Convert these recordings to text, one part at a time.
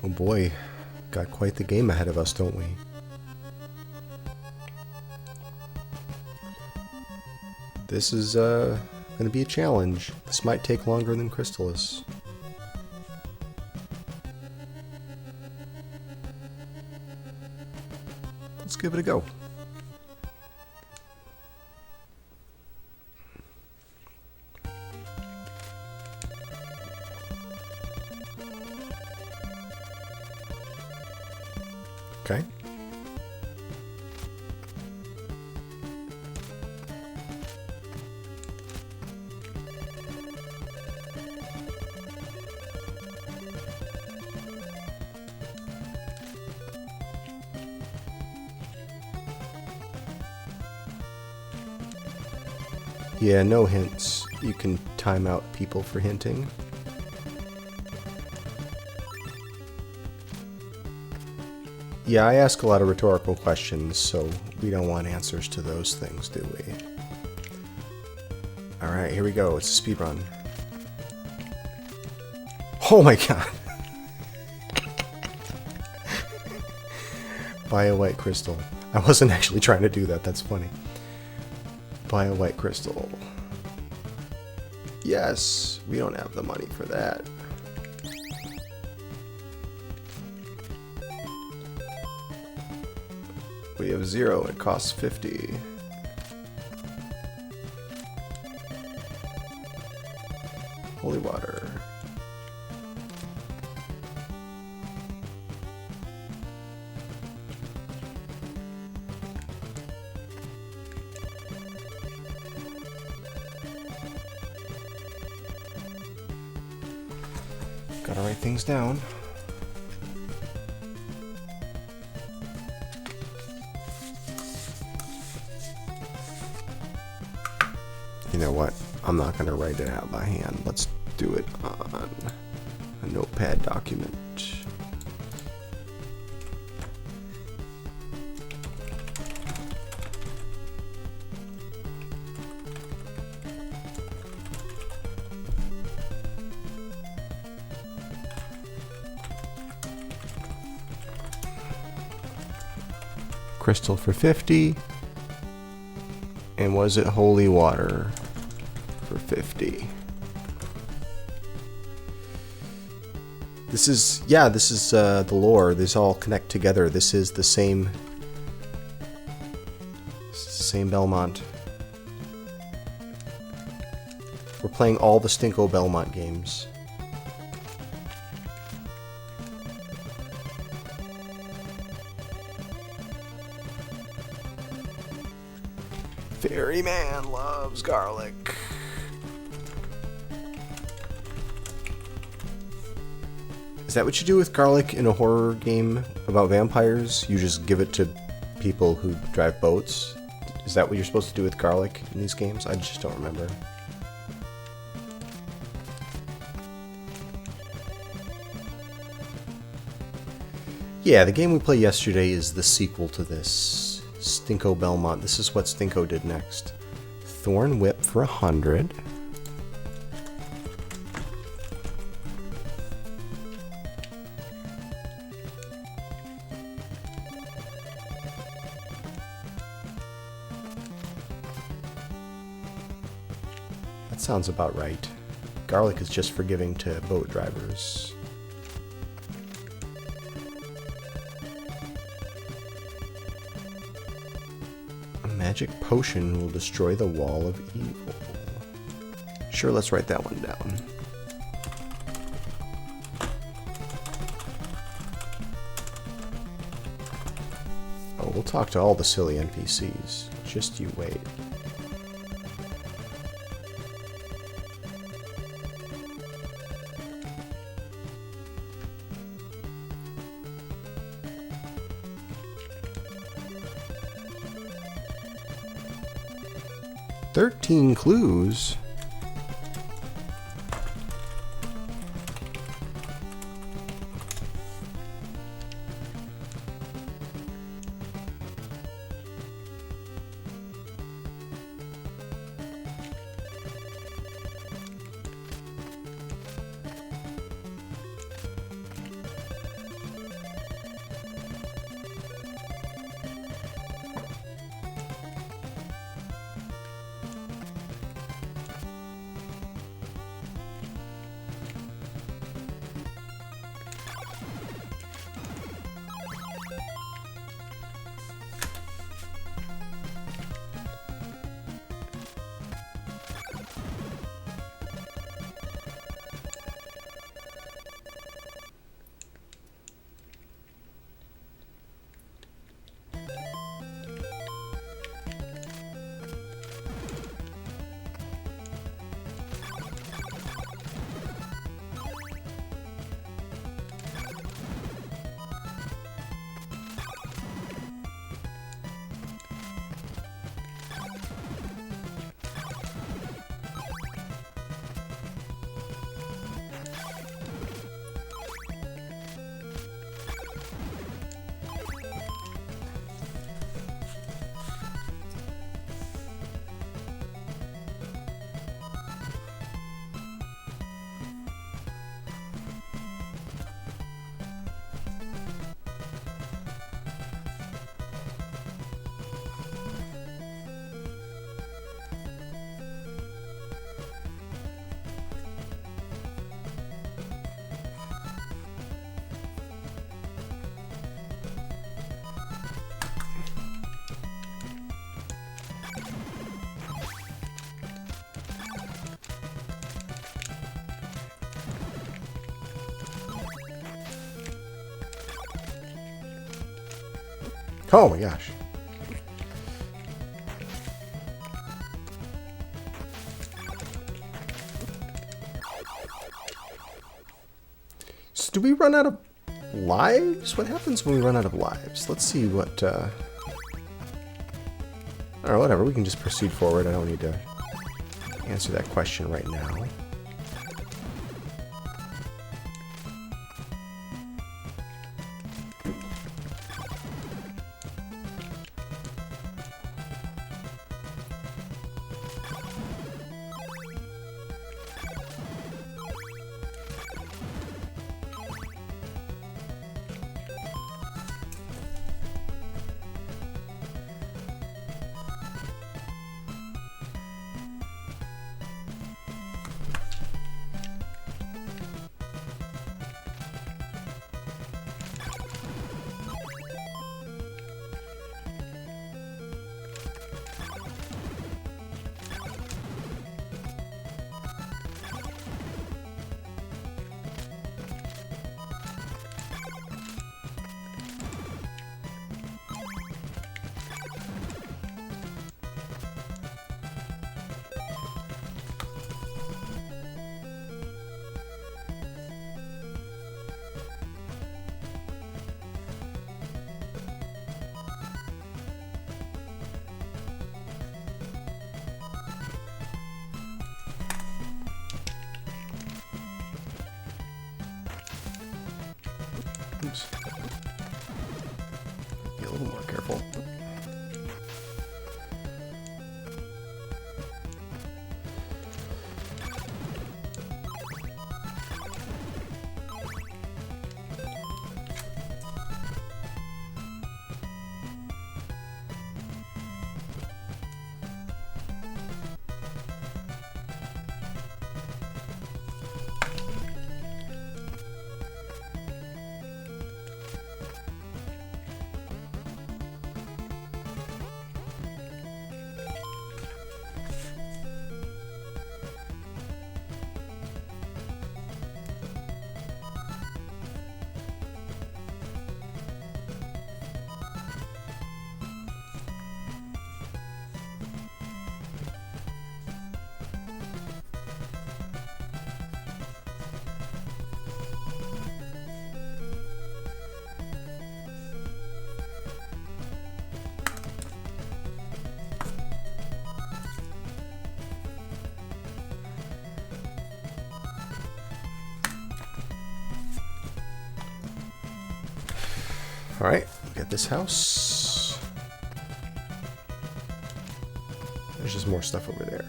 Oh boy, got quite the game ahead of us, don't we? This is going to be a challenge. This might take longer than Crystalis. Let's give it a go. Okay. Yeah, no hints. You can time out people for hinting. Yeah, I ask a lot of rhetorical questions, so we don't want answers to those things, do we? Alright, here we go. It's a speed run. Oh my god! Buy a white crystal. I wasn't actually trying to do that, that's funny. Buy a white crystal. Yes, we don't have the money for that. We have 0, it costs 50. Holy water. Gotta write things down. You know what? I'm not gonna write it out by hand. Let's do it on a notepad document. Crystal for 50. And was it holy water for 50? This is the lore. These all connect together. This is the same Belmont. We're playing all the Stinko Belmont games. Fairyman loves garlic. Is that what you do with garlic in a horror game about vampires? You just give it to people who drive boats? Is that what you're supposed to do with garlic in these games? I just don't remember. Yeah, the game we played yesterday is the sequel to this. Stinko Belmont. This is what Stinko did next. Thorn Whip for 100. That sounds about right. Garlic is just for giving to boat drivers. Magic potion will destroy the wall of evil. Sure, let's write that one down. Oh, we'll talk to all the silly NPCs. Just you wait. "13 clues? Oh my gosh. So do we run out of lives? What happens when we run out of lives? Let's see what... Or whatever, we can just proceed forward. I don't need to answer that question right now. Oops. Be a little more careful. Alright, get this house. There's just more stuff over there.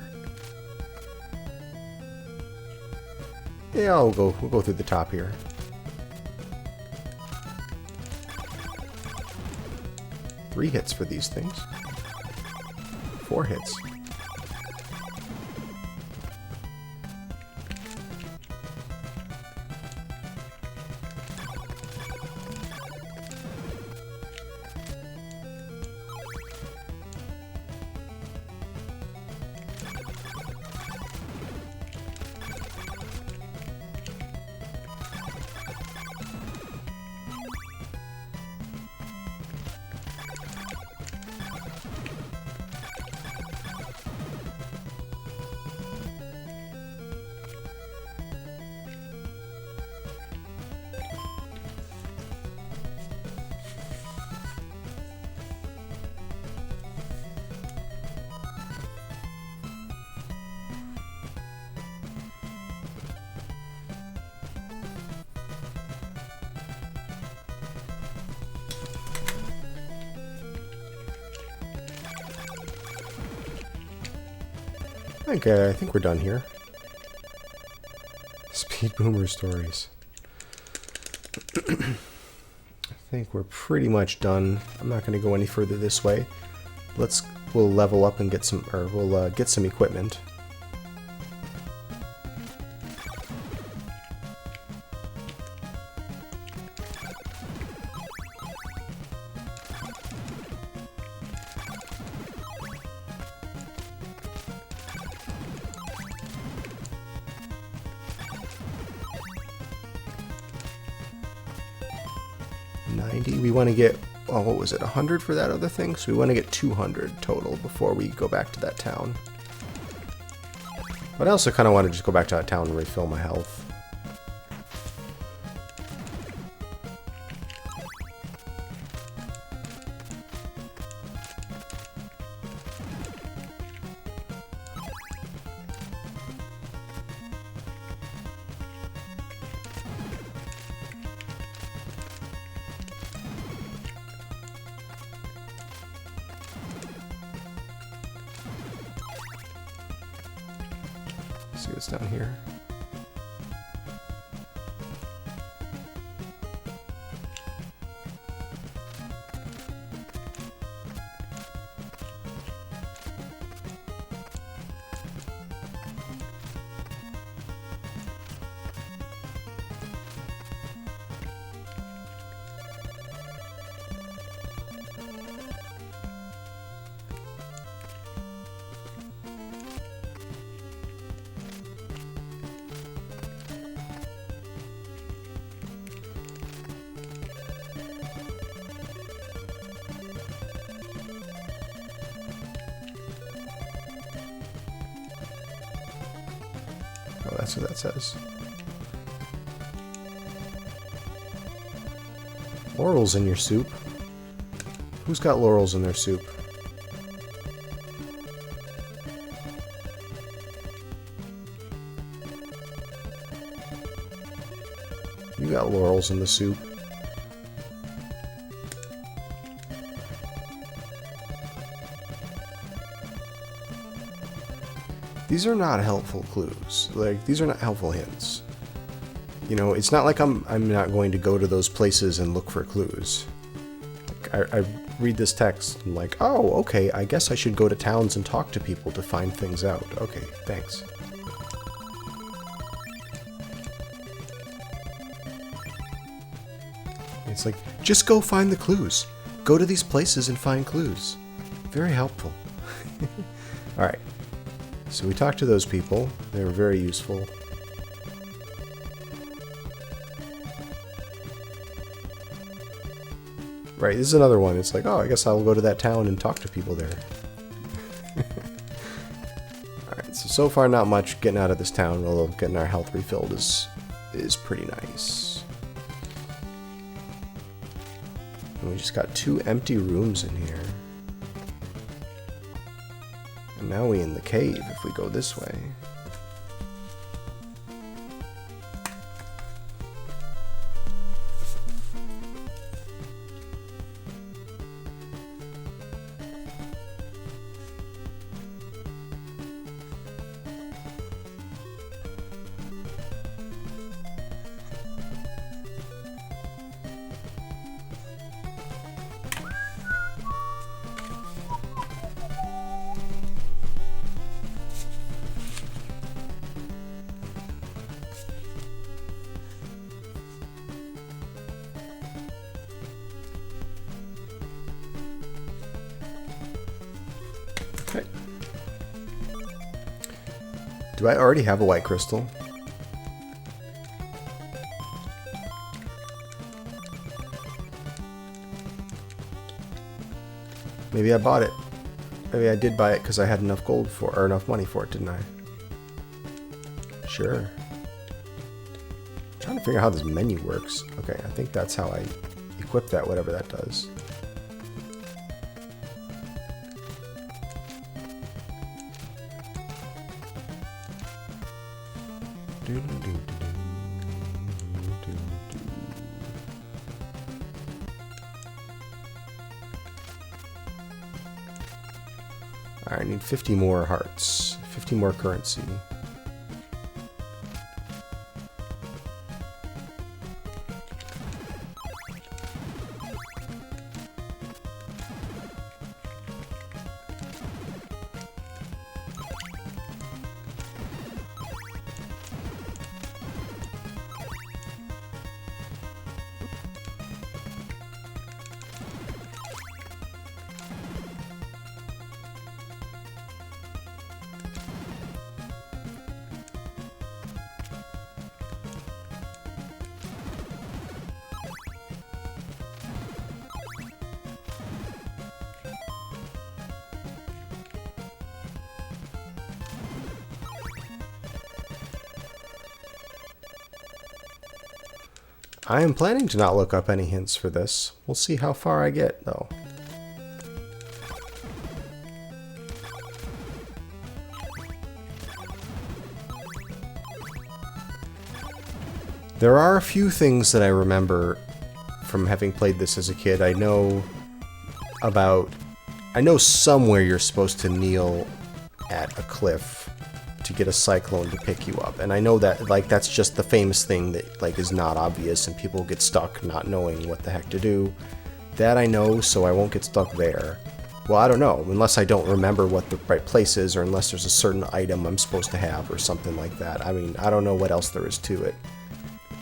Yeah, we'll go through the top here. Three hits for these things. 4 hits. I think we're done here. Speed Boomer stories. I think we're pretty much done. I'm not going to go any further this way. We'll level up and get some, or we'll get some equipment. We want to get oh, what was it, 100 for that other thing? So we want to get 200 total before we go back to that town. But I also kind of want to just go back to that town and refill my health. See what's down here. Oh, that's what that says. Laurels in your soup? Who's got laurels in their soup? You got laurels in the soup. These are not helpful clues. Like, these are not helpful hints. You know, it's not like I'm not going to go to those places and look for clues. Like, I read this text and I'm like, oh, okay, I guess I should go to towns and talk to people to find things out. Okay, thanks. It's like, just go find the clues. Go to these places and find clues. Very helpful. Alright. So we talked to those people. They were very useful. Right, this is another one. It's like, oh, I guess I'll go to that town and talk to people there. Alright, so far not much getting out of this town, although getting our health refilled is pretty nice. And we just got 2 empty rooms in here. And now we in the cave if we go this way. Okay. Do I already have a white crystal? Maybe I bought it. Maybe I did buy it because I had enough gold for, or enough money for it, didn't I? Sure. I'm trying to figure out how this menu works. Okay, I think that's how I equip that, whatever that does. Alright, I need 50 more hearts. 50 more currency. I am planning to not look up any hints for this. We'll see how far I get, though. There are a few things that I remember from having played this as a kid. I know somewhere you're supposed to kneel at a cliff to get a cyclone to pick you up. And I know that, like, that's just the famous thing that, like, is not obvious and people get stuck not knowing what the heck to do. That I know, so I won't get stuck there. Well, I don't know, unless I don't remember what the right place is, or unless there's a certain item I'm supposed to have or something like that. I mean, I don't know what else there is to it.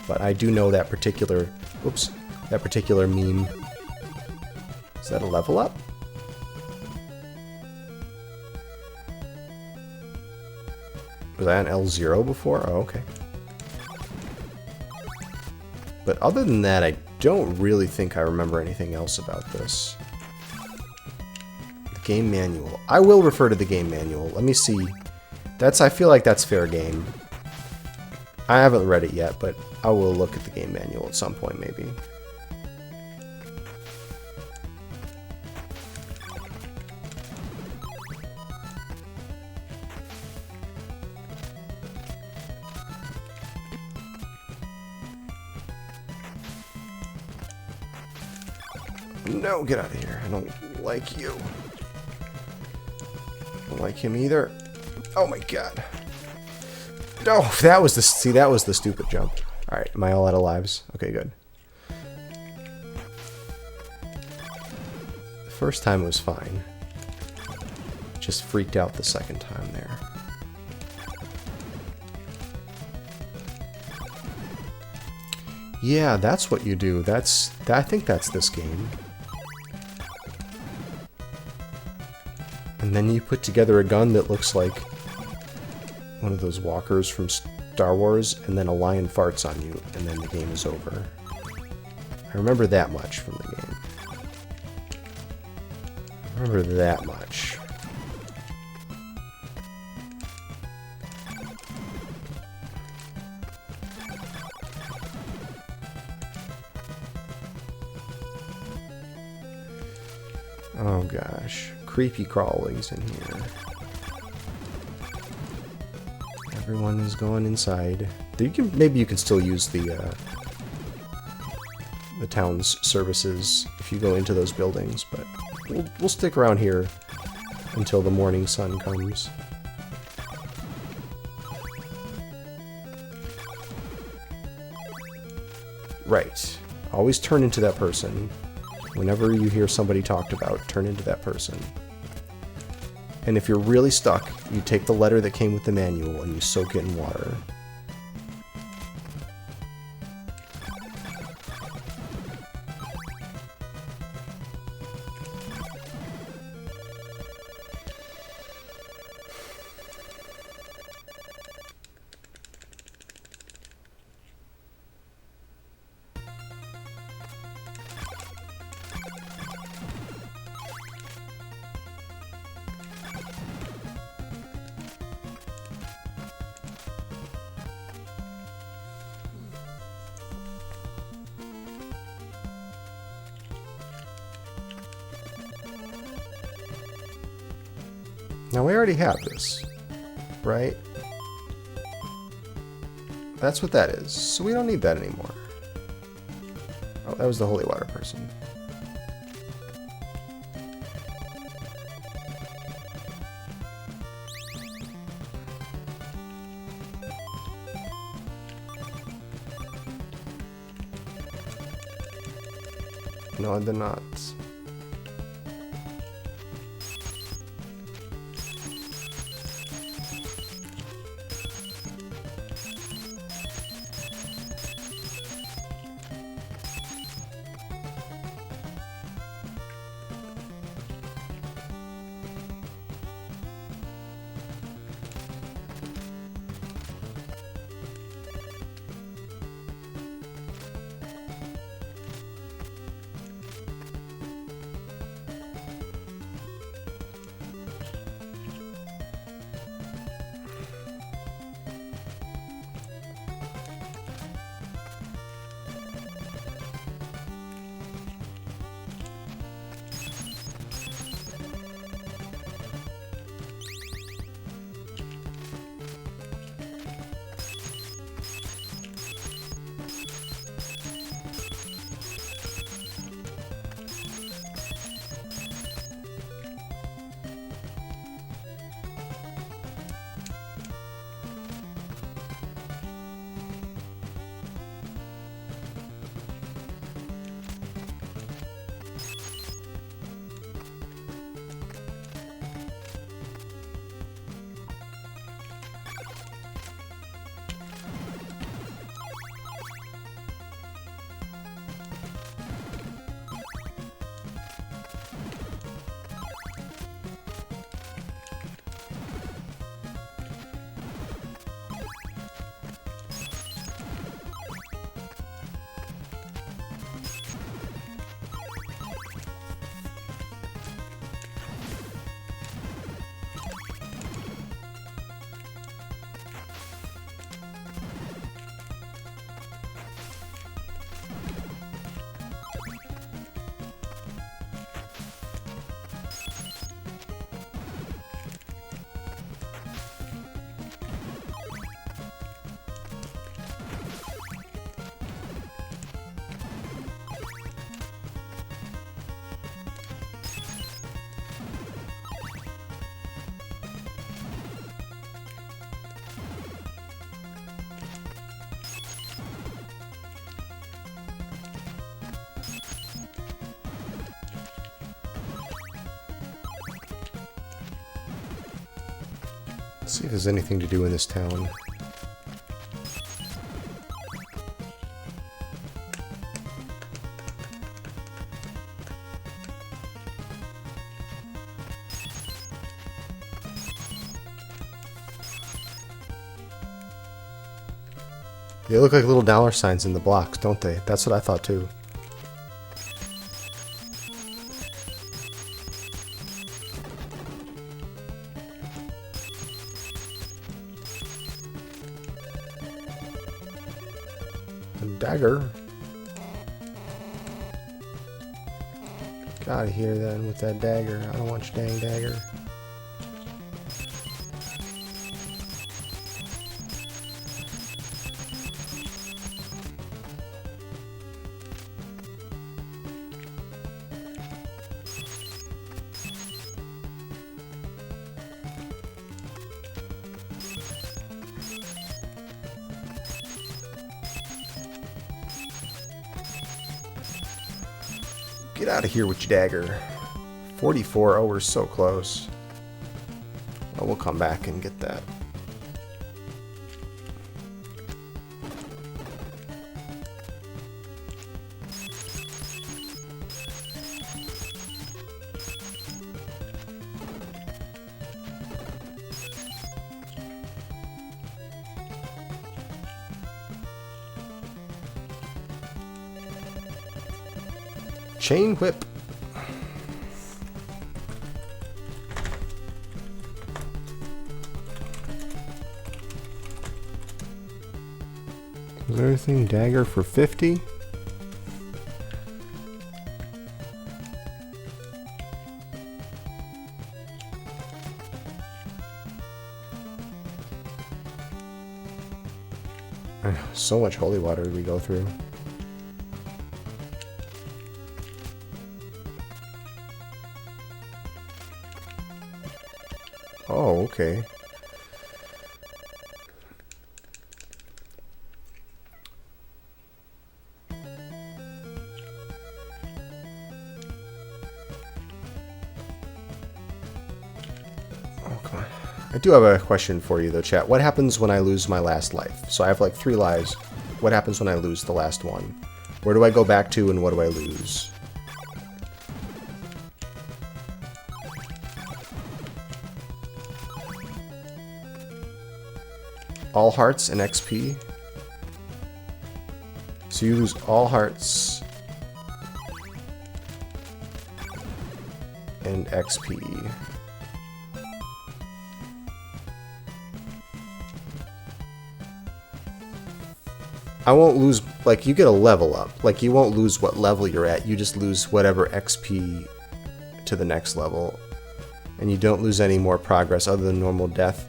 But I do know that particular, that particular meme. Is that a level up? Was I on L0 before? Oh, okay. But other than that, I don't really think I remember anything else about this. The game manual. I will refer to the game manual. Let me see. I feel like that's fair game. I haven't read it yet, but I will look at the game manual at some point, maybe. No, get out of here. I don't like you. I don't like him either. Oh my god. No, that was the... that was the stupid jump. Alright, am I all out of lives? Okay, good. The first time it was fine. Just freaked out the second time there. Yeah, that's what you do. I think that's this game. And then you put together a gun that looks like one of those walkers from Star Wars, and then a lion farts on you, and then the game is over. I remember that much from the game. I remember that much. Oh gosh. Creepy crawlies in here. Everyone is going inside. Maybe you can still use the town's services if you go into those buildings, but we'll stick around here until the morning sun comes. Right. Always turn into that person. Whenever you hear somebody talked about, turn into that person. And if you're really stuck, you take the letter that came with the manual and you soak it in water. Now we already have this, right? That's what that is, so we don't need that anymore. Oh, that was the holy water person. No, they're not. See if there's anything to do in this town. They look like little dollar signs in the blocks, don't they? That's what I thought too. A dagger. Get out of here then with that dagger. I don't want your dang dagger. Get out of here with your dagger. 44. Oh, we're so close. Oh, we'll come back and get that. Chain whip. Is there anything? Dagger for 50? So much holy water we go through. Oh, okay. Okay. I do have a question for you though, chat. What happens when I lose my last life? So I have like 3 lives. What happens when I lose the last one? Where do I go back to and what do I lose? All hearts and XP. So you lose all hearts and XP. I won't lose, like, you get a level up. Like, you won't lose what level you're at. You just lose whatever XP to the next level. And you don't lose any more progress other than normal death.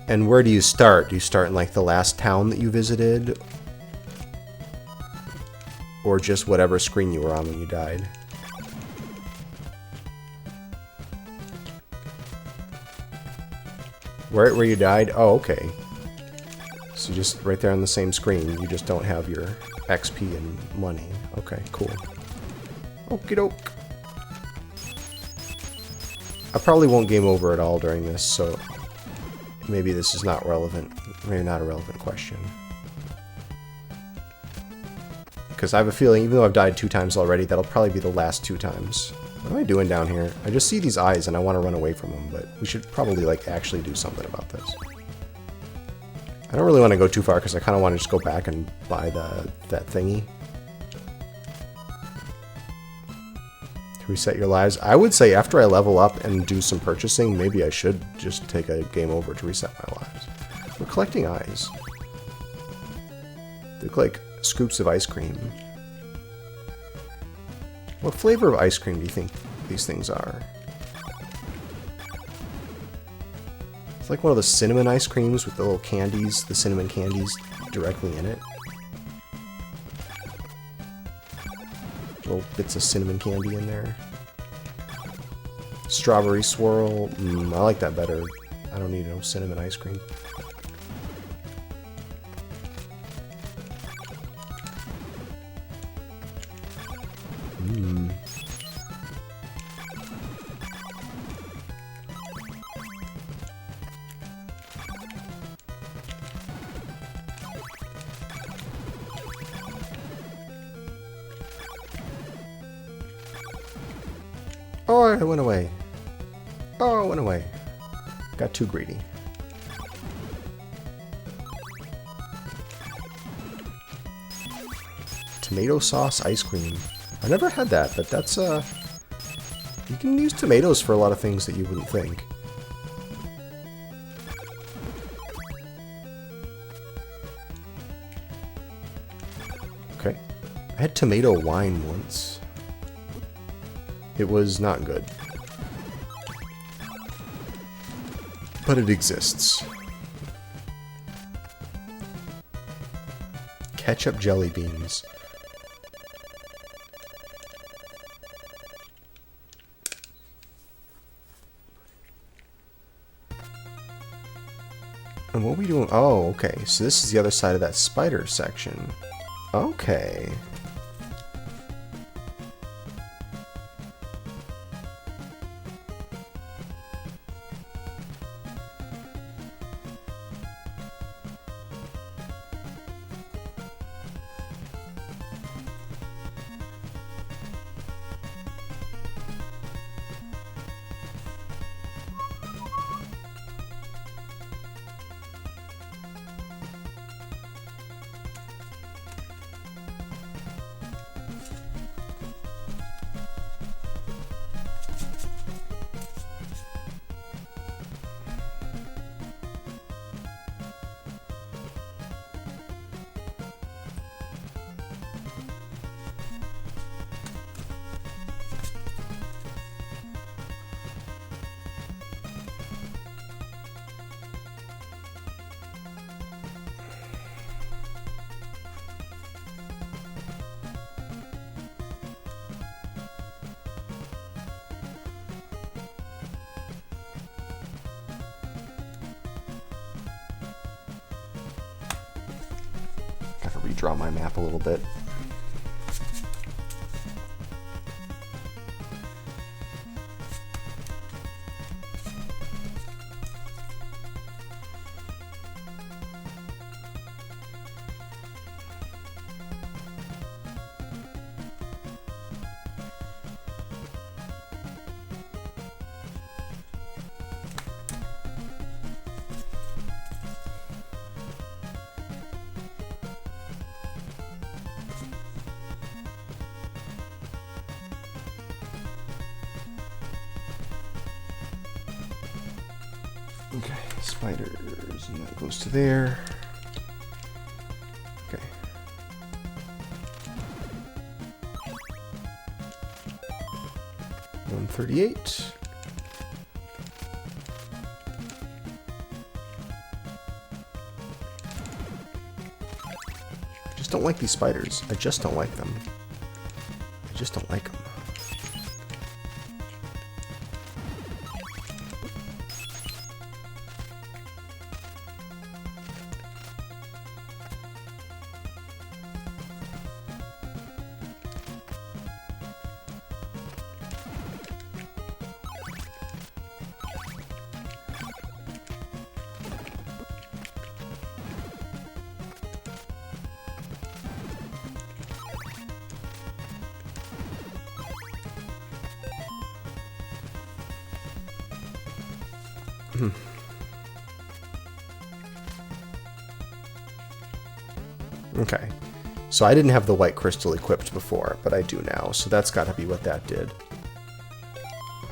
And where do you start? Do you start in like the last town that you visited? Or just whatever screen you were on when you died? Right where you died? Oh, okay. So just right there on the same screen, you just don't have your XP and money. Okay, cool. Okie doke. I probably won't game over at all during this, so maybe this is not relevant. Maybe not a relevant question. Because I have a feeling, even though I've died 2 times already, that'll probably be the last 2 times. What am I doing down here? I just see these eyes and I want to run away from them, but we should probably like actually do something about this. I don't really want to go too far because I kind of want to just go back and buy that thingy. To reset your lives. I would say after I level up and do some purchasing, maybe I should just take a game over to reset my lives. We're collecting eyes. They look like scoops of ice cream. What flavor of ice cream do you think these things are? It's like one of the cinnamon ice creams with the little candies, the cinnamon candies directly in it. Little bits of cinnamon candy in there. Strawberry swirl. I like that better. I don't need no cinnamon ice cream. Oh, it went away. Oh, it went away. Got too greedy. Tomato sauce ice cream. I never had that, but that's you can use tomatoes for a lot of things that you wouldn't think. Okay. I had tomato wine once. It was not good. But it exists. Ketchup jelly beans. And what are we doing? Oh, okay. So this is the other side of that spider section. Okay. Gotta redraw my map a little bit. Okay, spiders, and that goes to there. Okay. $138. I just don't like these spiders. I just don't like them. I just don't like them. Okay, so I didn't have the white crystal equipped before, but I do now, so that's got to be what that did.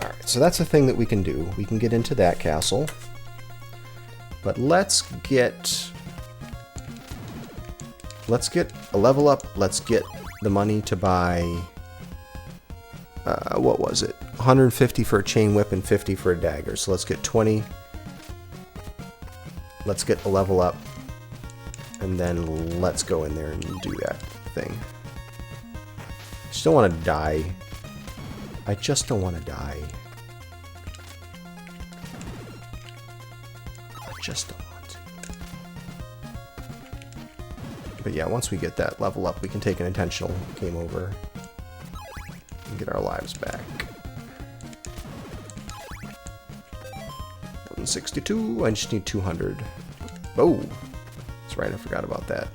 Alright, so that's a thing that we can do. We can get into that castle. But let's get a level up. Let's get the money to buy, what was it? 150 for a chain whip and 50 for a dagger. So let's get 20. Let's get a level up. And then let's go in there and do that thing. Just don't want to die. I just don't want to die. I just don't want to. But yeah, once we get that level up, we can take an intentional game over and get our lives back. 162. I just need 200. Oh. That's right, I forgot about that.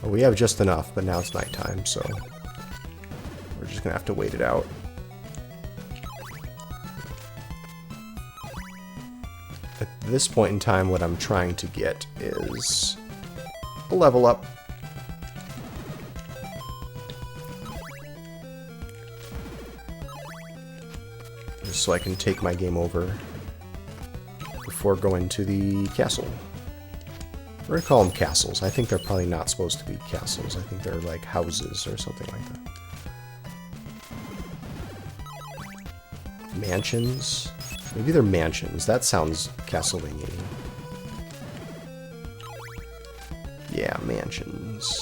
Well, we have just enough, but now it's nighttime, so we're just gonna have to wait it out. At this point in time, what I'm trying to get is a level up. Just so I can take my game over before going to the castle. We're gonna call them castles. I think they're probably not supposed to be castles. I think they're like houses or something like that. Mansions? Maybe they're mansions. That sounds Castlevania-y. Yeah, mansions.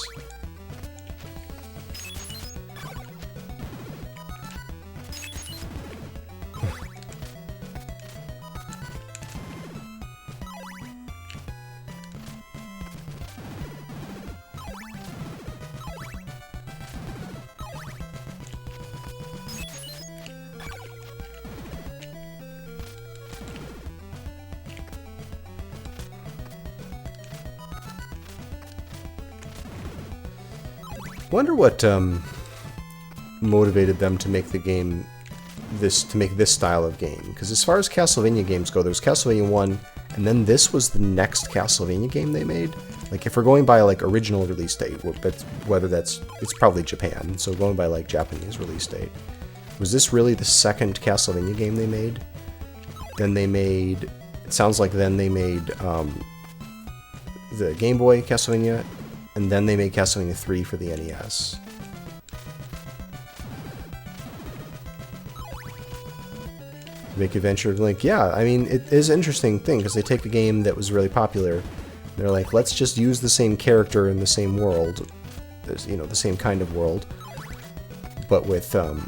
Wonder what motivated them to make the game make this style of game. Because as far as Castlevania games go, there's Castlevania 1, and then this was the next Castlevania game they made. Like if we're going by like original release date, it's probably Japan. So going by like Japanese release date, was this really the second Castlevania game they made? Then they made. It sounds like then they made the Game Boy Castlevania. And then they made Castlevania 3 for the NES. Make Adventure of Link. Yeah, I mean, it is an interesting thing, because they take a game that was really popular, and they're like, let's just use the same character in the same world. There's, you know, the same kind of world, but with a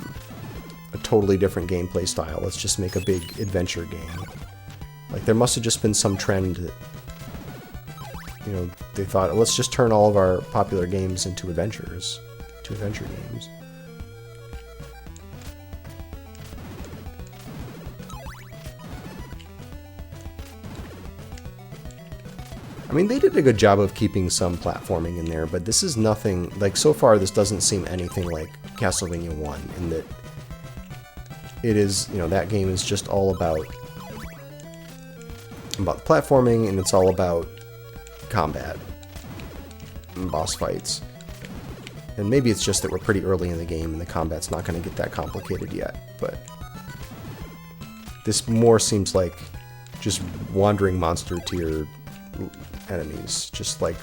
totally different gameplay style. Let's just make a big adventure game. Like, there must have just been some trend that, you know, they thought, let's just turn all of our popular games into adventure games. I mean, they did a good job of keeping some platforming in there, but this is nothing, like, so far this doesn't seem anything like Castlevania 1, in that it is, you know, that game is just all about the platforming, and it's all about combat and boss fights. And maybe it's just that we're pretty early in the game and the combat's not going to get that complicated yet, but this more seems like just wandering monster tier enemies, just like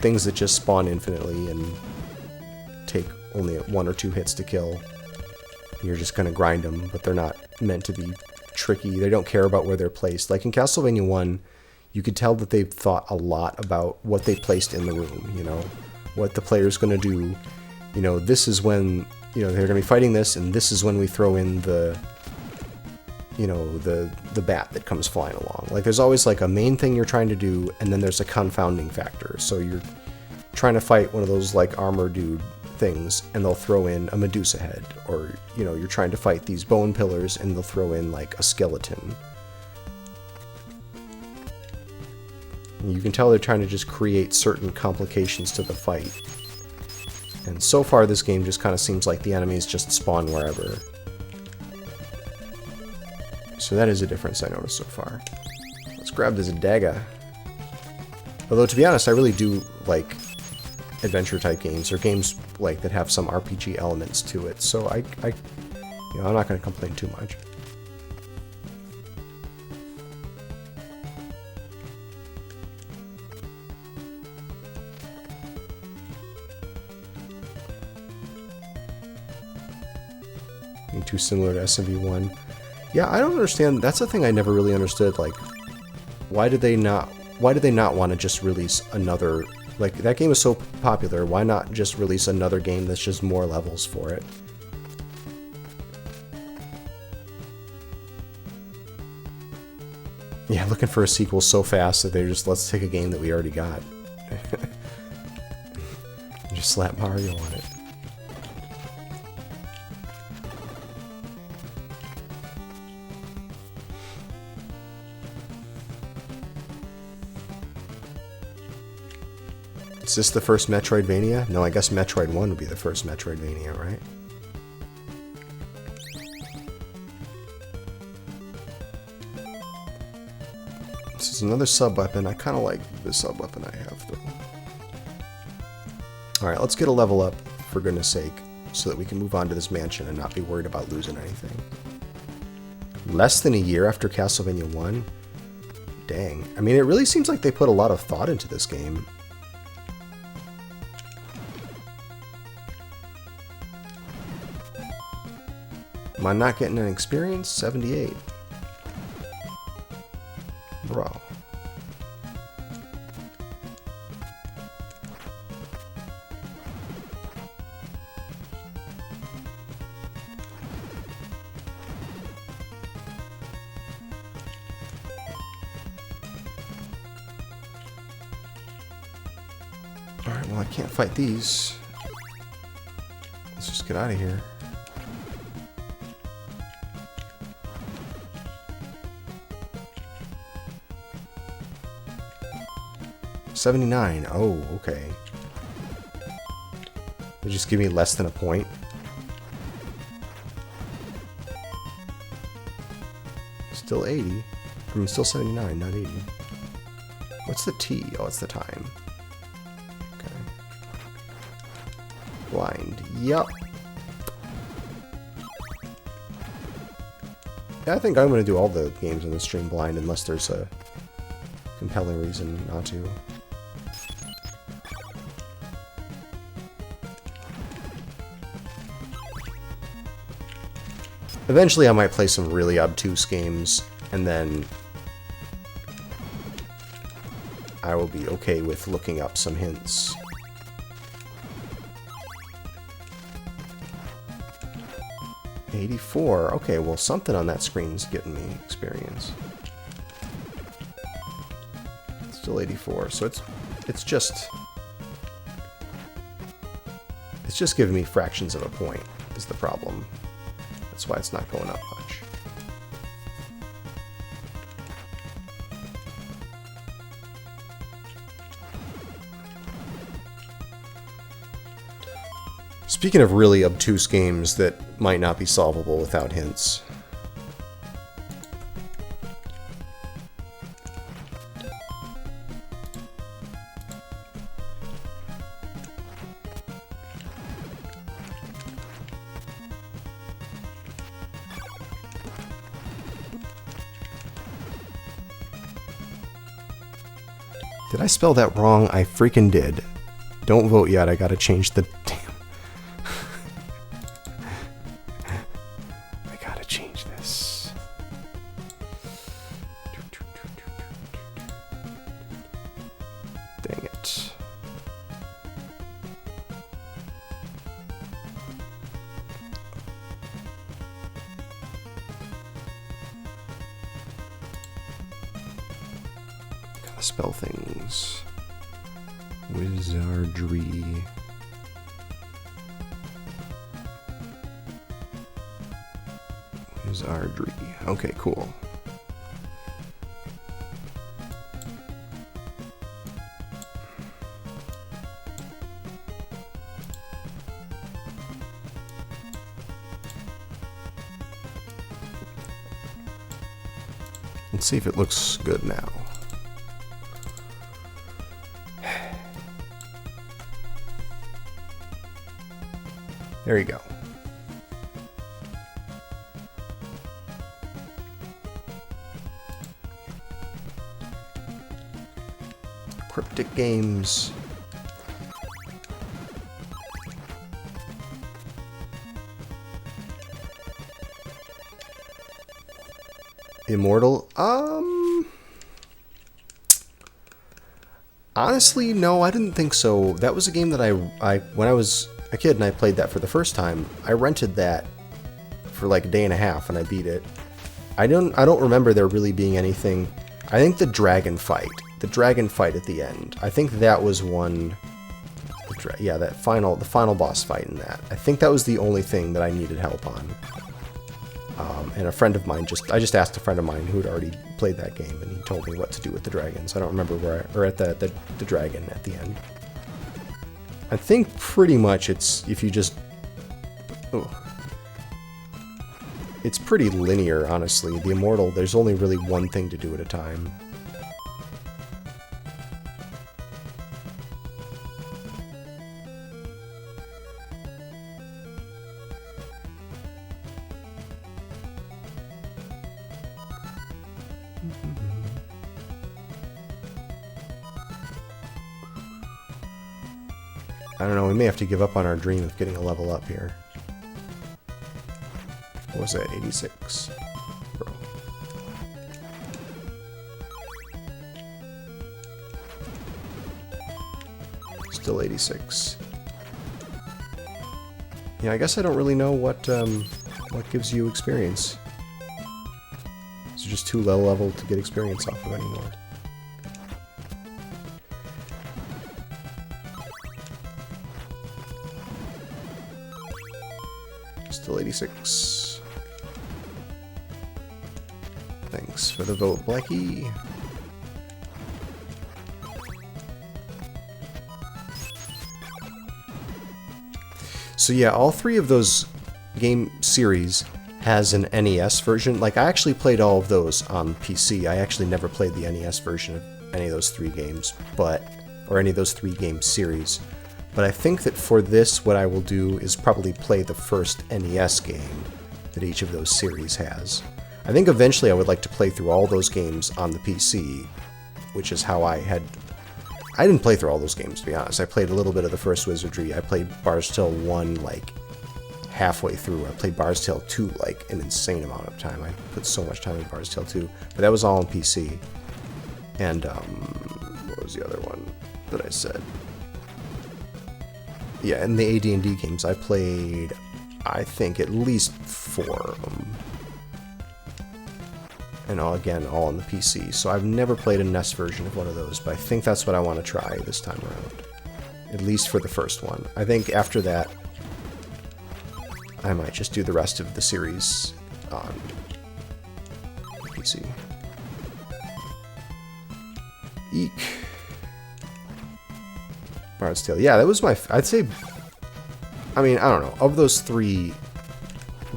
things that just spawn infinitely and take only 1 or 2 hits to kill. You're just going to grind them, but they're not meant to be tricky. They don't care about where they're placed. Like in Castlevania 1, you could tell that they've thought a lot about what they placed in the room, you know, what the player's going to do. You know, this is when, you know, they're going to be fighting this, and this is when we throw in the, you know, the bat that comes flying along. Like, there's always, like, a main thing you're trying to do, and then there's a confounding factor. So you're trying to fight one of those, like, armor dude things, and they'll throw in a Medusa head. Or, you know, you're trying to fight these bone pillars, and they'll throw in, like, a skeleton. You can tell they're trying to just create certain complications to the fight. And so far this game just kind of seems like the enemies just spawn wherever. So that is a difference I noticed so far. Let's grab this dagger. Although to be honest, I really do like adventure type games, or games like that have some RPG elements to it. So I you know, I'm not going to complain too much. Too similar to SMV1. Yeah, I don't understand. That's the thing I never really understood. Like, why did they not want to just release another? Like, that game is so popular. Why not just release another game that's just more levels for it? Yeah, looking for a sequel so fast that they're just, let's take a game that we already got. Just slap Mario on it. Is this the first Metroidvania? No, I guess Metroid 1 would be the first Metroidvania, right? This is another sub-weapon. I kind of like the sub-weapon I have, though. Alright, let's get a level up, for goodness sake, so that we can move on to this mansion and not be worried about losing anything. Less than a year after Castlevania 1? Dang. I mean, it really seems like they put a lot of thought into this game. Am I not getting an experience? 78. Bro. Alright, well I can't fight these. Let's just get out of here. $79. Oh, okay. They just give me less than a point. Still 80. I mean, still 79, not 80. What's the T? Oh, it's the time. Okay. Blind. Yup. Yeah, I think I'm going to do all the games on the stream blind unless there's a compelling reason not to. Eventually I might play some really obtuse games, and then I will be okay with looking up some hints. $84. Okay, well something on that screen's getting me experience. It's still 84, so it's just giving me fractions of a point is the problem. That's why it's not going up much. Speaking of really obtuse games that might not be solvable without hints. Did I spell that wrong? I freaking did. Don't vote yet. I gotta change the damn. I gotta change this. Dang it. Spell things. Wizardry. Wizardry. Okay, cool. Let's see if it looks good now. There you go. Cryptic games. Immortal? Honestly, no, I didn't think so. That was a game that I when I was a kid and I played that for the first time, I rented that for like a day and a half and I beat it. I don't remember there really being anything. I think the dragon fight at the end, I think that was one. Yeah, the final boss fight in that. I think that was the only thing that I needed help on. And a friend of mine I just asked a friend of mine who had already played that game, and he told me what to do with the dragons. I don't remember where, or at the dragon at the end. I think pretty much it's, if you just... Oh. It's pretty linear, honestly. The Immortal, there's only really one thing to do at a time. I don't know, we may have to give up on our dream of getting a level up here. What was that, 86? Bro. Still 86. Yeah, I guess I don't really know what gives you experience. Is it just too low level to get experience off of anymore? Still 86. Thanks for the vote, Blackie. So yeah, all three of those game series has an NES version. Like, I actually played all of those on PC. I actually never played the NES version of any of those three games, or any of those three game series. But I think that for this, what I will do is probably play the first NES game that each of those series has. I think eventually I would like to play through all those games on the PC, which is how I didn't play through all those games, to be honest. I played a little bit of the first Wizardry. I played Bard's Tale 1, like, halfway through. I played Bard's Tale 2, like, an insane amount of time. I put so much time in Bard's Tale 2. But that was all on PC. And, what was the other one that I said? Yeah, in the AD&D games, I played, I think, at least 4 of them. And again, all on the PC. So I've never played a NES version of one of those, but I think that's what I want to try this time around. At least for the first one. I think after that, I might just do the rest of the series on PC. Eek. Bard's Tale. Yeah, that was my... I'd say... I mean, I don't know. Of those three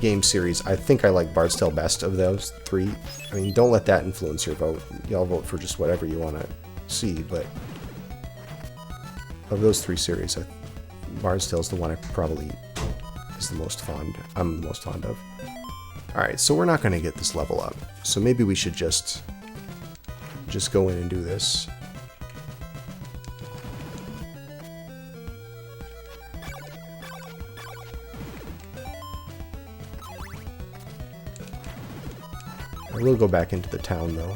game series, I think I like Bard's Tale best of those three. I mean, don't let that influence your vote. Y'all vote for just whatever you want to see, but... Of those three series, Bard's Tale is the one I probably is the most fond. I'm the most fond of. Alright, so we're not going to get this level up. So maybe we should just go in and do this. I will go back into the town, though.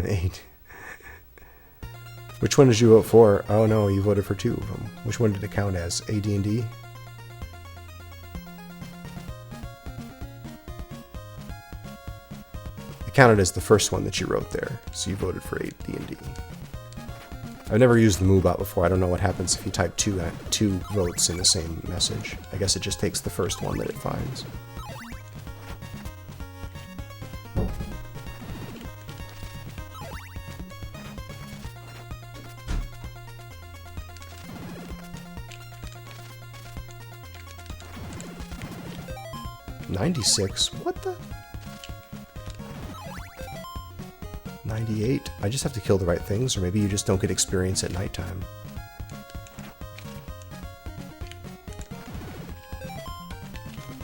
Eight. Which one did you vote for? Oh no, you voted for 2 of them. Which one did it count as? AD&D? It counted as the first one that you wrote there, so you voted for AD&D. I've never used the MooBot before. I don't know what happens if you type two votes in the same message. I guess it just takes the first one that it finds. $96? What the? 98? I just have to kill the right things, or maybe you just don't get experience at nighttime.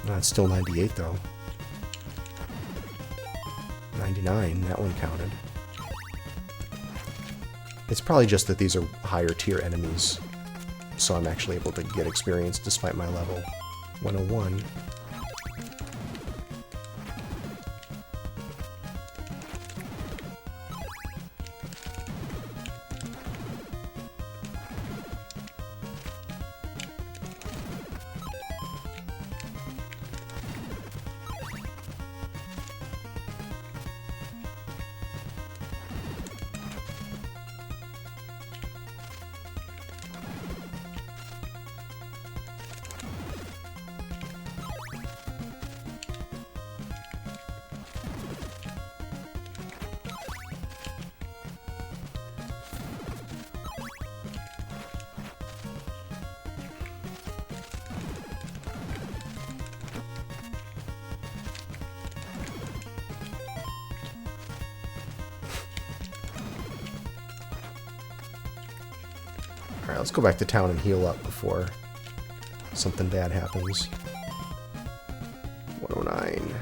No, it's still 98 though. 99, that one counted. It's probably just that these are higher tier enemies, so I'm actually able to get experience despite my level. 101. Alright, let's go back to town and heal up before something bad happens. 109.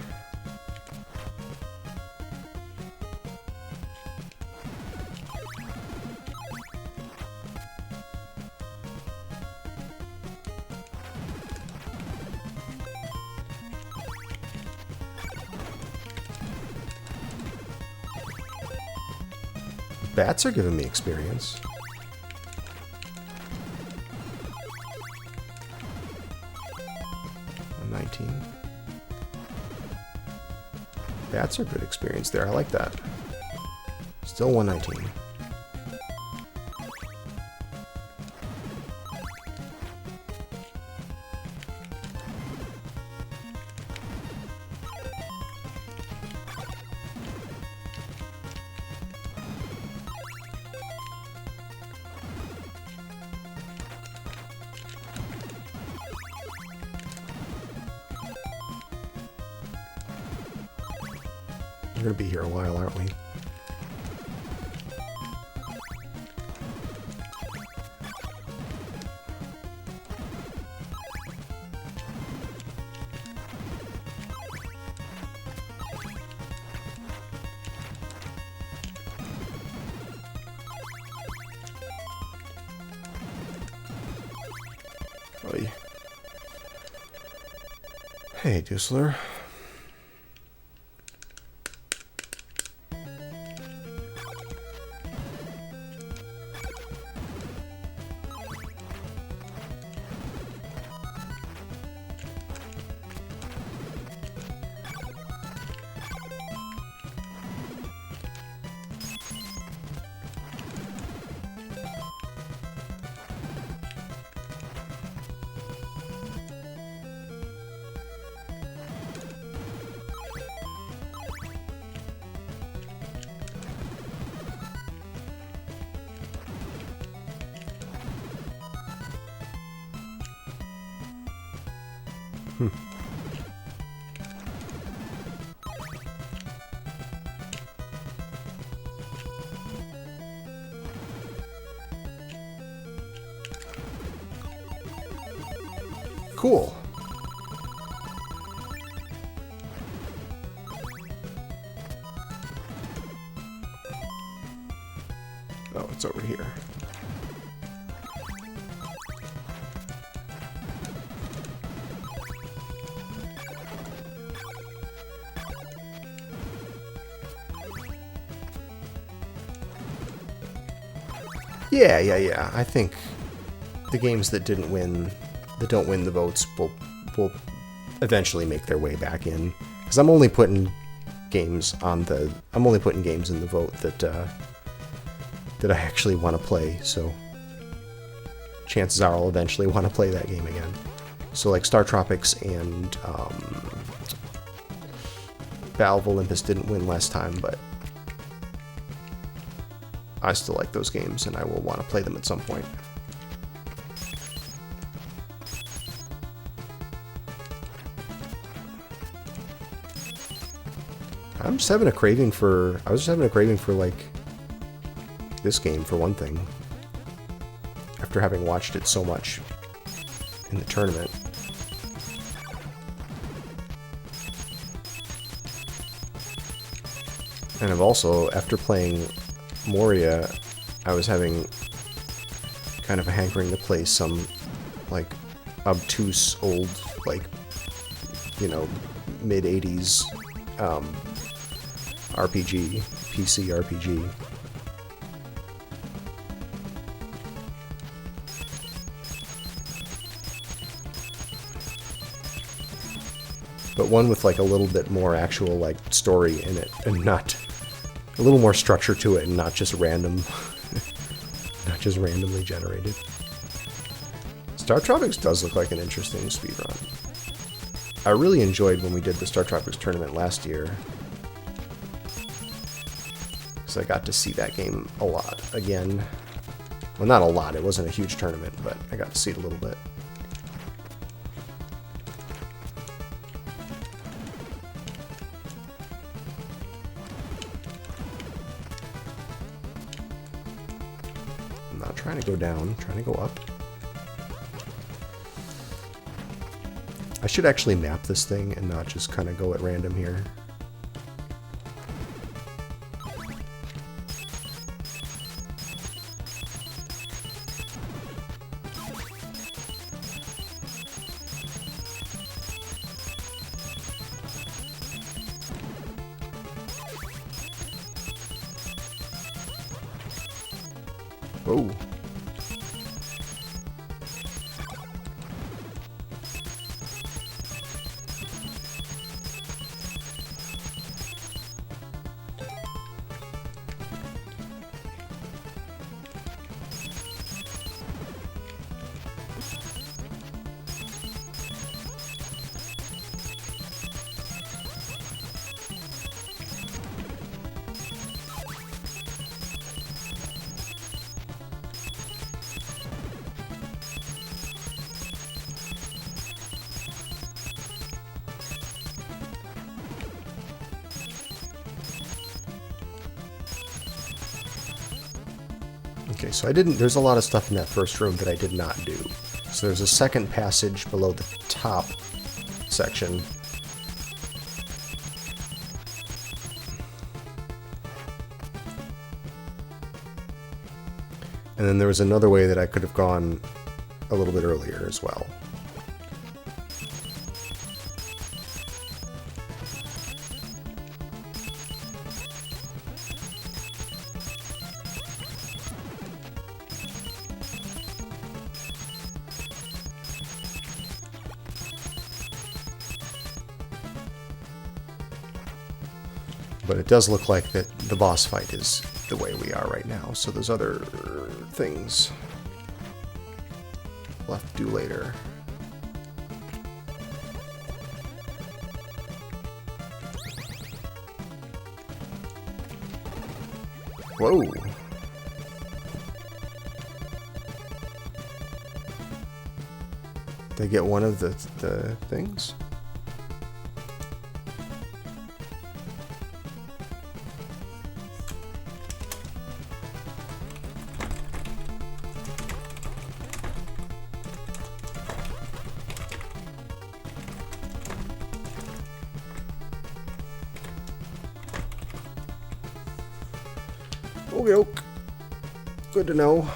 Bats are giving me experience. Bats are good experience there. I like that. Still 119. We're going to be here a while, aren't we? Oy. Hey, Dusler. Cool. Oh, it's over here. Yeah. I think the games that didn't win, that don't win the votes, will eventually make their way back in. Because I'm only putting games in the vote that I actually want to play. So chances are I'll eventually want to play that game again. So like Star Tropics and Battle of Olympus didn't win last time, but I still like those games, and I will want to play them at some point. I was just having a craving for like this game for one thing. After having watched it so much in the tournament. And I've also, after playing Moria, I was having kind of a hankering to play some like obtuse old, like, you know, mid-80s RPG, PC RPG. But one with like a little bit more actual like story in it, and not a little more structure to it, and not just random, not just randomly generated. Star Tropics does look like an interesting speedrun. I really enjoyed when we did the Star Tropics tournament last year, because I got to see that game a lot again. Well, not a lot, it wasn't a huge tournament, but I got to see it a little bit. I'm not trying to go down, I'm trying to go up. I should actually map this thing and not just kind of go at random here. Whoa. Okay, so there's a lot of stuff in that first room that I did not do. So there's a second passage below the top section. And then there was another way that I could have gone a little bit earlier as well. But it does look like that the boss fight is the way we are right now. So there's other things we'll have to do later. Whoa. Did I get one of the things? Okay, good to know.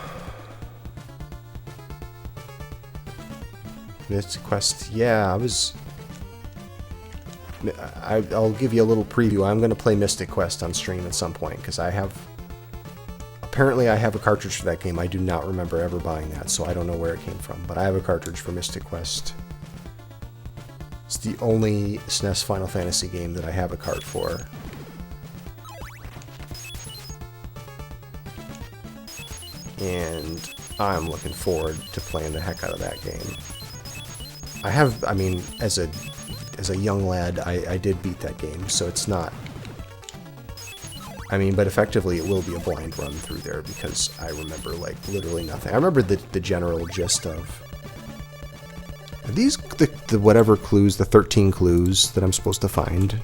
Mystic Quest, yeah, I'll give you a little preview. I'm going to play Mystic Quest on stream at some point, because apparently I have a cartridge for that game. I do not remember ever buying that, so I don't know where it came from, but I have a cartridge for Mystic Quest. It's the only SNES Final Fantasy game that I have a cart for. And I'm looking forward to playing the heck out of that game. I mean, as a young lad, I did beat that game, so it's not... I mean, but effectively it will be a blind run through there, because I remember, like, literally nothing. I remember the general gist of... Are these the whatever clues, the 13 clues that I'm supposed to find?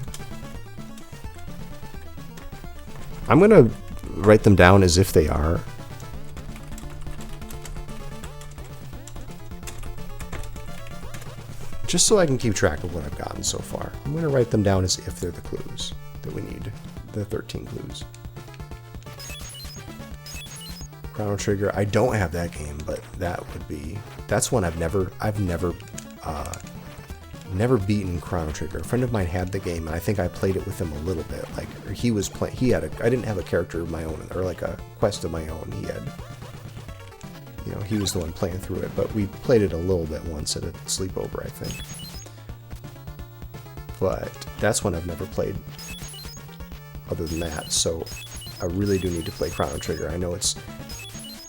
I'm gonna write them down as if they are. Just so I can keep track of what I've gotten so far. I'm going to write them down as if they're the clues that we need. The 13 clues. Chrono Trigger. I don't have that game, but that would be... That's one I've never beaten Chrono Trigger. A friend of mine had the game, and I think I played it with him a little bit. Like, he was playing... I didn't have a character of my own, or like a quest of my own. He had... You know, he was the one playing through it, but we played it a little bit once at a sleepover, I think. But that's one I've never played other than that, so I really do need to play Chrono Trigger. I know it's...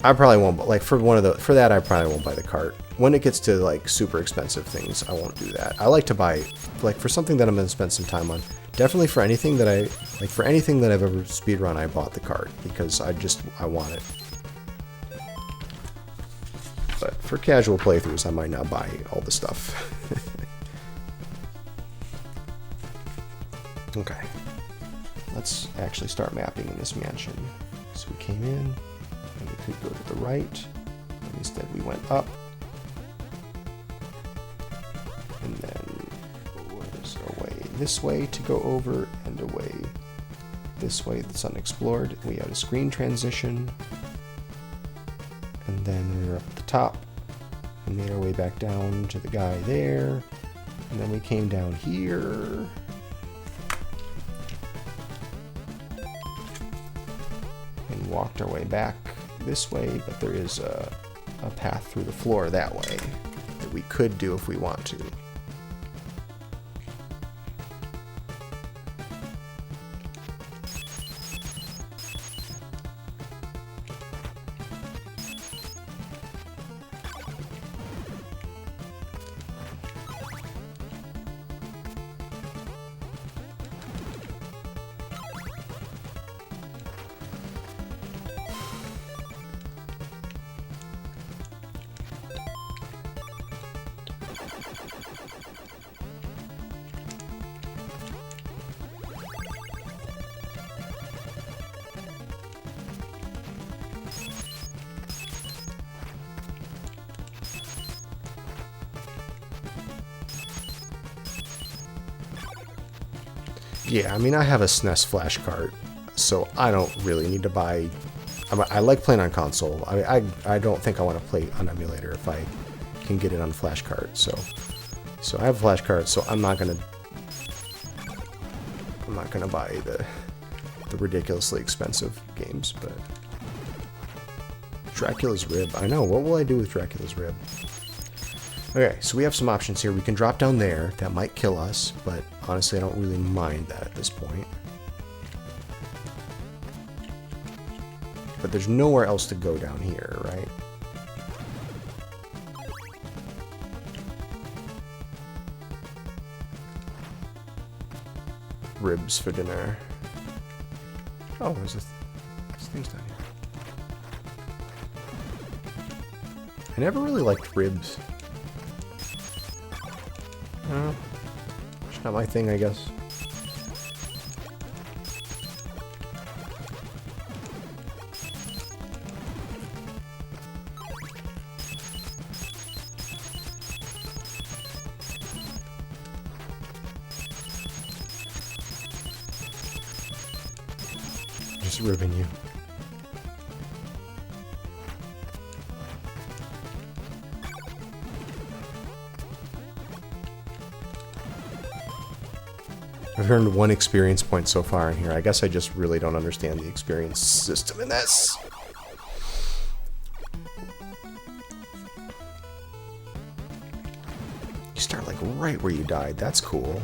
I probably won't, like, for that I probably won't buy the cart. When it gets to, like, super expensive things, I won't do that. I like to buy, like, for something that I'm going to spend some time on. Definitely for anything that for anything that I've ever speedrun, I bought the cart, because I want it. But for casual playthroughs, I might not buy all the stuff. Okay. Let's actually start mapping in this mansion. So we came in. And we could go to the right. And instead we went up. And then there's a way this way to go over and a way this way that's unexplored. We had a screen transition. And then we were up at the top. And made our way back down to the guy there. And then we came down here. And walked our way back this way, but there is a path through the floor that way that we could do if we want to. Yeah, I mean, I have a SNES flash cart, so I don't really need to buy... I like playing on console. I don't think I want to play on emulator if I can get it on flash cart, so I have a flash cart, so I'm not gonna buy the ridiculously expensive games, but... Dracula's Rib. I know, what will I do with Dracula's Rib? Okay, so we have some options here. We can drop down there. That might kill us, but honestly, I don't really mind that at this point. But there's nowhere else to go down here, right? Ribs for dinner. Oh, there's things down here. I never really liked ribs. It's not my thing, I guess. Just ribbing you. I've earned 1 experience point so far in here. I guess I just really don't understand the experience system in this. You start like right where you died. That's cool.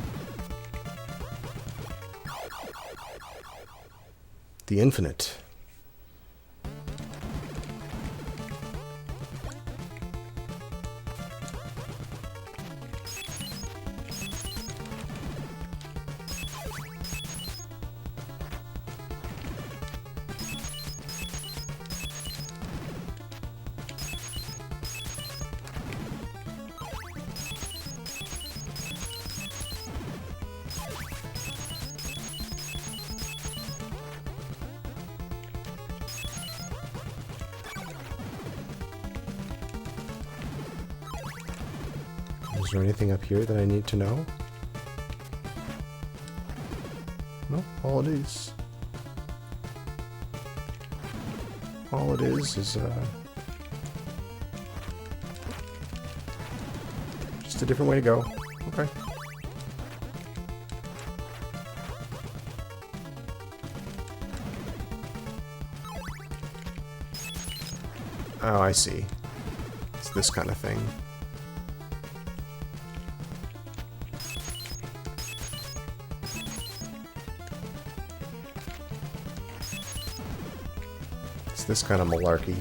The Infinite. Is there anything up here that I need to know? No, all it is just a different way to go. Okay. Oh, I see. It's this kind of thing. This kind of malarkey.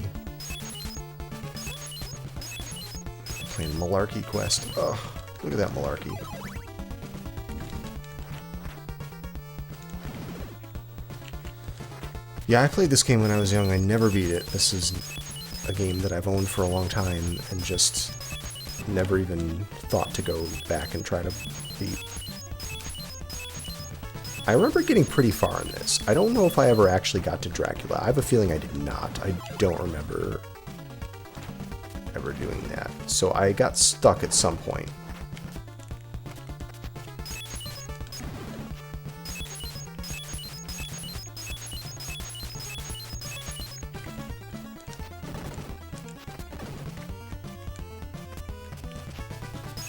Playing malarkey quest. Ugh, look at that malarkey. Yeah, I played this game when I was young. I never beat it. This is a game that I've owned for a long time and just never even thought to go back and try to beat. I remember getting pretty far in this. I don't know if I ever actually got to Dracula. I have a feeling I did not. I don't remember ever doing that. So I got stuck at some point.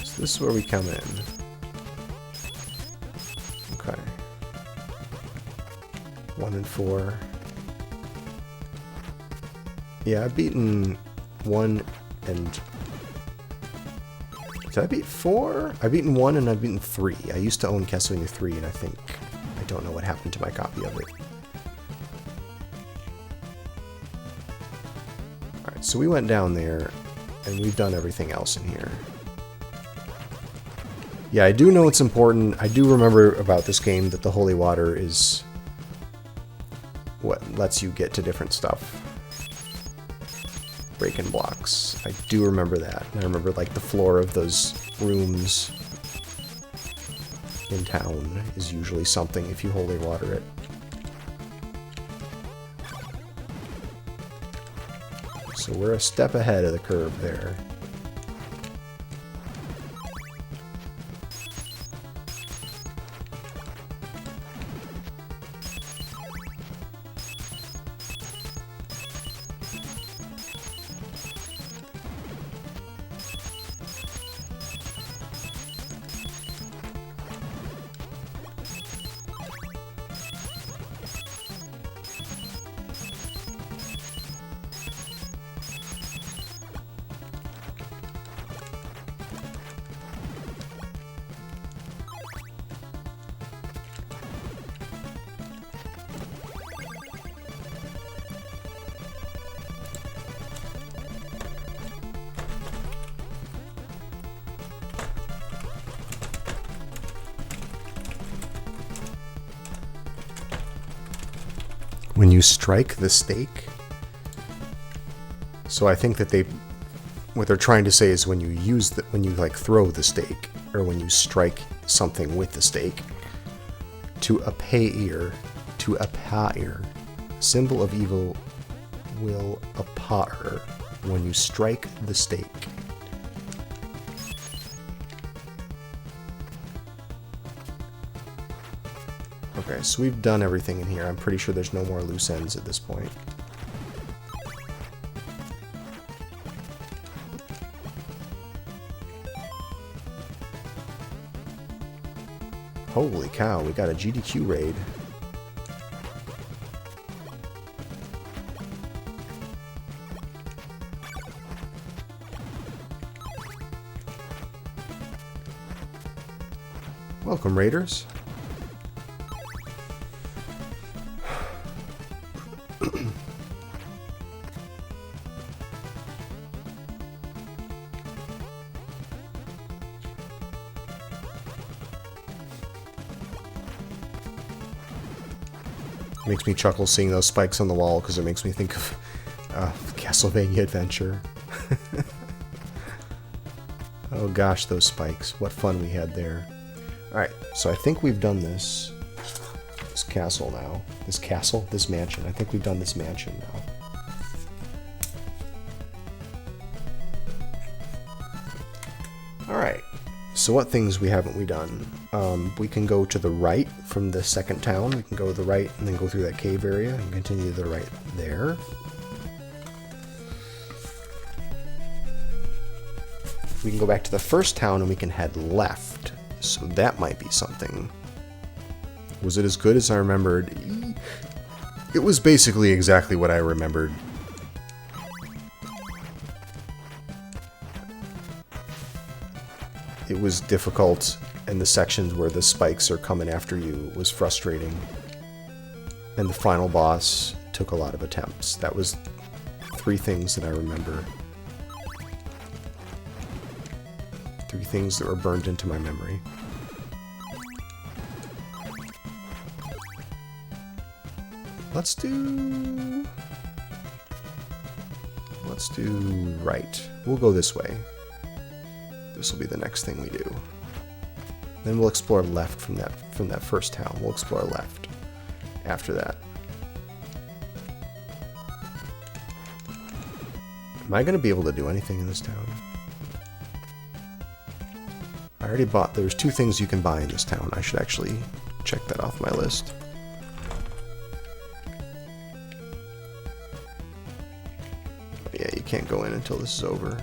So this is where we come in. Okay. 1 and 4. Yeah, I've beaten 1 and... Did I beat 4? I've beaten 1 and I've beaten 3. I used to own Castlevania 3 and I don't know what happened to my copy of it. Alright, so we went down there and we've done everything else in here. Yeah, I do know it's important. I do remember about this game that the holy water is what lets you get to different stuff. Breaking blocks. I do remember that. And I remember like the floor of those rooms in town is usually something if you holy water it. So we're a step ahead of the curve there. When you strike the stake. So I think that what they're trying to say is when you when you like throw the stake, or when you strike something with the stake, to appear, symbol of evil will appear when you strike the stake. Okay, so we've done everything in here. I'm pretty sure there's no more loose ends at this point. Holy cow, we got a GDQ raid. Welcome, raiders. Makes me chuckle seeing those spikes on the wall because it makes me think of Castlevania Adventure. Oh gosh, those spikes. What fun we had there. Alright, so I think we've done this castle now. This mansion. I think we've done this mansion now. Alright, so what things haven't we done? We can go to the right from the second town. We can go to the right and then go through that cave area and continue to the right there. We can go back to the first town and we can head left. So that might be something. Was it as good as I remembered? It was basically exactly what I remembered. It was difficult, and the sections where the spikes are coming after you was frustrating. And the final boss took a lot of attempts. That was 3 things that I remember. 3 things that were burned into my memory. Let's do right. We'll go this way. This will be the next thing we do. Then we'll explore left from that first town. We'll explore left after that. Am I going to be able to do anything in this town? I already bought... There's 2 things you can buy in this town. I should actually check that off my list. Yeah, you can't go in until this is over.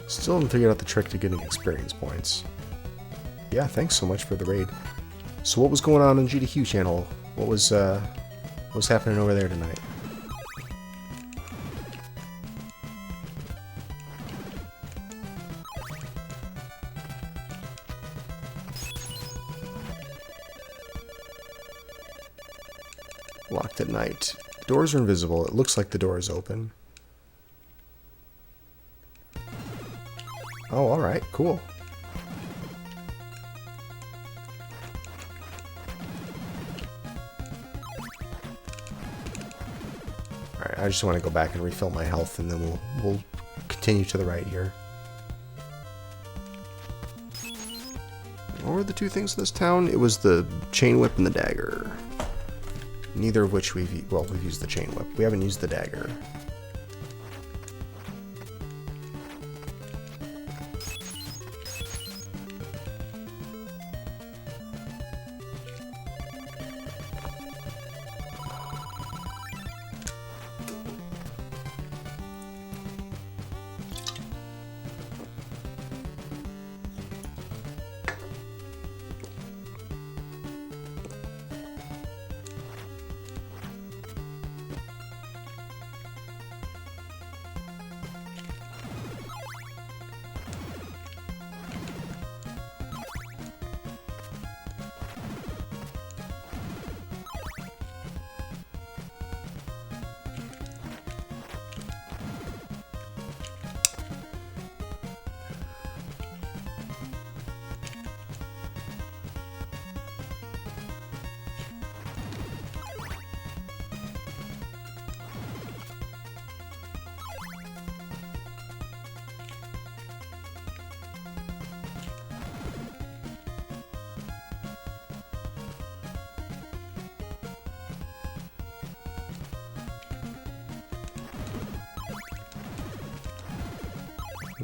Still haven't figured out the trick to getting experience points. Yeah, thanks so much for the raid. So what was going on GDQ channel? What was happening over there tonight? Locked at night. Doors are invisible. It looks like the door is open. Oh, alright, cool. Alright, I just want to go back and refill my health, and then we'll continue to the right here. What were the 2 things in this town? It was the chain whip and the dagger. Neither of which we've used the chain whip. We haven't used the dagger.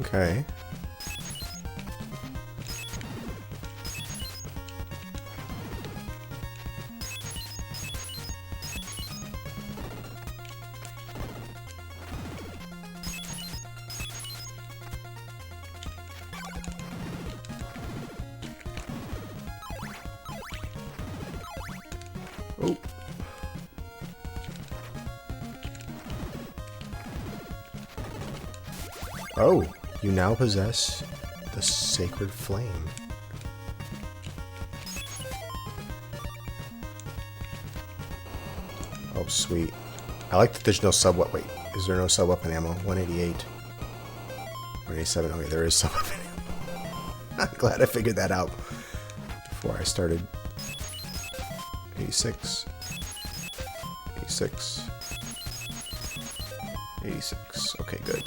Okay. Oh. Oh, you now possess the sacred flame. Oh, sweet. I like that there's no sub-weapon. Wait, is there no sub-weapon ammo? 188. 187. Okay, there is sub-weapon ammo. I'm glad I figured that out before I started. 86. 86. 86. Okay, good.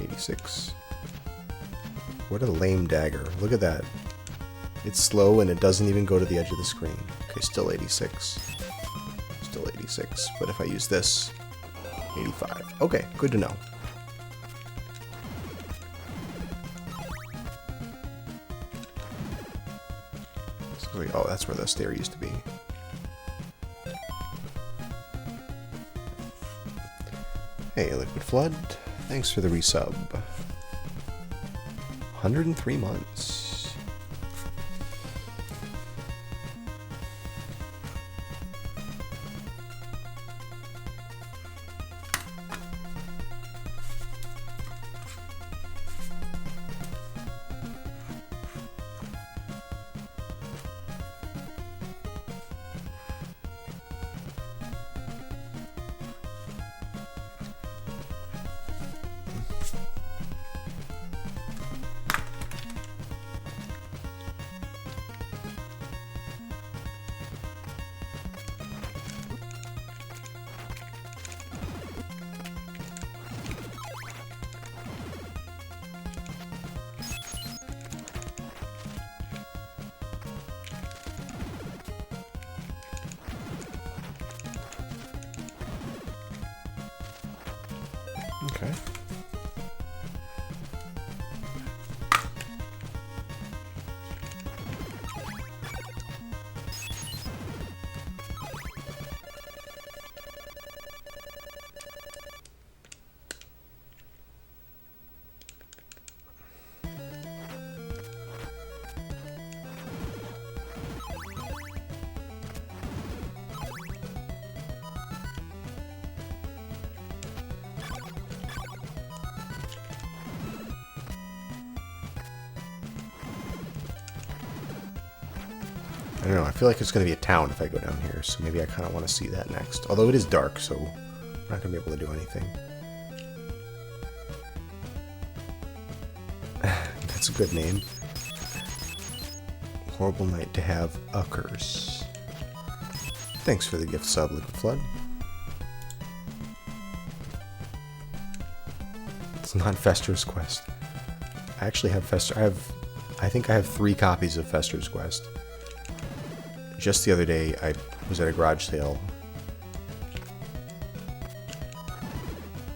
86. What a lame dagger. Look at that. It's slow and it doesn't even go to the edge of the screen. Okay, still 86. Still 86. But if I use this, 85. Okay, good to know. So, oh, that's where the stair used to be. Hey, Liquid Flood. Thanks for the resub. 103 months. Okay. I don't know, I feel like it's going to be a town if I go down here, so maybe I kind of want to see that next. Although it is dark, so I'm not going to be able to do anything. That's a good name. Horrible night to have a curse. Thanks for the gift sub, Liquid Flood. It's not Fester's Quest. I actually have Fester. I think I have 3 copies of Fester's Quest. Just the other day, I was at a garage sale,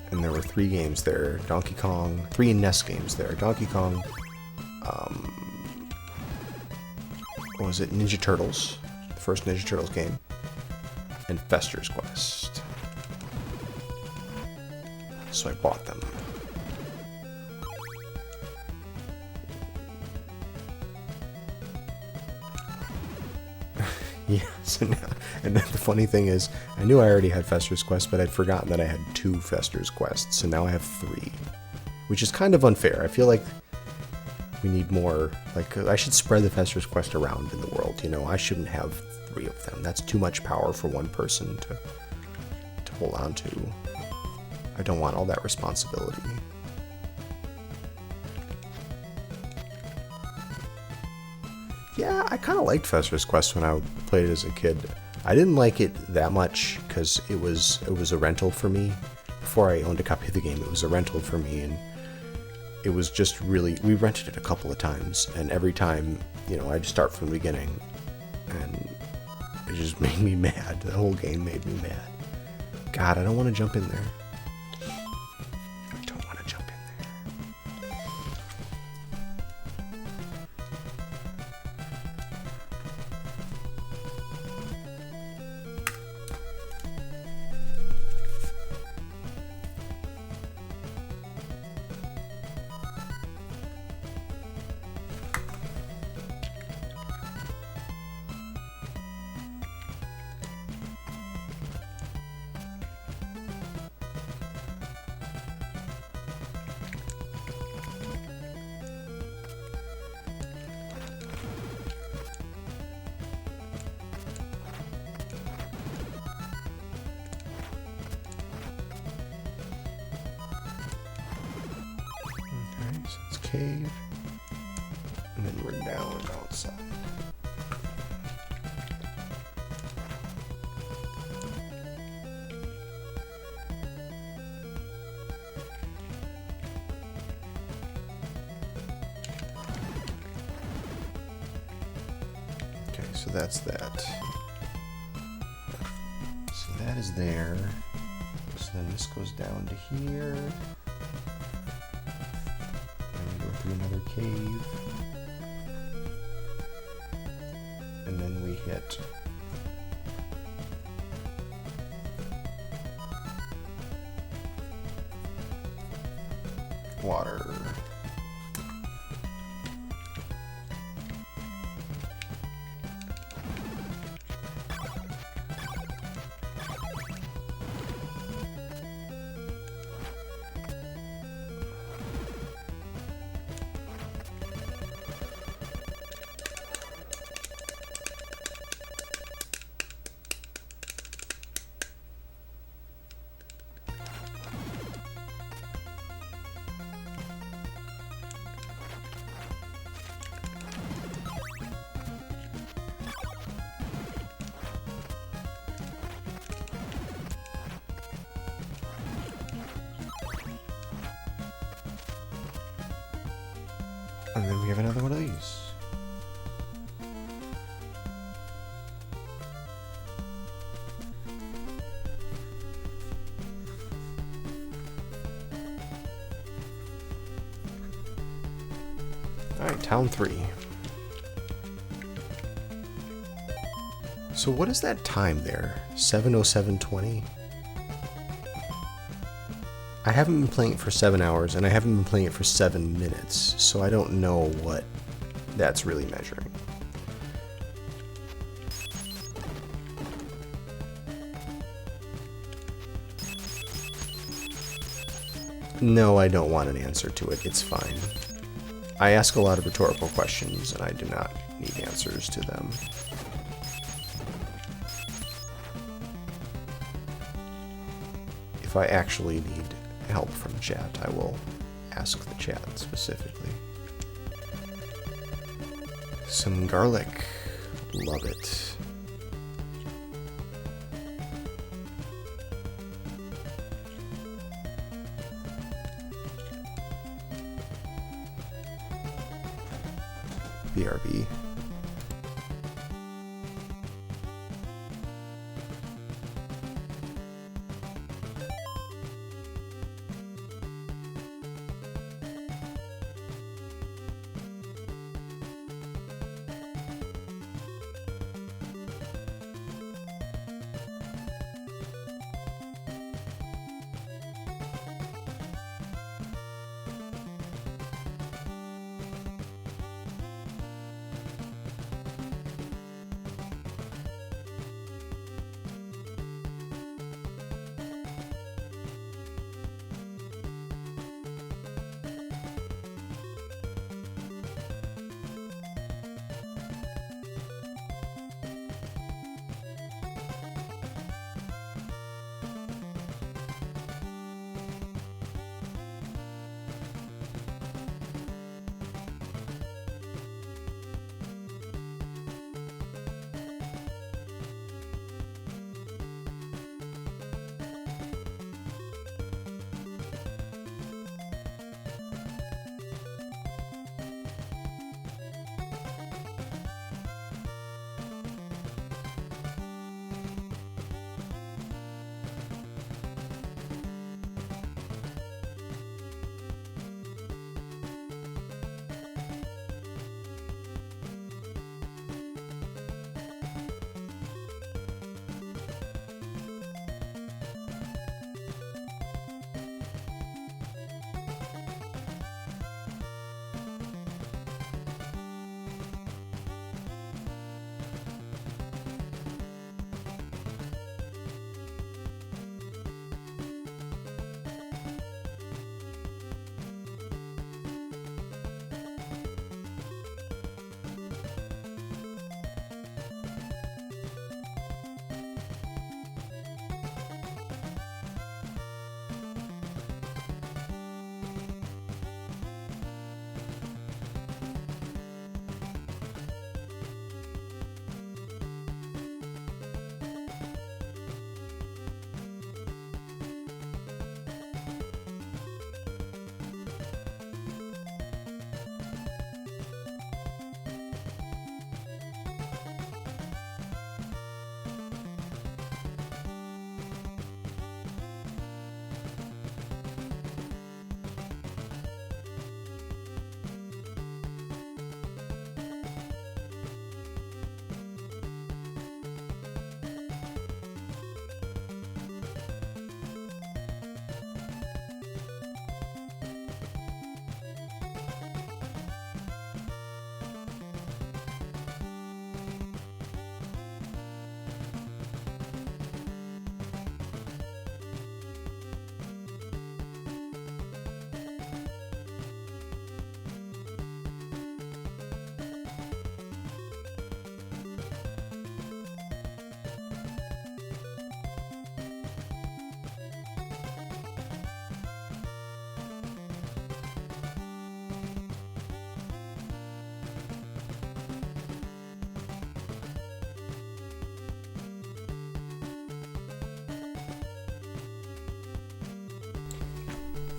and there were 3 games there. Donkey Kong, 3 NES games there. Donkey Kong, what was it? Ninja Turtles, the first Ninja Turtles game, and Fester's Quest. So I bought them. Yes, and then the funny thing is, I knew I already had Fester's Quest, but I'd forgotten that I had 2 Fester's Quests, so now I have 3. Which is kind of unfair. I feel like we need more, like, I should spread the Fester's Quest around in the world, you know? I shouldn't have 3 of them. That's too much power for one person to hold on to. I don't want all that responsibility. Yeah, I kind of liked Fester's Quest when I played it as a kid. I didn't like it that much because it was a rental for me. Before I owned a copy of the game, it was a rental for me, and it was just really... We rented it a couple of times, and every time, you know, I'd start from the beginning, and it just made me mad. The whole game made me mad. God, I don't want to jump in there. I don't want to jump in there. Cave, and then we're down outside. Okay, so that's that. So that is there. So then this goes down to here. Through another cave, and then we hit water. And then we have another one of these. Alright, Town 3. So what is that time there? 7:07:20? I haven't been playing it for 7 hours, and I haven't been playing it for 7 minutes, so I don't know what that's really measuring. No, I don't want an answer to it. It's fine. I ask a lot of rhetorical questions, and I do not need answers to them. If I actually need help from chat, I will ask the chat specifically. Some garlic. Love it. BRB.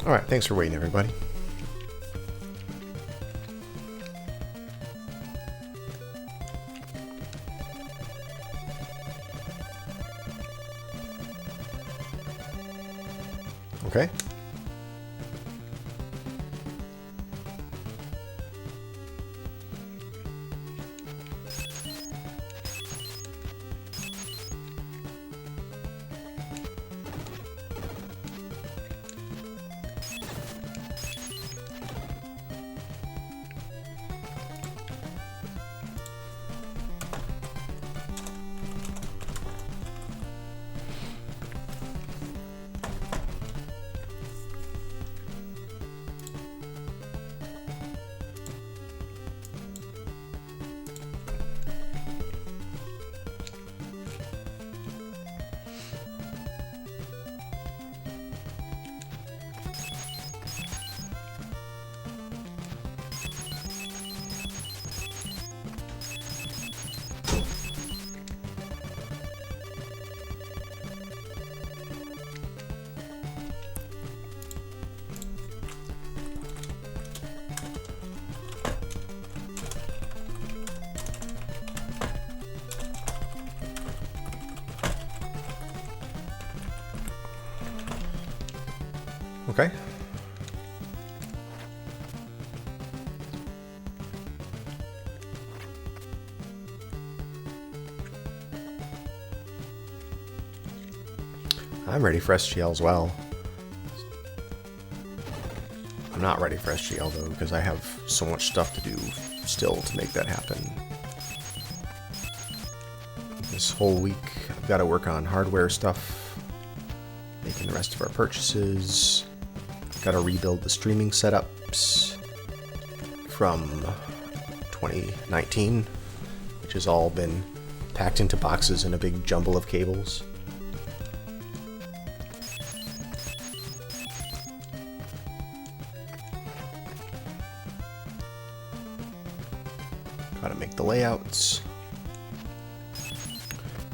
Alright, thanks for waiting, everybody. Okay. Okay. I'm ready for SGL as well. I'm not ready for SGL though, because I have so much stuff to do still to make that happen. This whole week, I've got to work on hardware stuff, making the rest of our purchases. Got to rebuild the streaming setups from 2019, which has all been packed into boxes in a big jumble of cables. Gotta make the layouts.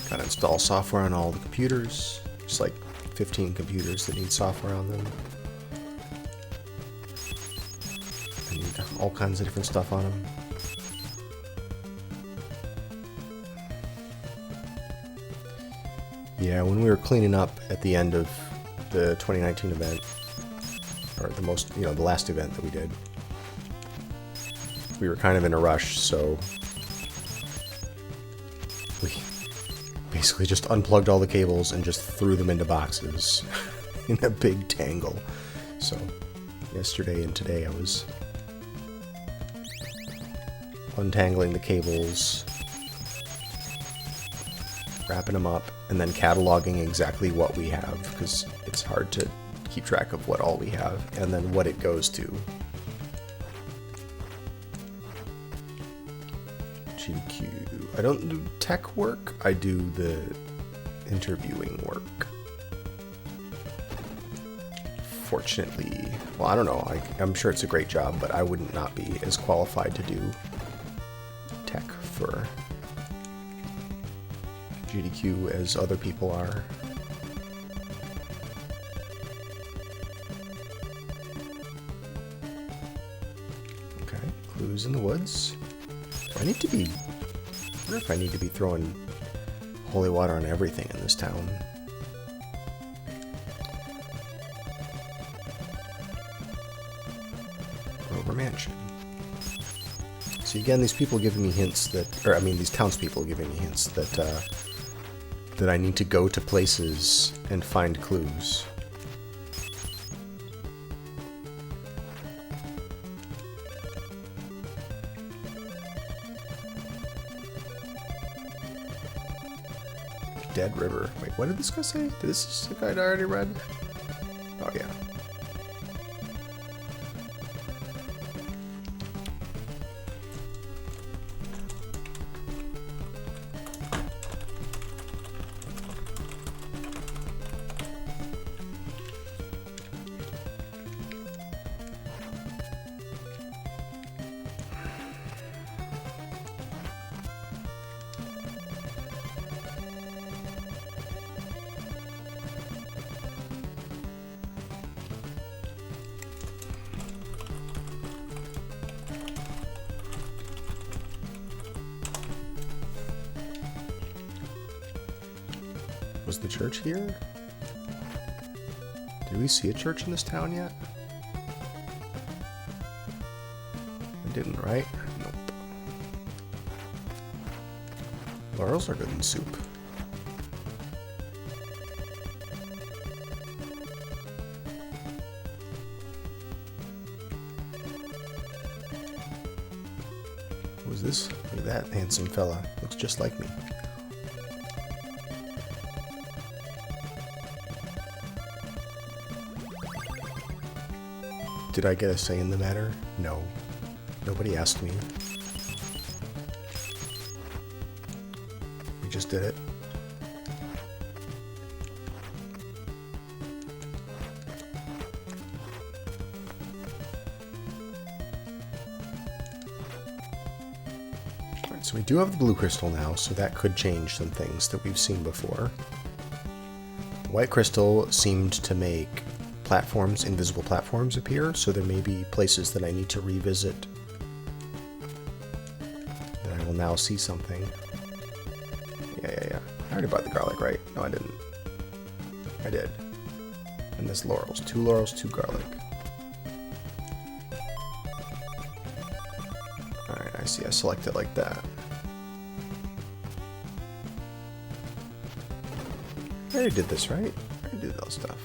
Gotta install software on all the computers. Just like 15 computers that need software on them. I need all kinds of different stuff on them. Yeah, when we were cleaning up at the end of the 2019 event, or the last event that we did, we were kind of in a rush, so we basically just unplugged all the cables and just threw them into boxes in a big tangle. So yesterday and today I was untangling the cables, wrapping them up, and then cataloging exactly what we have, because it's hard to keep track of what all we have and then what it goes to. GDQ. I don't do tech work, I do the interviewing work. Fortunately, well, I don't know, I'm sure it's a great job, but I would not be as qualified to do tech for GDQ as other people are. Okay, clues in the woods. I wonder if I need to be throwing holy water on everything in this town. Rover Mansion. See, again, these people giving me hints these townspeople giving me hints that I need to go to places and find clues. Dead River. Wait, what did this guy say? Did this guy I already read? Oh, yeah. Was the church here? Did we see a church in this town yet? I didn't, right? Nope. Laurels are good in soup. Who's this? Look at that handsome fella. Looks just like me. Did I get a say in the matter? No. Nobody asked me. We just did it. Alright, so we do have the blue crystal now, so that could change some things that we've seen before. The white crystal seemed to make invisible platforms appear, so there may be places that I need to revisit that I will now see something. Yeah. I already bought the garlic, right? No, I didn't. I did. And this laurels. 2 laurels, 2 garlic. Alright, I see. I select it like that. I already did this, right? I already did that stuff.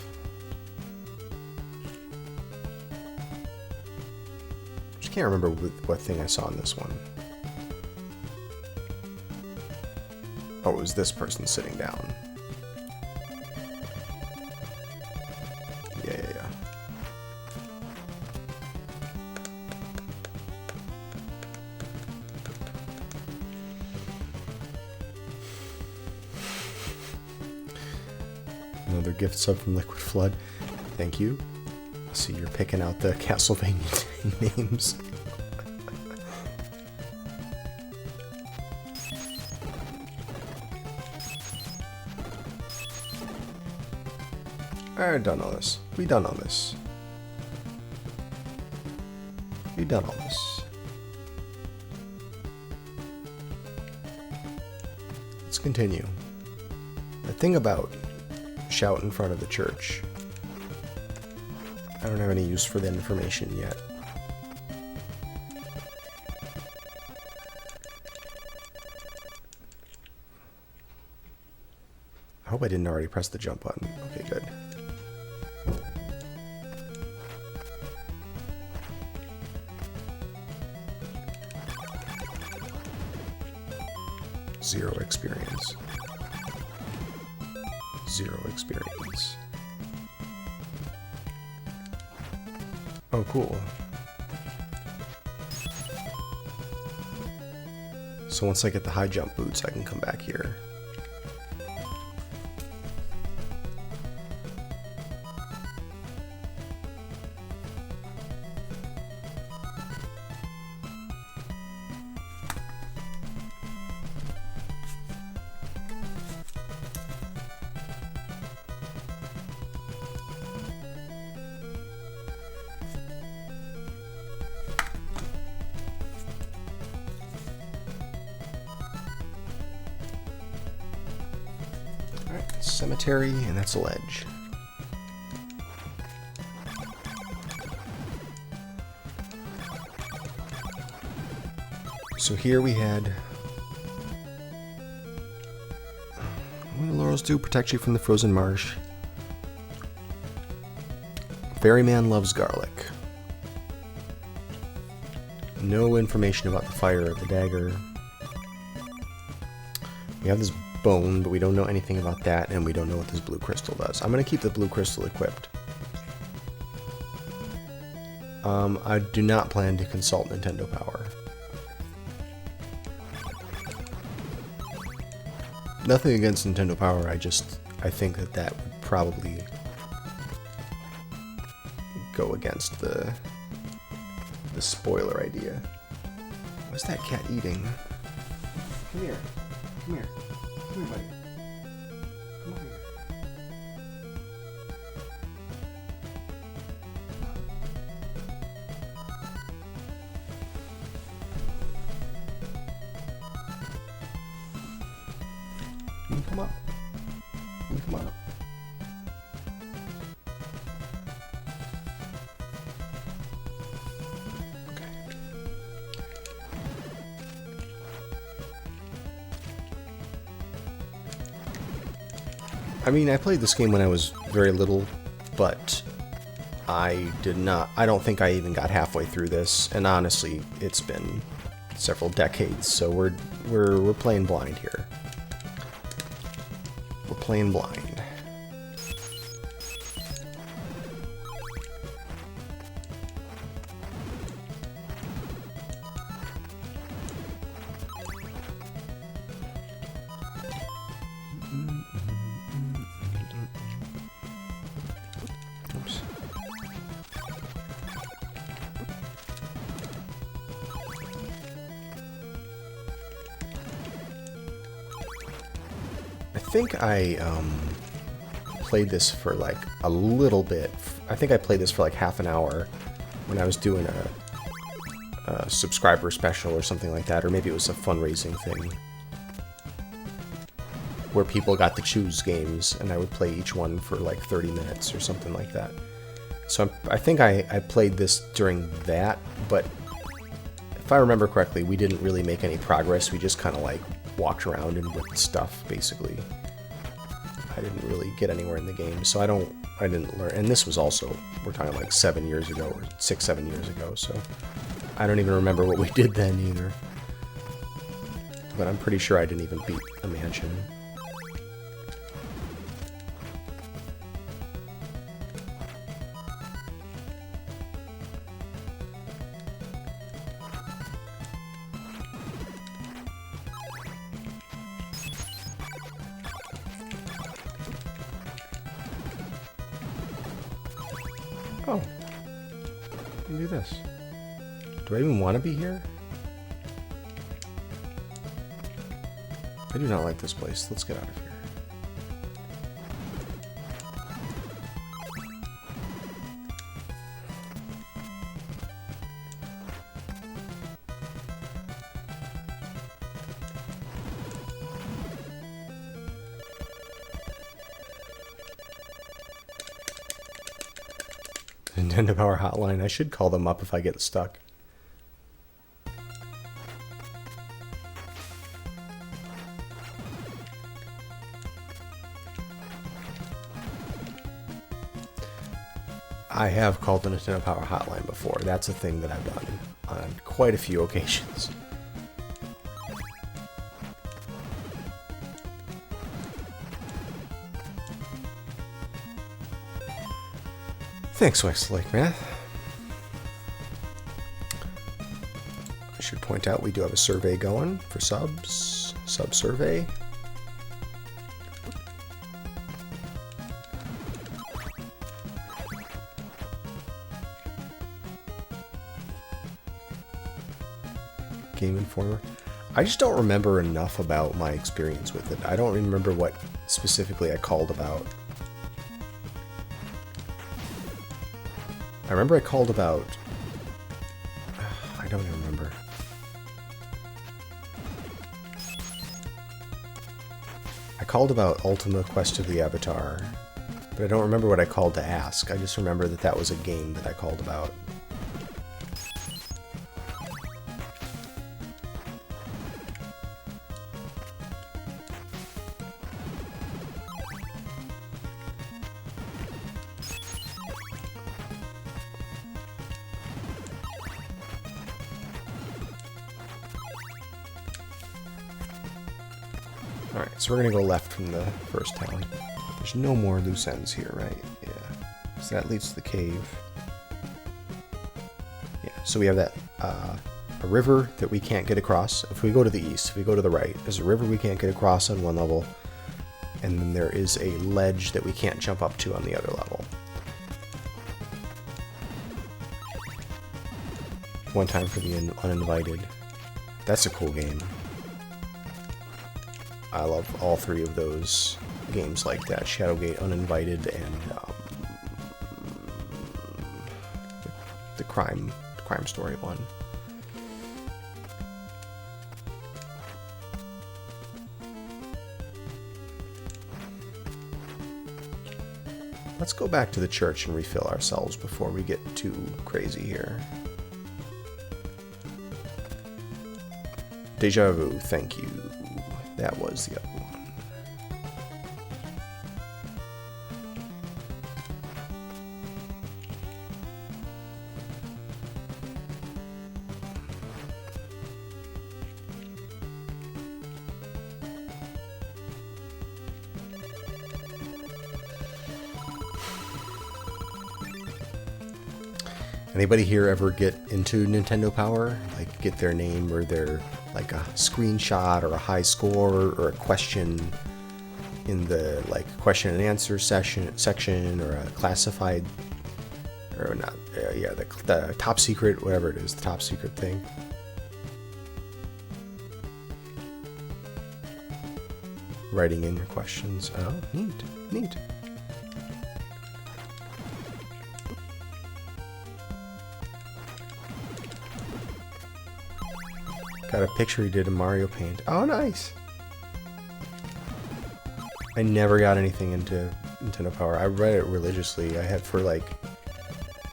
Just can't remember what thing I saw in this one. Oh, it was this person sitting down. Yeah. Another gift sub from Liquid Flood. Thank you. I see you're picking out the Castlevania names. Alright, done all this. We done all this. We done all this. Let's continue. The thing about shout in front of the church, I don't have any use for that information yet. I hope I didn't already press the jump button. Okay, good. Zero experience. Zero experience. Oh, cool. So once I get the high jump boots, I can come back here. Cemetery, and that's a ledge. So here we had... What do laurels do? Protect you from the frozen marsh. Ferryman loves garlic. No information about the fire of the dagger. We have this bone, but we don't know anything about that, and we don't know what this blue crystal does. I'm going to keep the blue crystal equipped. I do not plan to consult Nintendo Power. Nothing against Nintendo Power, I think that would probably go against the spoiler idea. What's that cat eating? Come here. Come here. Come here, buddy. Come over here. Can you come up? Can you come on up? I mean, I played this game when I was very little, but I don't think I even got halfway through this, and honestly, it's been several decades, so we're playing blind here. We're playing blind. I think I played this for like a little bit. I think I played this for like half an hour when I was doing a subscriber special or something like that, or maybe it was a fundraising thing. where people got to choose games, and I would play each one for like 30 minutes or something like that. So I think I played this during that, but if I remember correctly, we didn't really make any progress. We just kind of like walked around and whipped stuff, basically. I didn't really get anywhere in the game, so I didn't learn. And this was also, we're talking like 7 years ago, or 6, 7 years ago, so I don't even remember what we did then either. But I'm pretty sure I didn't even beat a mansion. Oh, I can do this. Do I even want to be here? I do not like this place. Let's get out of here. Nintendo Power Hotline. I should call them up if I get stuck. I have called the Nintendo Power Hotline before. That's a thing that I've done on quite a few occasions. Thanks, Westlake Math. I should point out we do have a survey going for subs. Sub survey. Game Informer. I just don't remember enough about my experience with it. I don't remember what specifically I called about. I remember I called about... I don't even remember. I called about Ultima Quest of the Avatar, but I don't remember what I called to ask. I just remember that that was a game that I called about. Alright, so we're gonna go left from the first town. There's no more loose ends here, right? Yeah. So that leads to the cave. Yeah, so we have that, a river that we can't get across. If we go to the east, if we go to the right, there's a river we can't get across on one level. And then there is a ledge that we can't jump up to on the other level. One time for the uninvited. That's a cool game. I love all three of those games like that. Shadowgate, Uninvited, and the crime story one. Let's go back to the church and refill ourselves before we get too crazy here. Deja vu, thank you. That was the other one. Anybody here ever get into Nintendo Power? Like get their name or their like a screenshot or a high score or a question in the like question and answer section or a classified or not yeah the top secret, whatever it is, the top secret thing. Writing in your questions. Oh, neat. Got a picture he did in Mario Paint. Oh, nice. I never got anything into Nintendo Power. I read it religiously. I had for like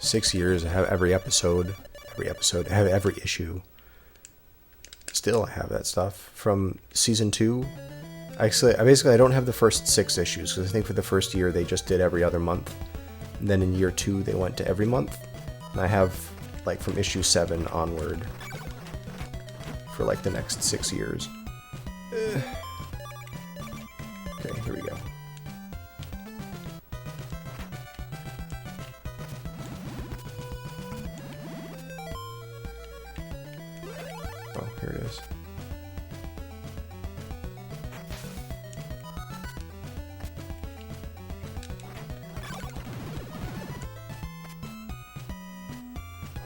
6 years. I have every episode. I have every issue. Still, I have that stuff from season 2. I don't have the first 6 issues because I think for the first year they just did every other month. And then in year 2 they went to every month. And I have like from issue 7 onward for like the next 6 years. Okay, here we go. Oh, here it is.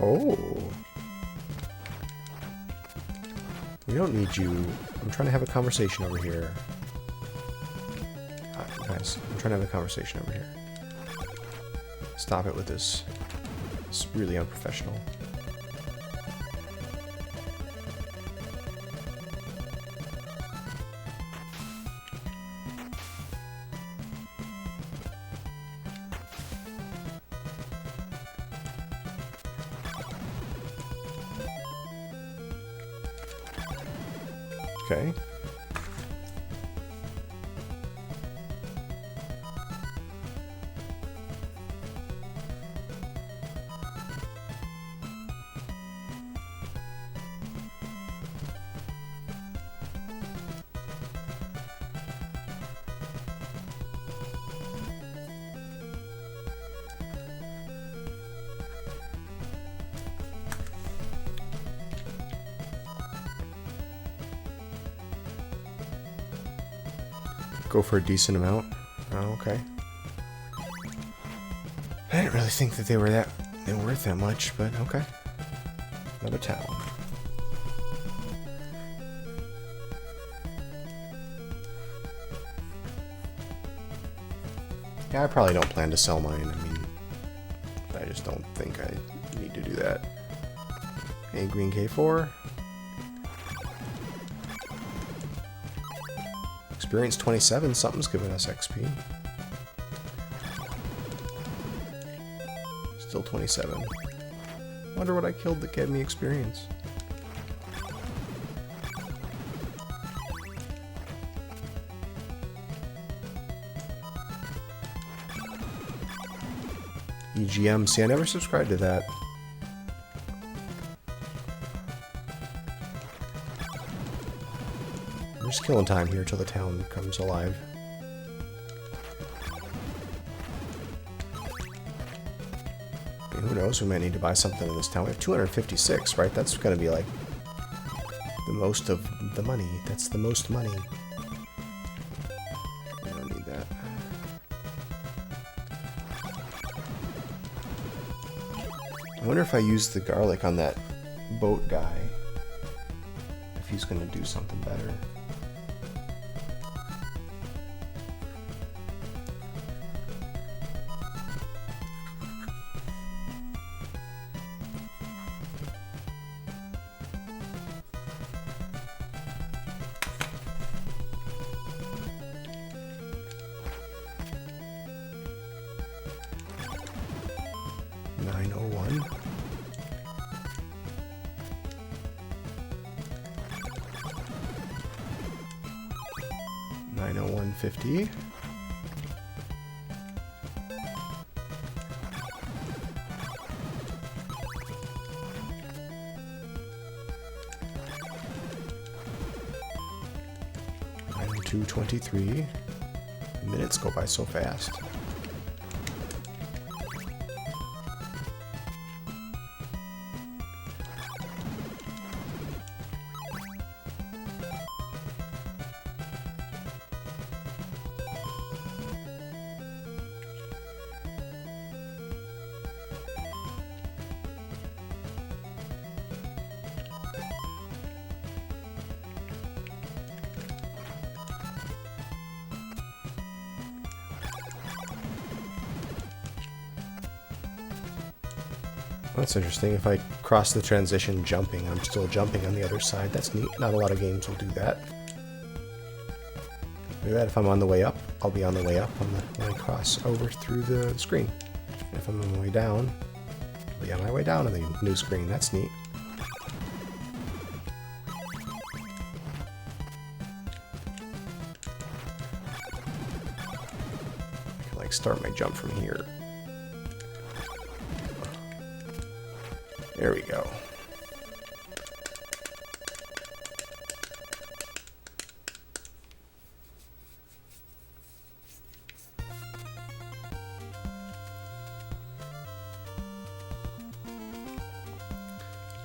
Oh. We don't need you. I'm trying to have a conversation over here. Guys, I'm trying to have a conversation over here. Stop it with this. It's really unprofessional. Okay. Go for a decent amount. Oh, okay. I didn't really think that they were worth that much, but okay. Another town. Yeah, I probably don't plan to sell mine. I mean, I just don't think I need to do that. Hey, green K4. Experience 27, something's giving us XP. Still 27. Wonder what I killed that gave me experience. EGM, see I never subscribed to that. I'm just killing time here till the town comes alive. I mean, who knows? We might need to buy something in this town. We have 256, right? That's going to be like the most of the money. That's the most money. I don't need that. I wonder if I use the garlic on that boat guy. If he's going to do something better. $901.50. $223. Minutes go by so fast. That's interesting. If I cross the transition jumping, I'm still jumping on the other side. That's neat. Not a lot of games will do that. Maybe that if I'm on the way up, I'll be on the way up when I cross over through the screen. And if I'm on my way down, I'll be on my way down to the new screen. That's neat. I can like start my jump from here. There we go.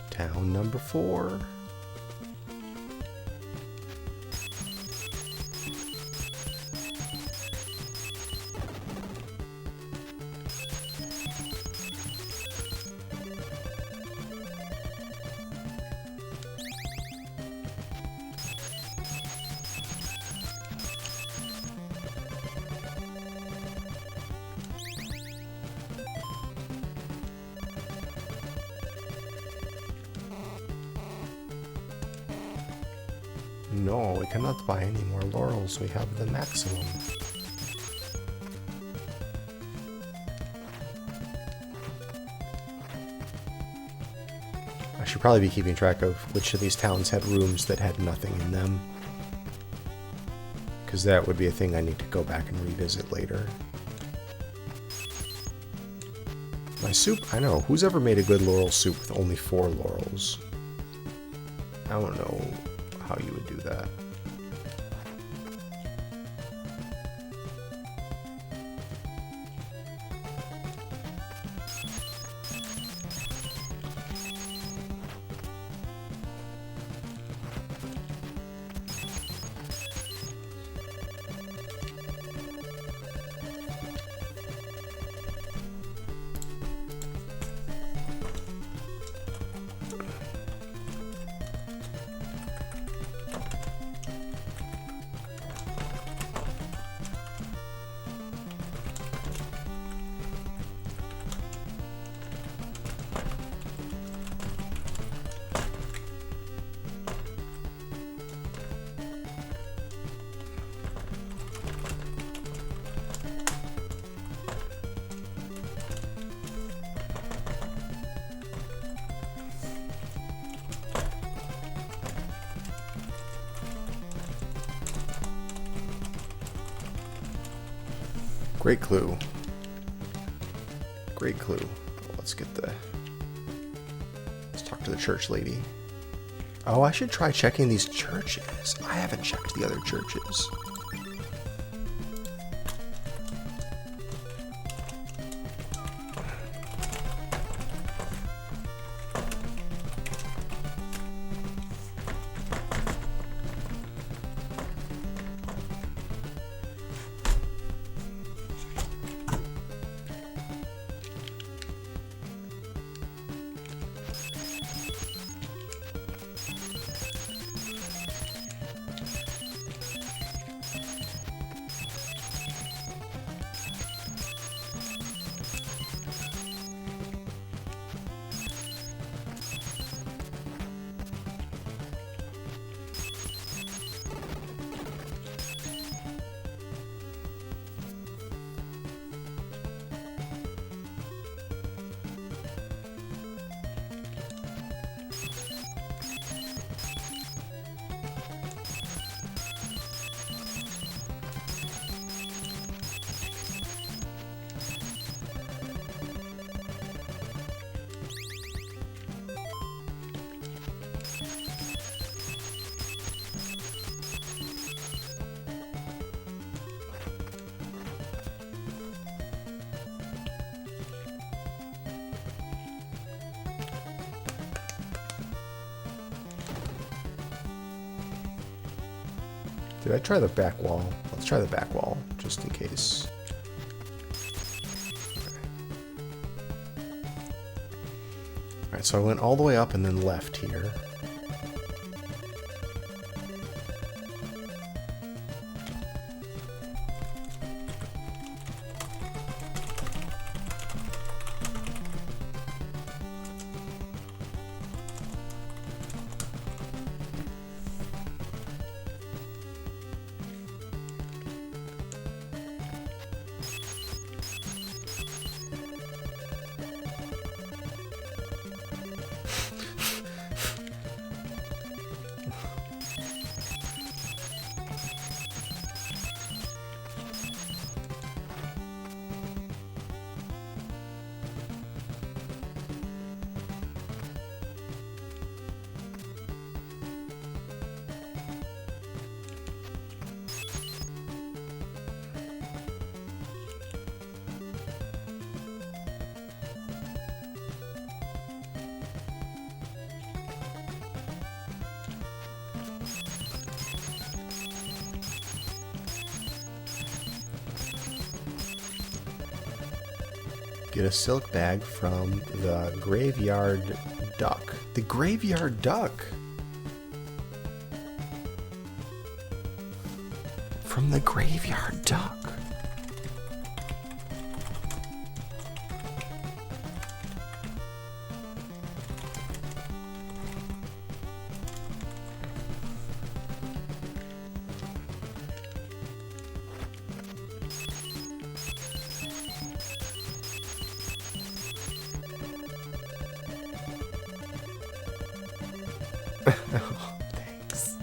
Town number 4. No, we cannot buy any more laurels. We have the maximum. I should probably be keeping track of which of these towns had rooms that had nothing in them. Because that would be a thing I need to go back and revisit later. My soup? I know. Who's ever made a good laurel soup with only 4 laurels? I don't know how you would do that. Great clue. Great clue. Let's talk to the church lady. Oh, I should try checking these churches. I haven't checked the other churches. Did I try the back wall? Let's try the back wall, just in case. Alright, so I went all the way up and then left here. Get a silk bag from the graveyard duck. The graveyard duck! From the graveyard duck. Oh, thanks.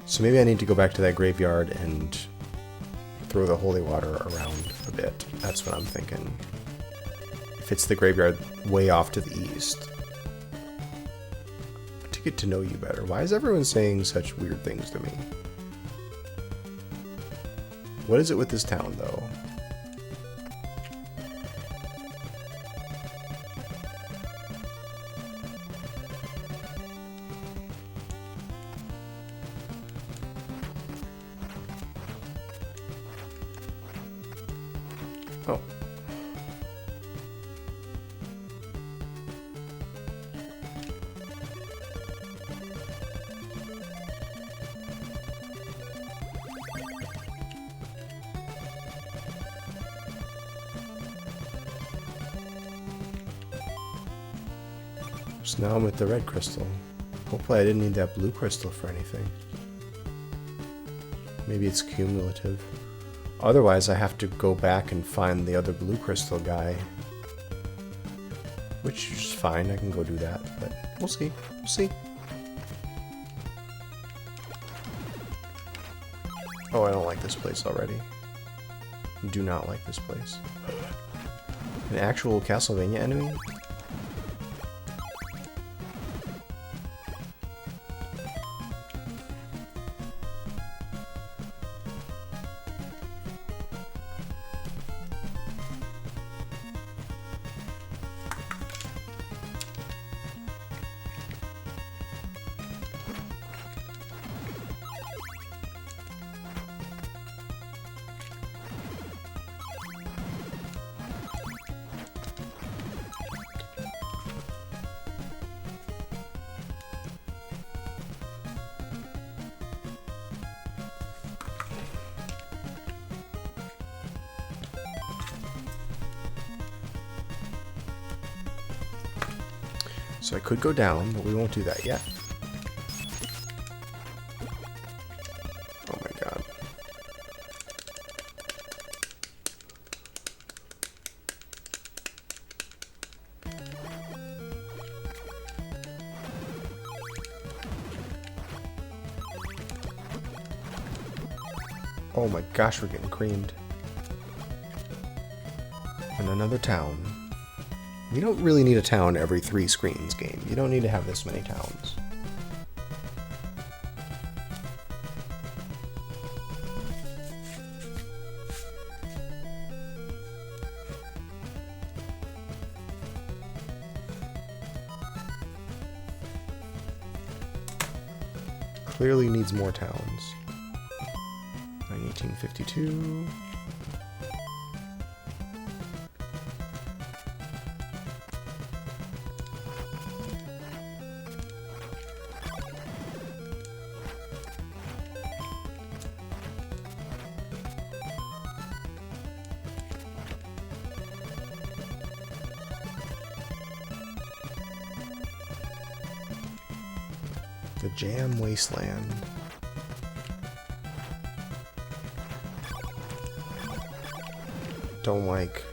So maybe I need to go back to that graveyard and throw the holy water around a bit. That's what I'm thinking. If it's the graveyard way off to the east. To get to know you better. Why is everyone saying such weird things to me? What is it with this town, though? Oh. So now I'm with the red crystal. Hopefully I didn't need that blue crystal for anything. Maybe it's cumulative. Otherwise, I have to go back and find the other blue crystal guy. Which is fine, I can go do that, but we'll see. We'll see. Oh, I don't like this place already. Do not like this place. An actual Castlevania enemy? So I could go down, but we won't do that yet. Oh my god. Oh my gosh, we're getting creamed. And another town. You don't really need a town every 3 screens game. You don't need to have this many towns. Clearly needs more towns. 1852. The Jam Wasteland. Don't like.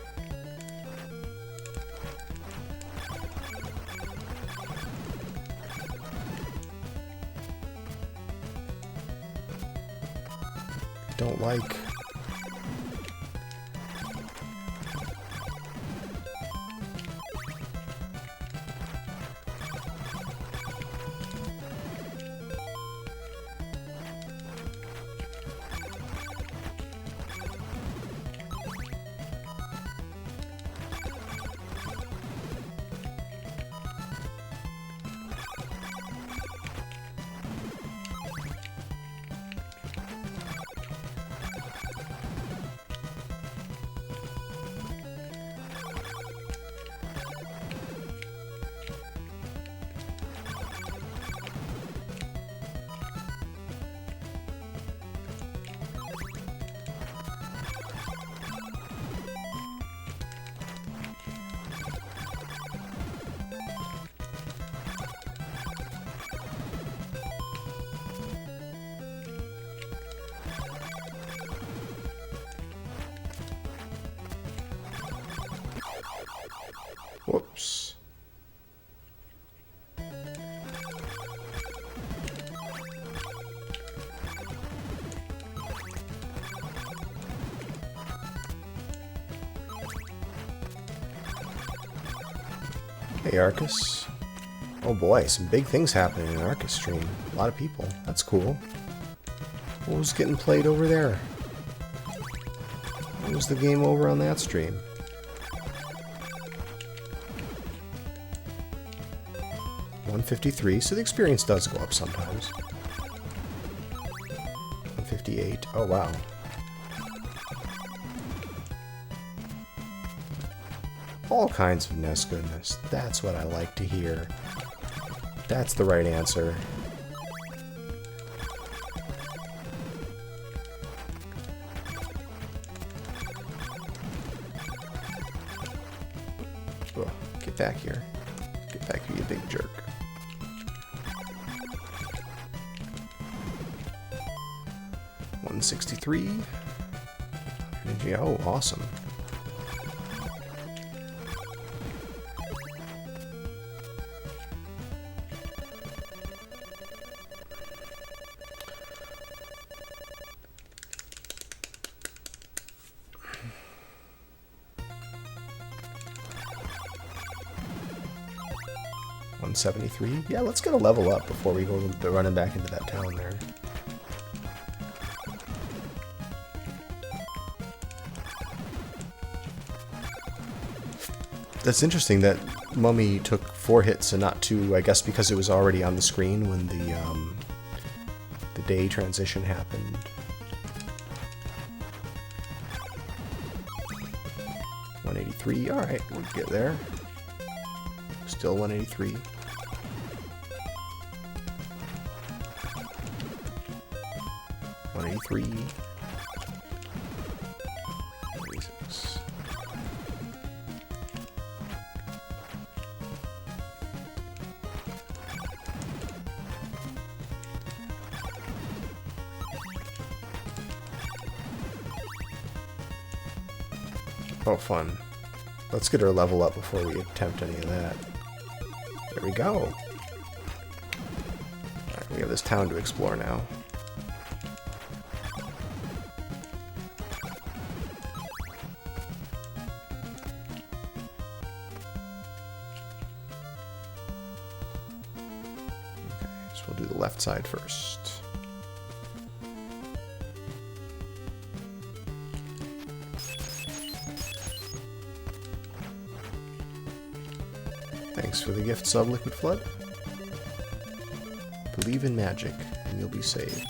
Don't like. Hey, Arcus. Oh boy, some big things happening in Arcus stream. A lot of people. That's cool. What was getting played over there? What was the game over on that stream? $153, so the experience does go up sometimes. $158. Oh wow. All kinds of NES goodness. That's what I like to hear. That's the right answer. Oh, get back here. Get back here, you big jerk. $163. Oh, awesome. $173. Yeah, let's get a level up before we go running back into that town there. That's interesting that Mummy took 4 hits and not 2, I guess because it was already on the screen when the day transition happened. $183. Alright, we'll get there. Still $183. $183. $186. Oh, fun. Let's get our level up before we attempt any of that. There we go. Alright, we have this town to explore now. Okay, so we'll do the left side first. Thanks for the gift, sub, Liquid Flood. Believe in magic, and you'll be saved.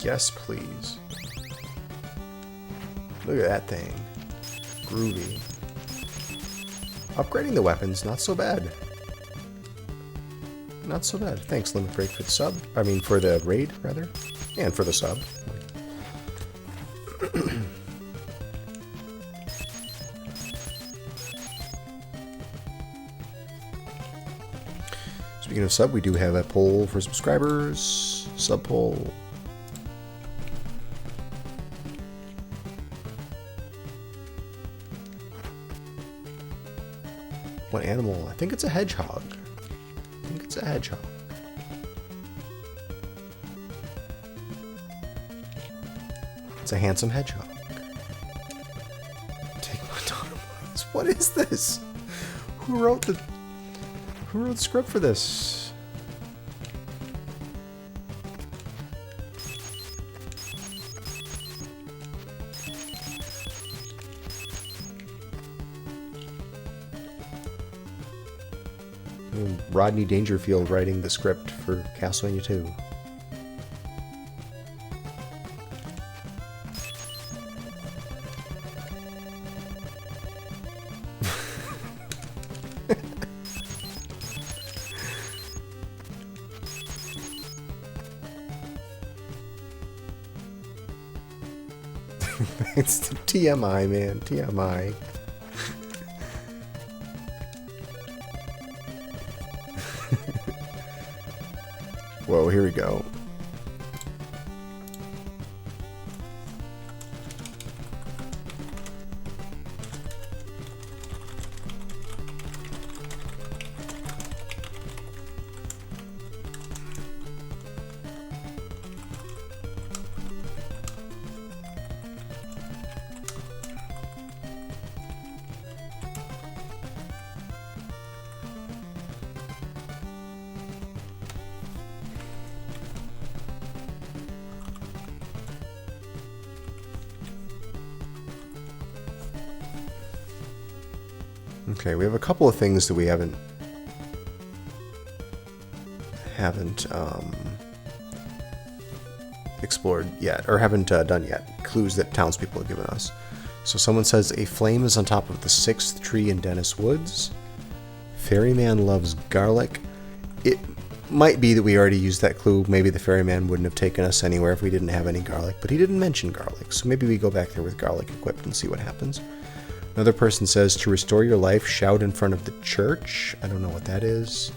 Yes, please. Look at that thing. Groovy. Upgrading the weapons, not so bad. Not so bad. Thanks, Limit Break, for the sub. I mean, for the raid, rather. And for the sub. Speaking of sub, we do have a poll for subscribers. Sub poll. What animal? I think it's a hedgehog. I think it's a hedgehog. It's a handsome hedgehog. Take my time. What is this? Who wrote the script for this? Rodney Dangerfield writing the script for Castlevania 2. It's TMI, man. TMI. here we go. Okay, we have a couple of things that we haven't explored yet, or haven't done yet. Clues that townspeople have given us. So someone says a flame is on top of the 6th tree in Dennis Woods. Ferryman loves garlic. It might be that we already used that clue. Maybe the ferryman wouldn't have taken us anywhere if we didn't have any garlic, but he didn't mention garlic. So maybe we go back there with garlic equipped and see what happens. Another person says, to restore your life, shout in front of the church. I don't know what that is.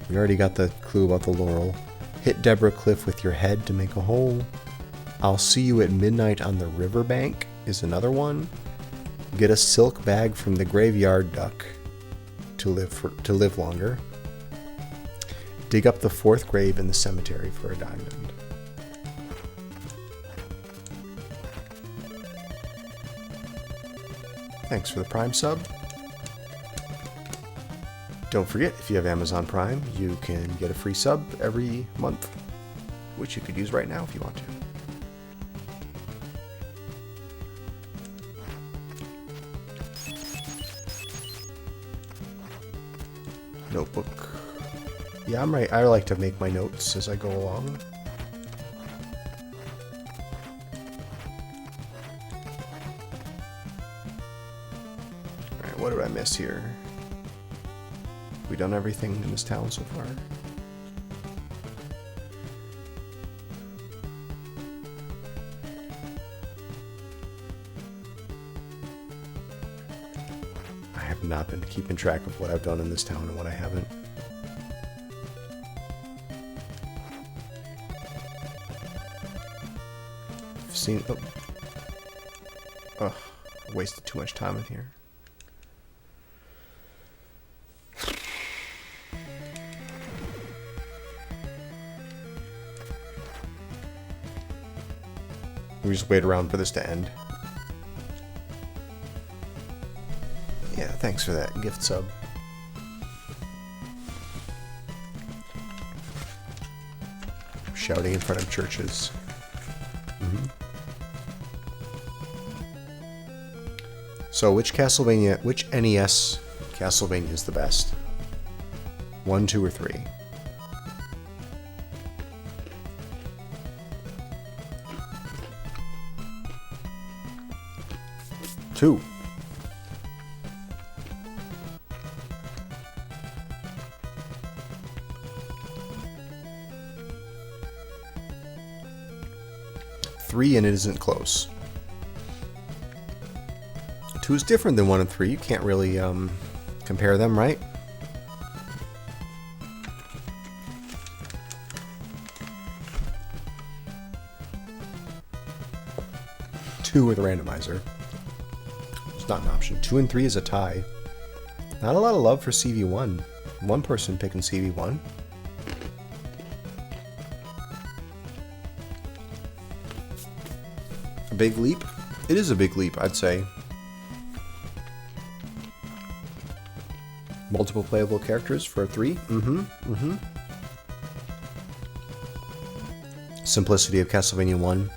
We already got the clue about the laurel. Hit Deborah Cliff with your head to make a hole. I'll see you at midnight on the riverbank is another one. Get a silk bag from the graveyard duck to live longer. Dig up the 4th grave in the cemetery for a diamond. Thanks for the Prime sub. Don't forget, if you have Amazon Prime, you can get a free sub every month, which you could use right now if you want to. Notebook. Yeah, I'm right. I like to make my notes as I go along. Alright, what did I miss here? Have we done everything in this town so far? I have not been keeping track of what I've done in this town and what I haven't. I've seen... Oh, wasted too much time in here. We just wait around for this to end. Yeah, thanks for that gift sub. Shouting in front of churches. So, which NES Castlevania is the best? 1, 2, or 3? 2. Three, and it isn't close. 2 is different than 1 and 3. You can't really compare them, right? Two with a randomizer. It's not an option. 2 and 3 is a tie. Not a lot of love for CV1. One person picking CV1. A big leap? It is a big leap, I'd say. Multiple playable characters for a 3? Simplicity of Castlevania 1.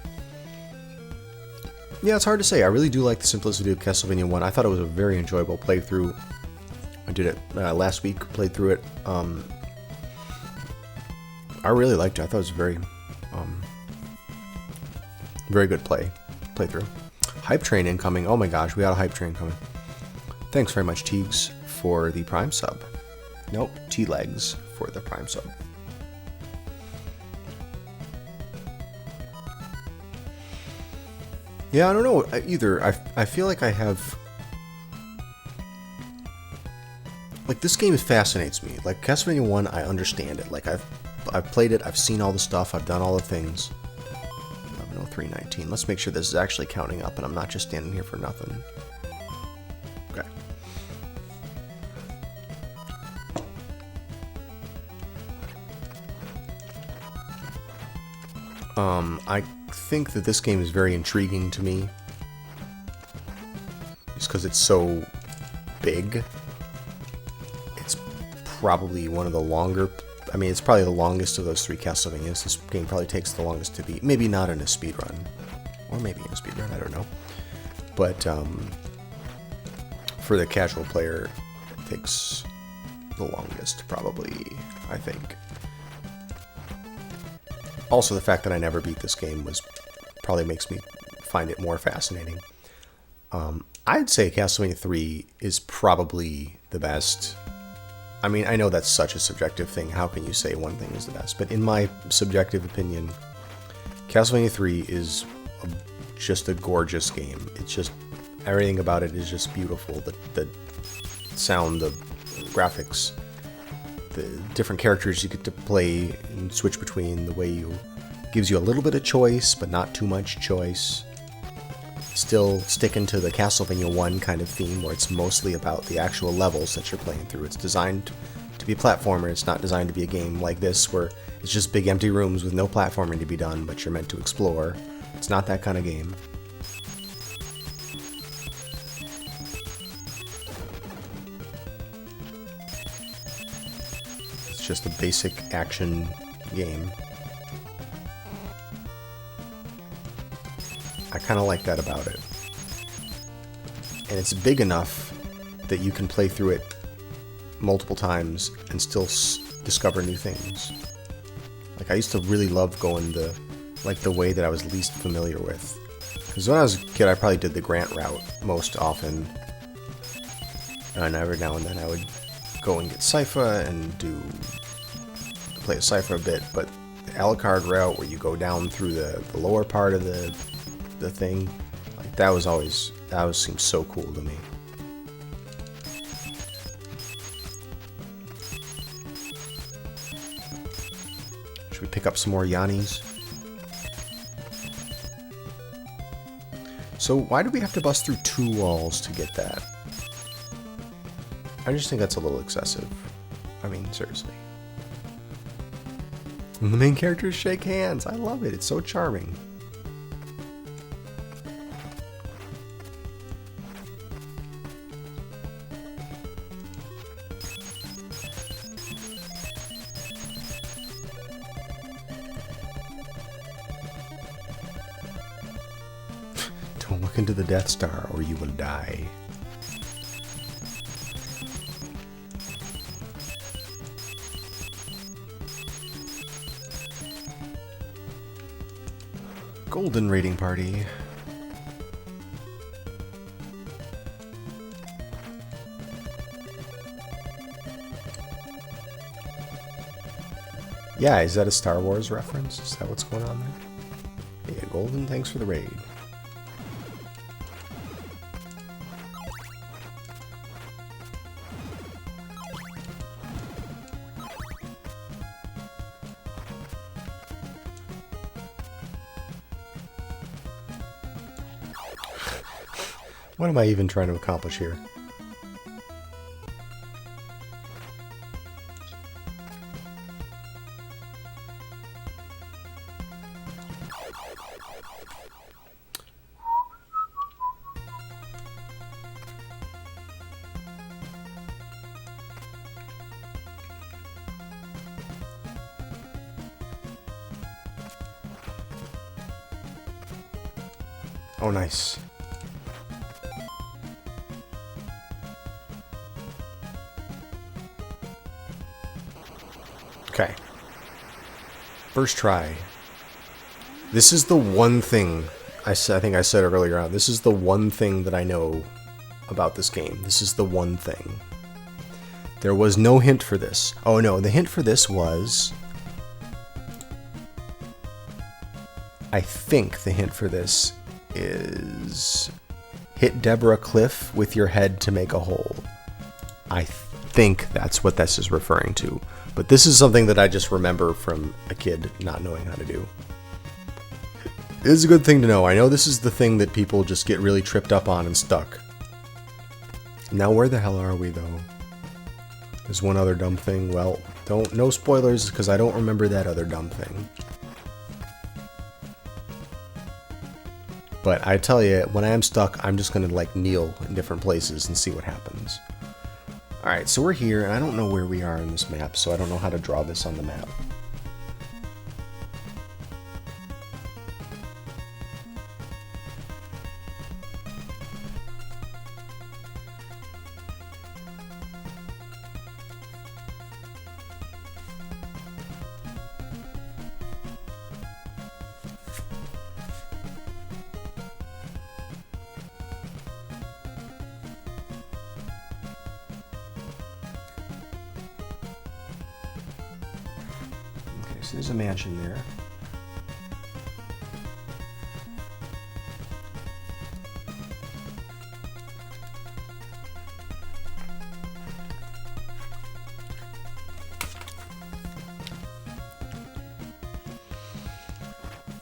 Yeah, it's hard to say. I really do like the simplicity of Castlevania 1. I thought it was a very enjoyable playthrough. I did it last week, played through it. I really liked it. I thought it was a very good playthrough. Hype train incoming. Oh my gosh, we got a hype train coming. Thanks very much, Teagues, for the Prime sub. Nope, T-Legs for the Prime sub. Yeah, I don't know either. I feel like I have... Like, this game fascinates me. Like, Castlevania 1, I understand it. Like, I've I've played it. I've seen all the stuff. I've done all the things. 11:03:19. Let's make sure this is actually counting up and I'm not just standing here for nothing. Okay. I think that this game is very intriguing to me. Just because it's so big. It's probably one of the longer... I mean, it's probably the longest of those 3 Castlevanias. This game probably takes the longest to beat. Maybe not in a speedrun. Or maybe in a speedrun, I don't know. But for the casual player, it takes the longest, probably, I think. Also, the fact that I never beat this game probably makes me find it more fascinating. I'd say Castlevania 3 is probably the best. I mean, I know that's such a subjective thing. How can you say one thing is the best? But in my subjective opinion, Castlevania 3 is just a gorgeous game. It's just, everything about it is just beautiful. The sound, the graphics, the different characters you get to play and switch between, the way gives you a little bit of choice, but not too much choice. Still sticking to the Castlevania 1 kind of theme, where it's mostly about the actual levels that you're playing through. It's designed to be a platformer. It's not designed to be a game like this, where it's just big empty rooms with no platforming to be done, but you're meant to explore. It's not that kind of game. It's just a basic action game. I kind of like that about it. And it's big enough that you can play through it multiple times and still discover new things. Like, I used to really love going the way that I was least familiar with. Because when I was a kid, I probably did the Grant route most often. And every now and then I would go and get Sypha and play a Sypha a bit. But the Alucard route, where you go down through the lower part of the thing, like, that always seemed so cool to me. Should we pick up some more Yannis? So why do we have to bust through 2 walls to get that? I just think that's a little excessive. I mean, seriously. And the main characters shake hands. I love it. It's so charming. Don't look into the Death Star or you will die. Golden raiding party. Yeah, is that a Star Wars reference? Is that what's going on there? Yeah, Golden, thanks for the raid. What am I even trying to accomplish here? Oh, nice. Okay. First try. This is the one thing I think I said earlier on. This is the one thing that I know about this game. This is the one thing. There was no hint for this. Oh no, the hint for this was... I think the hint for this is hit Deborah Cliff with your head to make a hole. I think that's what this is referring to. But this is something that I just remember from a kid not knowing how to do. It is a good thing to know. I know this is the thing that people just get really tripped up on and stuck. Now where the hell are we, though? There's one other dumb thing. Well, no spoilers, because I don't remember that other dumb thing. But I tell you, when I am stuck, I'm just going to like kneel in different places and see what happens. Alright, so we're here, and I don't know where we are in this map, so I don't know how to draw this on the map. So there's a mansion there.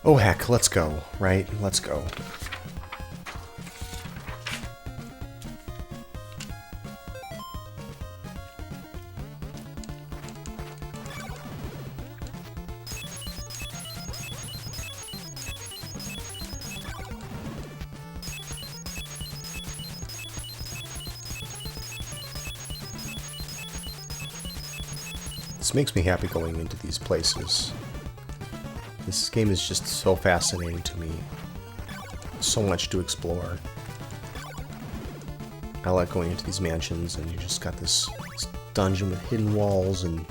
Oh heck, let's go, right? Let's go. This makes me happy going into these places. This game is just so fascinating to me. So much to explore. I like going into these mansions and you just got this dungeon with hidden walls and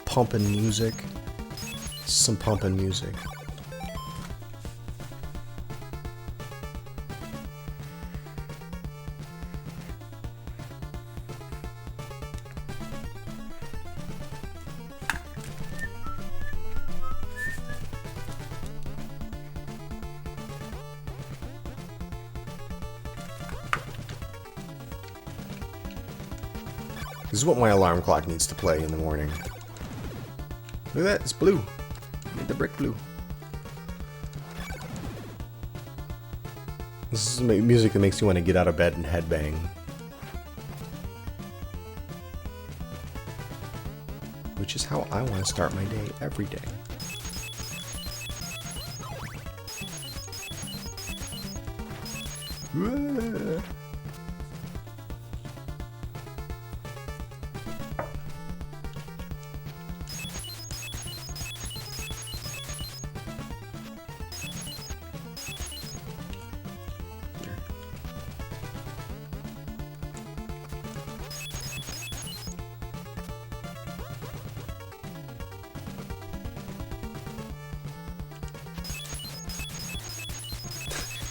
pumping music. Some pumping music. This is what my alarm clock needs to play in the morning. Look at that, it's blue. Made the brick blue. This is music that makes you want to get out of bed and headbang. Which is how I want to start my day every day. Whoa.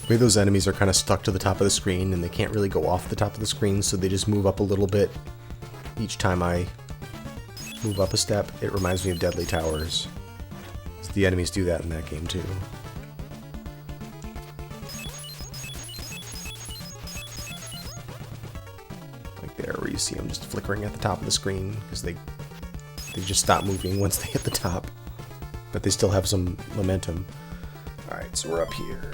Maybe those enemies are kind of stuck to the top of the screen and they can't really go off the top of the screen, so they just move up a little bit each time I move up a step. It reminds me of Deadly Towers. The enemies do that in that game too. Like there, where you see them just flickering at the top of the screen because they just stop moving once they hit the top, but they still have some momentum. All right, so we're up here.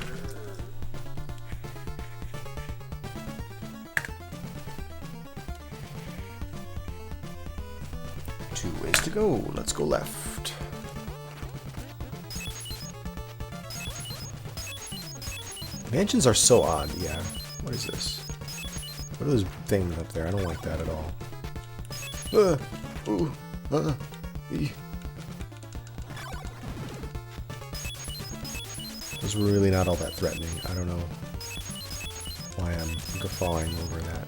Two ways to go. Let's go left. Mansions are so odd, yeah. What is this? What are those things up there? I don't like that at all. Those were really not all that threatening. I don't know why I'm guffawing over that.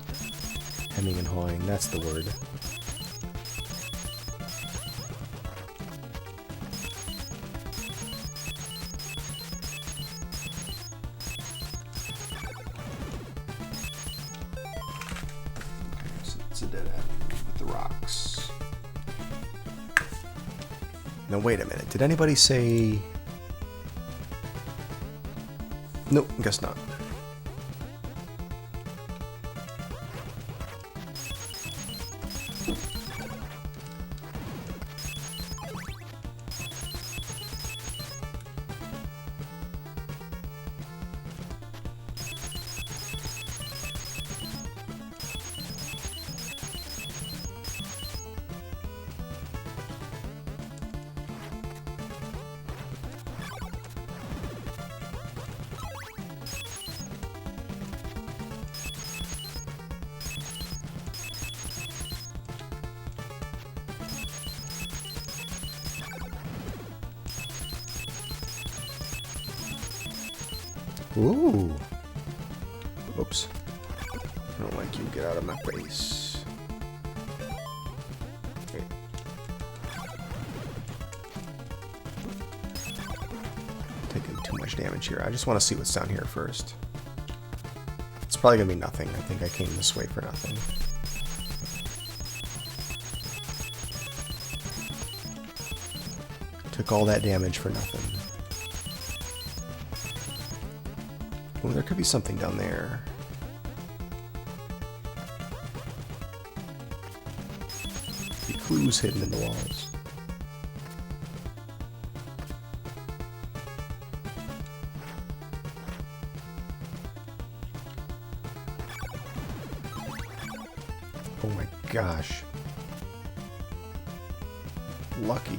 Hemming and hawing, that's the word. It's a dead end with the rocks. Now wait a minute, did anybody say... Nope, guess not. Ooh. Oops. I don't like you. Get out of my face. Wait. Taking too much damage here. I just want to see what's down here first. It's probably going to be nothing. I think I came this way for nothing. Took all that damage for nothing. Oh, there could be something down there. Be clues hidden in the walls. Oh my gosh. Lucky.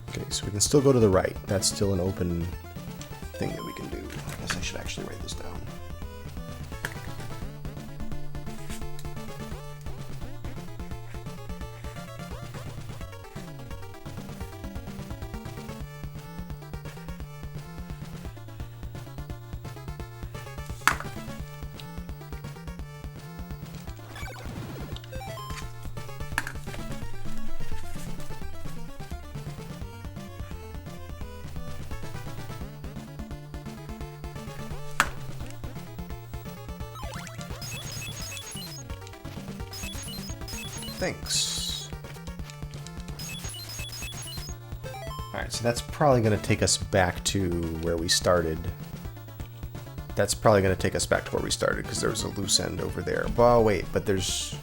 Okay, so we can still go to the right. That's still an open thing that we can do. I guess I should actually write this down. Thanks. Alright, so that's probably going to take us back to where we started. That's probably going to take us back to where we started, because there was a loose end over there. Well, wait, but there's...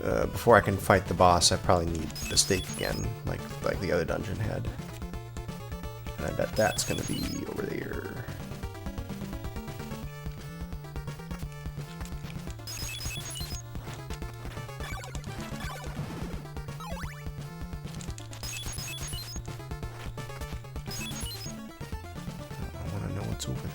before I can fight the boss, I probably need the stake again, like the other dungeon had. And I bet that's going to be over there. Over there.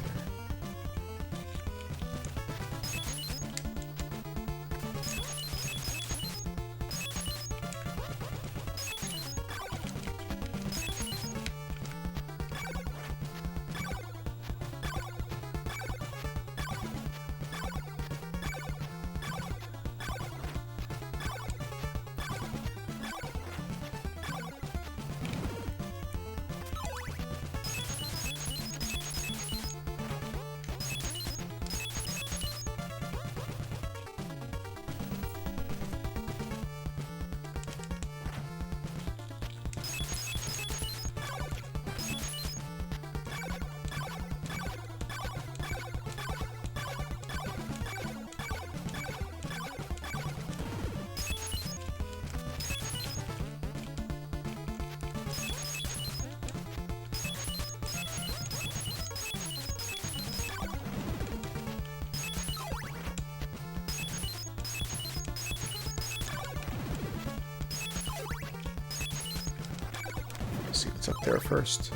See what's up there first.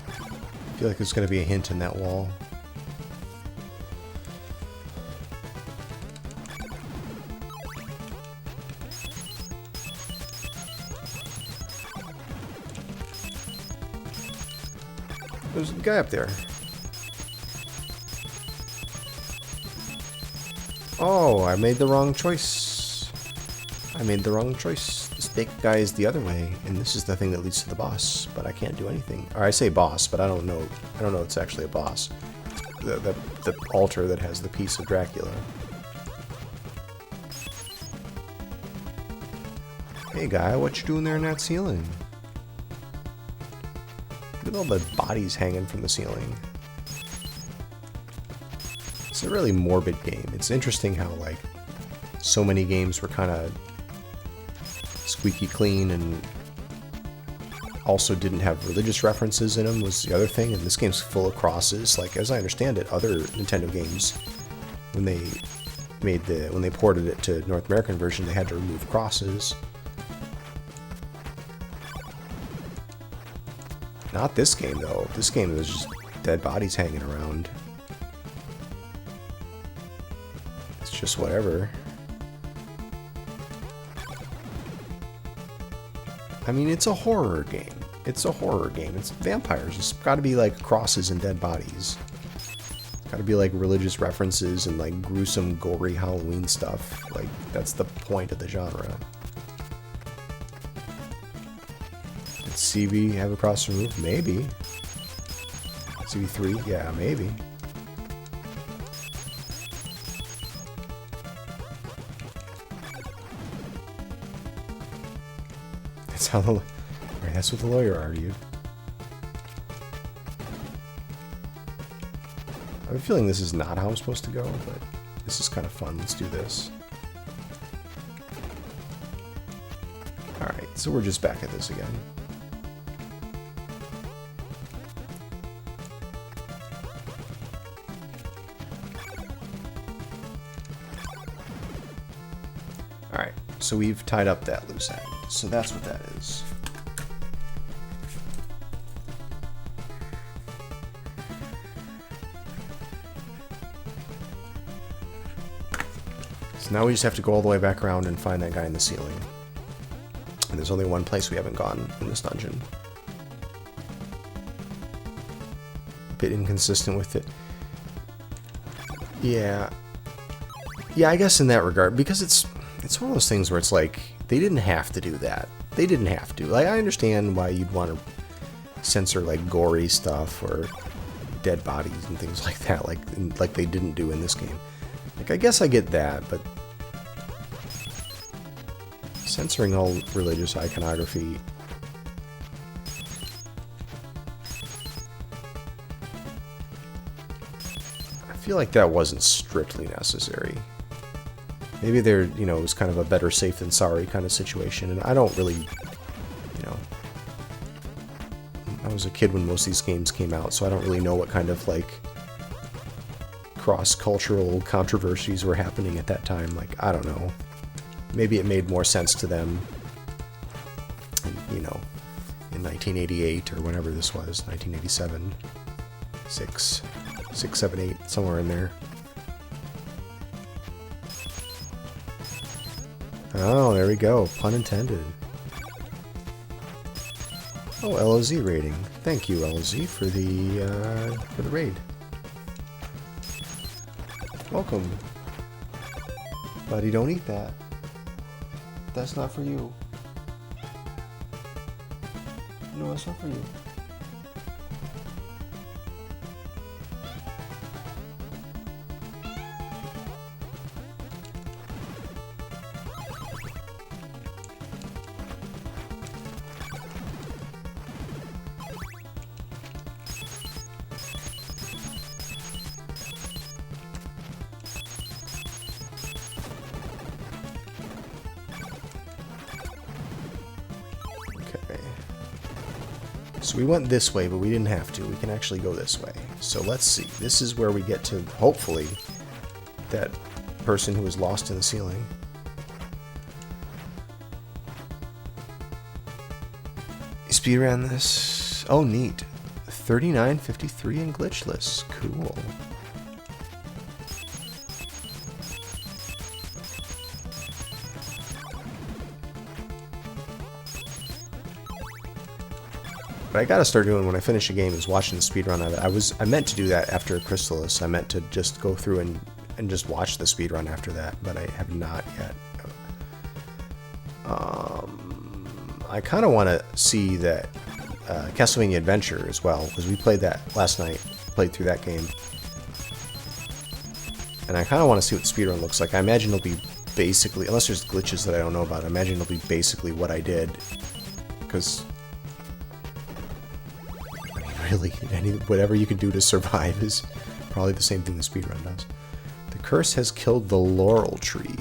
I feel like there's going to be a hint in that wall. There's a guy up there. Oh, I made the wrong choice. I made the wrong choice. This big guy is the other way, and this is the thing that leads to the boss, but I can't do anything. Or I say boss, but I don't know it's actually a boss. The altar that has the piece of Dracula. Hey guy, what you doing there in that ceiling? Look at all the bodies hanging from the ceiling. It's a really morbid game. It's interesting how, like, so many games were kind of squeaky clean and also didn't have religious references in them was the other thing, and this game's full of crosses. Like, as I understand it, other Nintendo games, when they ported it to North American version, they had to remove crosses. Not this game, though. This game was just dead bodies hanging around. It's just whatever. I mean, it's a horror game. It's a horror game. It's vampires. It's got to be like crosses and dead bodies. It's got to be like religious references and like gruesome, gory Halloween stuff. Like, that's the point of the genre. Did CV have a cross removed? Maybe. CV3? Yeah, maybe. That's how the... Right, that's what the lawyer argued. I have a feeling this is not how I'm supposed to go, but this is kind of fun. Let's do this. Alright, so we're just back at this again. Alright, so we've tied up that loose end. So that's what that is. So now we just have to go all the way back around and find that guy in the ceiling. And there's only one place we haven't gone in this dungeon. A bit inconsistent with it. Yeah. Yeah, I guess in that regard, because it's one of those things where it's like, they didn't have to do that. They didn't have to. Like, I understand why you'd want to censor, like, gory stuff or dead bodies and things like that, like they didn't do in this game. Like, I guess I get that, but censoring all religious iconography... I feel like that wasn't strictly necessary. Maybe there, you know, it was kind of a better safe than sorry kind of situation, and I don't really, you know, I was a kid when most of these games came out, so I don't really know what kind of, like, cross-cultural controversies were happening at that time. Like, I don't know. Maybe it made more sense to them, you know, in 1988 or whenever this was, 1987, 6, 7, 8, somewhere in there. Oh, there we go. Pun intended. Oh, LOZ rating. Thank you, LOZ, for the raid. Welcome. Buddy, don't eat that. That's not for you. No, it's not for you. So we went this way, but we didn't have to. We can actually go this way. So let's see. This is where we get to, hopefully, that person who was lost in the ceiling. Speedran this. Oh, neat. 39:53 and glitchless. Cool. What I gotta start doing when I finish a game is watching the speedrun of it. I meant to do that after Crystallis. I meant to just go through and just watch the speedrun after that, but I have not yet. I kind of want to see that Castlevania Adventure as well, because we played that last night, played through that game. And I kind of want to see what the speedrun looks like. I imagine it'll be basically, unless there's glitches that I don't know about, I imagine it'll be basically what I did. Because, I mean, really, whatever you can do to survive is probably the same thing the speedrun does. The curse has killed the laurel tree.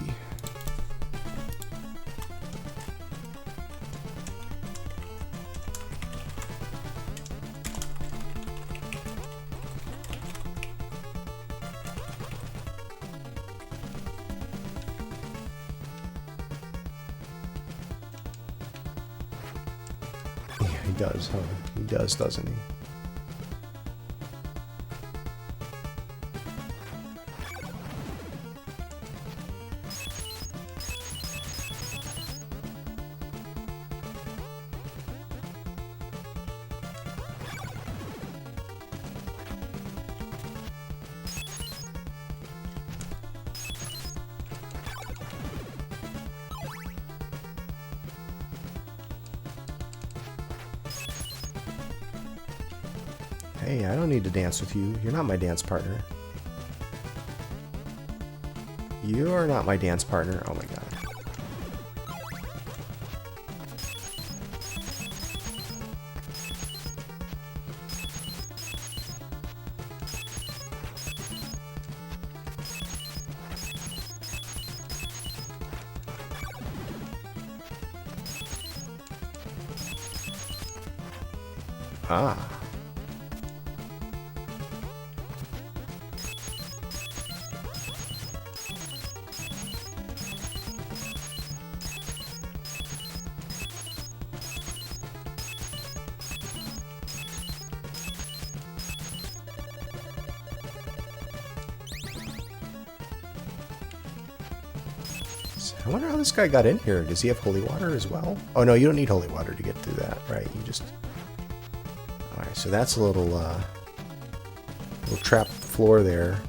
He does, huh? He does, doesn't he? Hey, I don't need to dance with you. You're not my dance partner. You are not my dance partner. Oh my god. Ah. I wonder how this guy got in here. Does he have holy water as well? Oh no, you don't need holy water to get through that, right? You just... Alright, so that's a little trap floor there.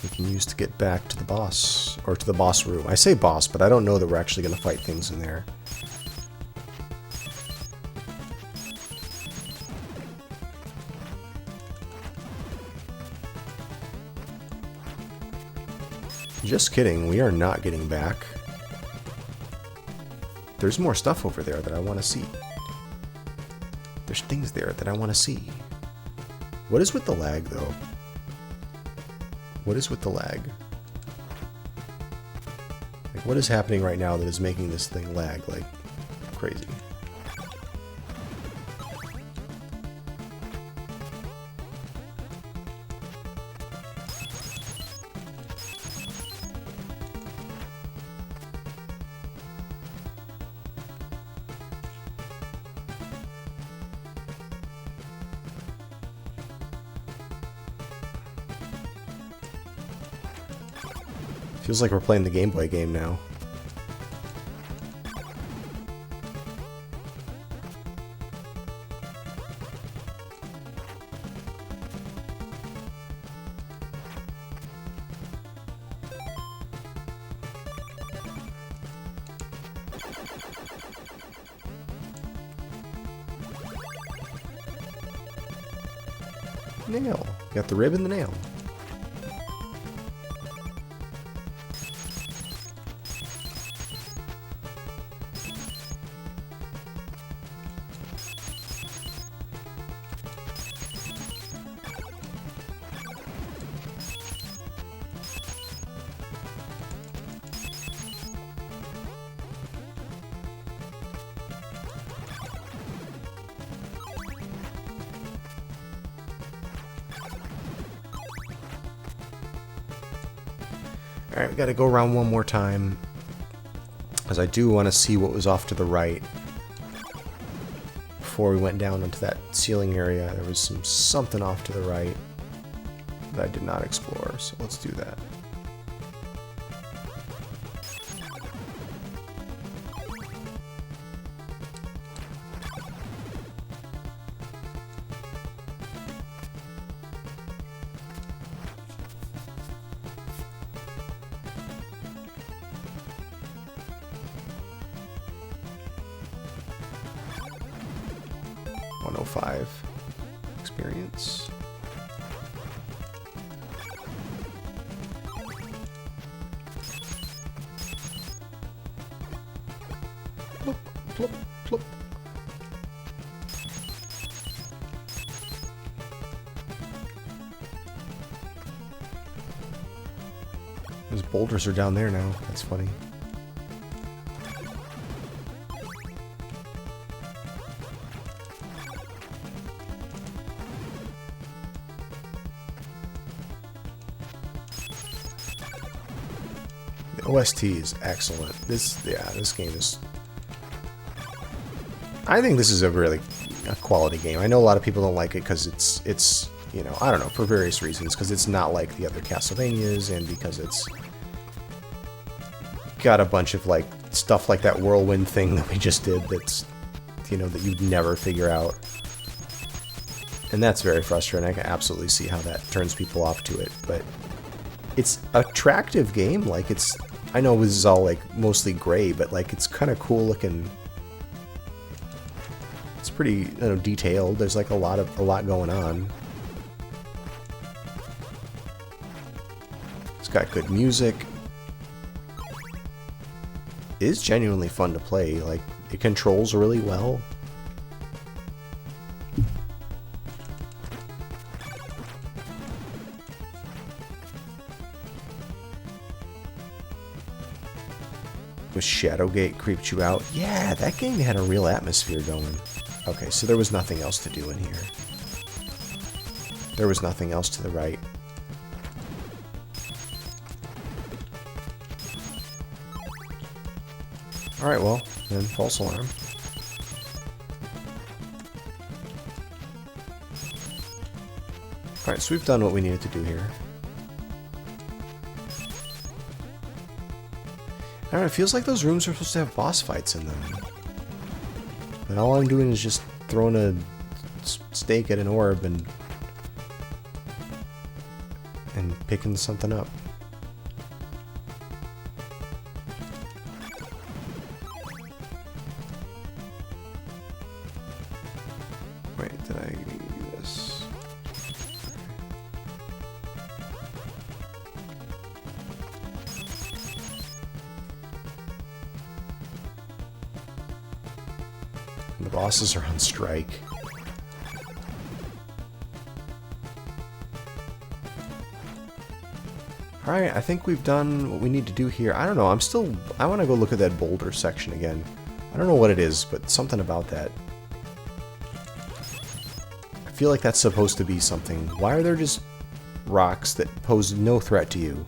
We can use to get back to the boss, or to the boss room. I say boss, but I don't know that we're actually going to fight things in there. Just kidding, we are not getting back. There's more stuff over there that I want to see. There's things there that I want to see. What is with the lag, though? What is with the lag? Like, what is happening right now that is making this thing lag like crazy? Feels like we're playing the Game Boy game now. Nail. Got the rib and the nail. Alright, we gotta go around one more time, as I do want to see what was off to the right. Before we went down into that ceiling area, there was something off to the right that I did not explore, so let's do that. 105 experience. Plop, plop, plop. Those boulders are down there now. That's funny. The OST is excellent. This game is... I think this is a really quality game. I know a lot of people don't like it because it's you know, I don't know, for various reasons, because it's not like the other Castlevanias, and because it's got a bunch of like stuff like that whirlwind thing that we just did that's, you know, that you'd never figure out. And that's very frustrating. I can absolutely see how that turns people off to it, but it's an attractive game. Like, it's, I know this is all like mostly gray, but like it's kind of cool looking. It's pretty, you know, detailed. There's like a lot going on. It's got good music. It is genuinely fun to play. Like, it controls really well. With Shadowgate creeped you out. Yeah, that game had a real atmosphere going. Okay, so there was nothing else to do in here. There was nothing else to the right. Alright, well, then false alarm. Alright, so we've done what we needed to do here. I don't know, it feels like those rooms are supposed to have boss fights in them. And all I'm doing is just throwing a stake at an orb and picking something up. Wait, did I do this? The bosses are on strike. Alright, I think we've done what we need to do here. I don't know, I want to go look at that boulder section again. I don't know what it is, but something about that. I feel like that's supposed to be something. Why are there just rocks that pose no threat to you?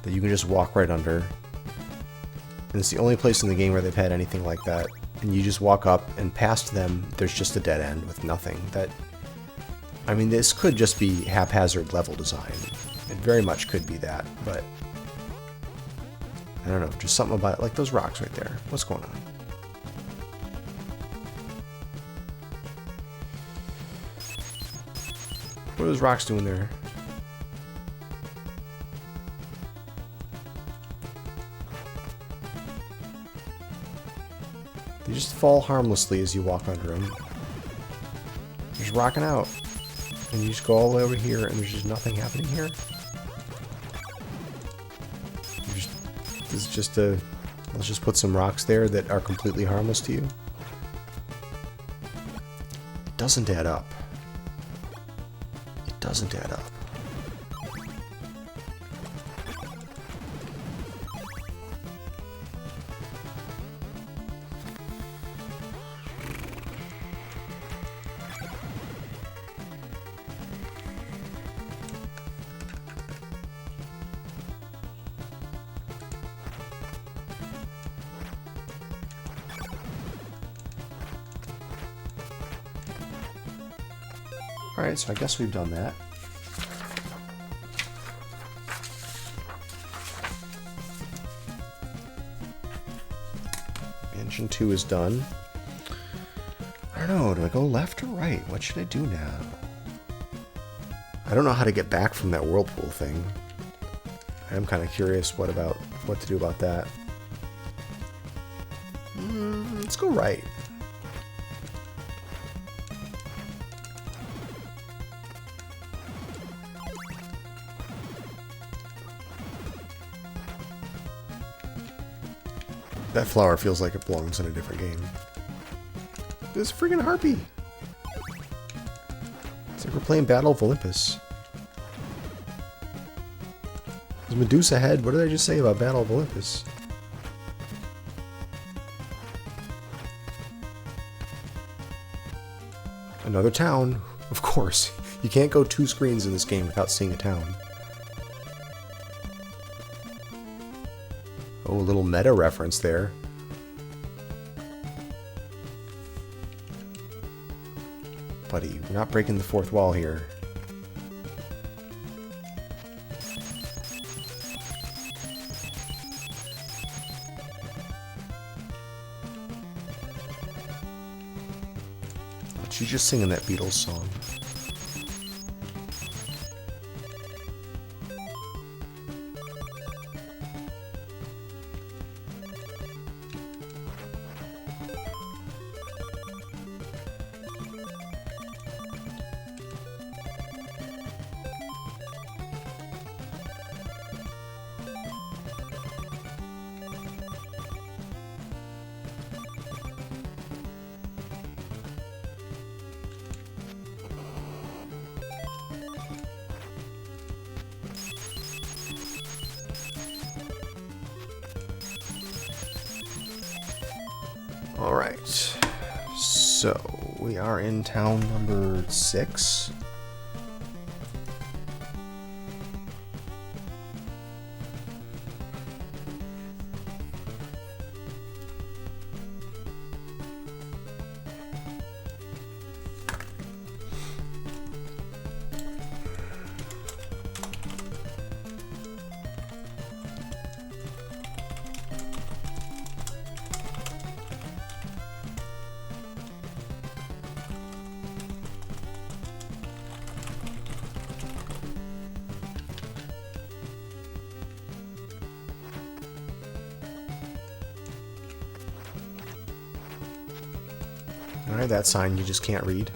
That you can just walk right under? And it's the only place in the game where they've had anything like that. And you just walk up, and past them, there's just a dead end with nothing. That, I mean, this could just be haphazard level design. It very much could be that, but I don't know, just something about it, like those rocks right there. What's going on? What are those rocks doing there? They just fall harmlessly as you walk under them. They're just rocking out. And you just go all the way over here and there's just nothing happening here. This is just a... Let's just put some rocks there that are completely harmless to you. It doesn't add up. It doesn't add up. Alright, so I guess we've done that. Mansion 2 is done. I don't know, do I go left or right? What should I do now? I don't know how to get back from that whirlpool thing. I am kind of curious what to do about that. Let's go right. That flower feels like it belongs in a different game. This friggin' harpy! It's like we're playing Battle of Olympus. There's Medusa head. What did I just say about Battle of Olympus? Another town. Of course. You can't go 2 screens in this game without seeing a town. Oh, a little meta reference there. Buddy, we're not breaking the 4th wall here. She's just singing that Beatles song. Alright, so we are in town number 6. Alright, that sign you just can't read.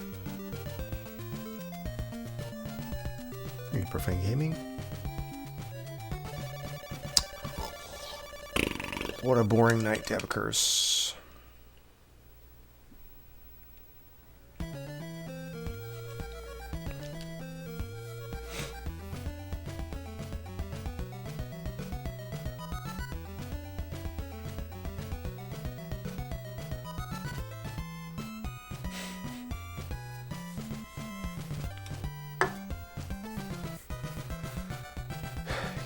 Read Profane Gaming. What a boring night to have a curse.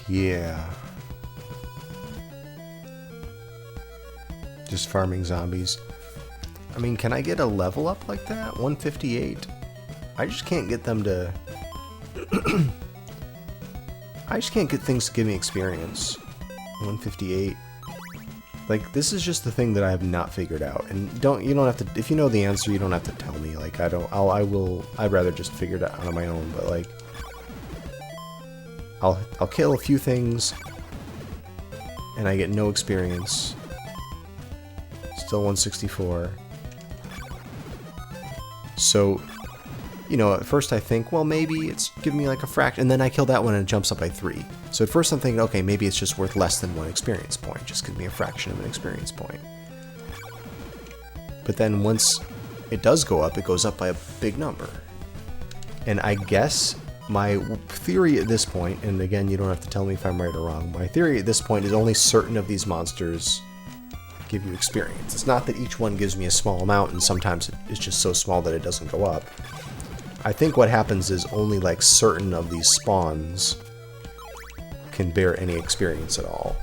Yeah. Just farming zombies. I mean, can I get a level up like that? 158. I just can't get them to... I just can't get things to give me experience. 158. Like, this is just the thing that I have not figured out. And you don't have to, if you know the answer, you don't have to tell me. Like, I'd rather just figure it out on my own, but like... I'll kill a few things, and I get no experience. Still 164. So, you know, at first I think, well, maybe it's giving me like a fraction, and then I kill that one and it jumps up by 3. So at first I'm thinking, okay, maybe it's just worth less than 1 experience point. Just give me a fraction of an experience point. But then once it does go up, it goes up by a big number. And I guess... my theory at this point, and again, you don't have to tell me if I'm right or wrong, my theory at this point is only certain of these monsters give you experience. It's not that each one gives me a small amount, and sometimes it's just so small that it doesn't go up. I think what happens is only like certain of these spawns can bear any experience at all.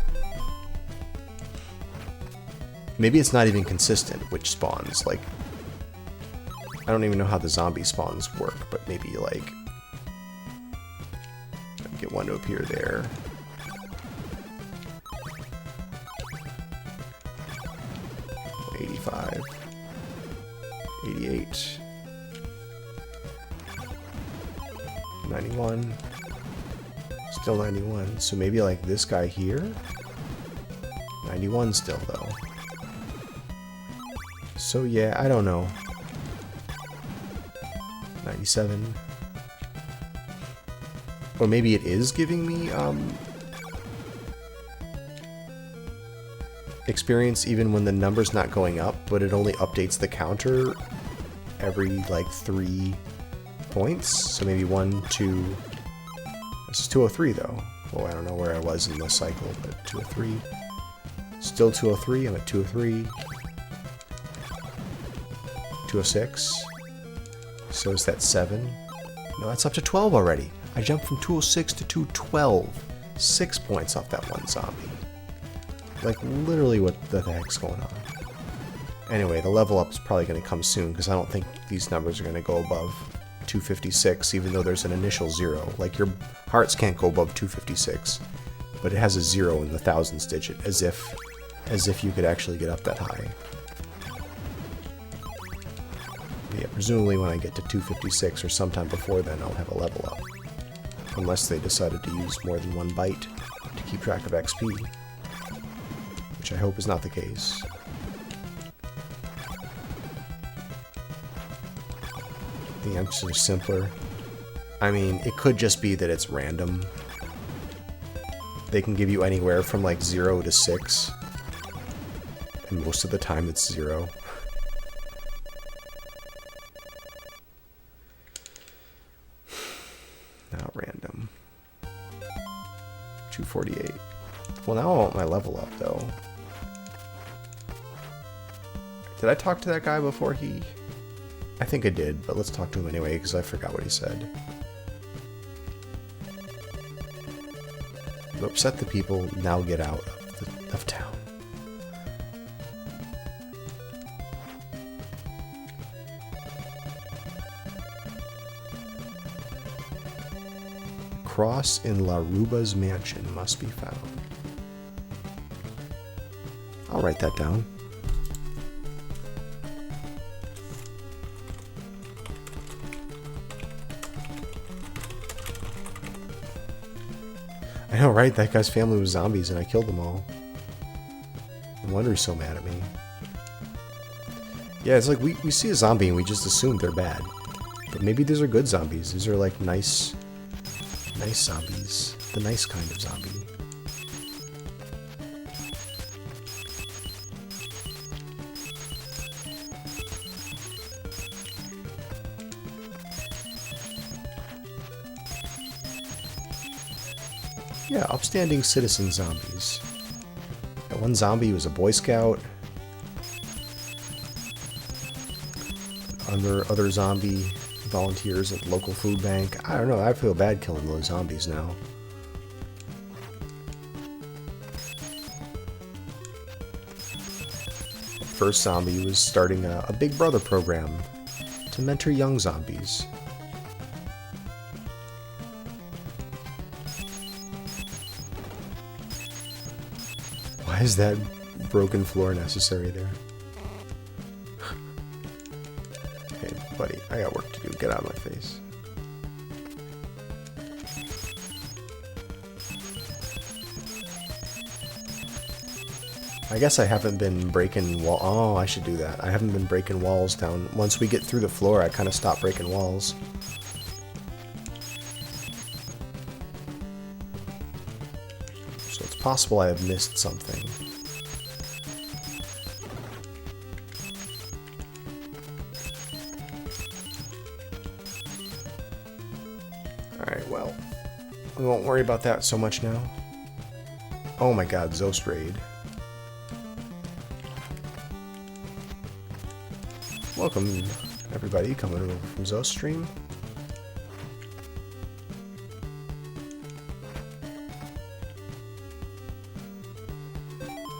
Maybe it's not even consistent which spawns, like... I don't even know how the zombie spawns work, but maybe like... get one to appear there. $85, 88, 91, still 91. So maybe like this guy here? 91 still though. So yeah, I don't know. 97. Or maybe it is giving me, experience even when the number's not going up, but it only updates the counter every like 3 points. So maybe 1, 2. This is 203 though. Well, I don't know where I was in this cycle, but 203. Still 203. I'm at 203. 206. So is that 7? No, that's up to 12 already. I jumped from 206 to 212. 6 points off that one zombie. Like, literally what the heck's going on? Anyway, the level up is probably going to come soon, because I don't think these numbers are going to go above 256, even though there's an initial 0. Like, your hearts can't go above 256, but it has a 0 in the thousands digit, as if you could actually get up that high. Yeah, presumably when I get to 256 or sometime before then, I'll have a level up. Unless they decided to use more than one byte to keep track of XP. Which I hope is not the case. The answer is simpler. I mean, it could just be that it's random. They can give you anywhere from like 0 to 6. And most of the time it's 0. Not random. 248. Well, now I want my level up, though. Did I talk to that guy before he... I think I did, but let's talk to him anyway, because I forgot what he said. You upset the people, now get out of town. Cross in Laruba's mansion must be found. I'll write that down. I know, right? That guy's family was zombies and I killed them all. No wonder he's so mad at me. Yeah, it's like we see a zombie and we just assume they're bad. But maybe these are good zombies. These are like nice zombies. The nice kind of zombie. Yeah, upstanding citizen zombies. That one zombie was a Boy Scout. Other zombie volunteers at the local food bank. I don't know, I feel bad killing those zombies now. The first zombie was starting a Big Brother program to mentor young zombies. Why is that broken floor necessary there? Hey, buddy, I got work to do. Get out of my face. I guess I haven't been breaking wall. Oh, I should do that. I haven't been breaking walls down. Once we get through the floor, I kind of stop breaking walls. So it's possible I have missed something. Alright, well, we won't worry about that so much now. Oh my god, Zost Raid. Welcome, everybody, coming over from Zost Stream.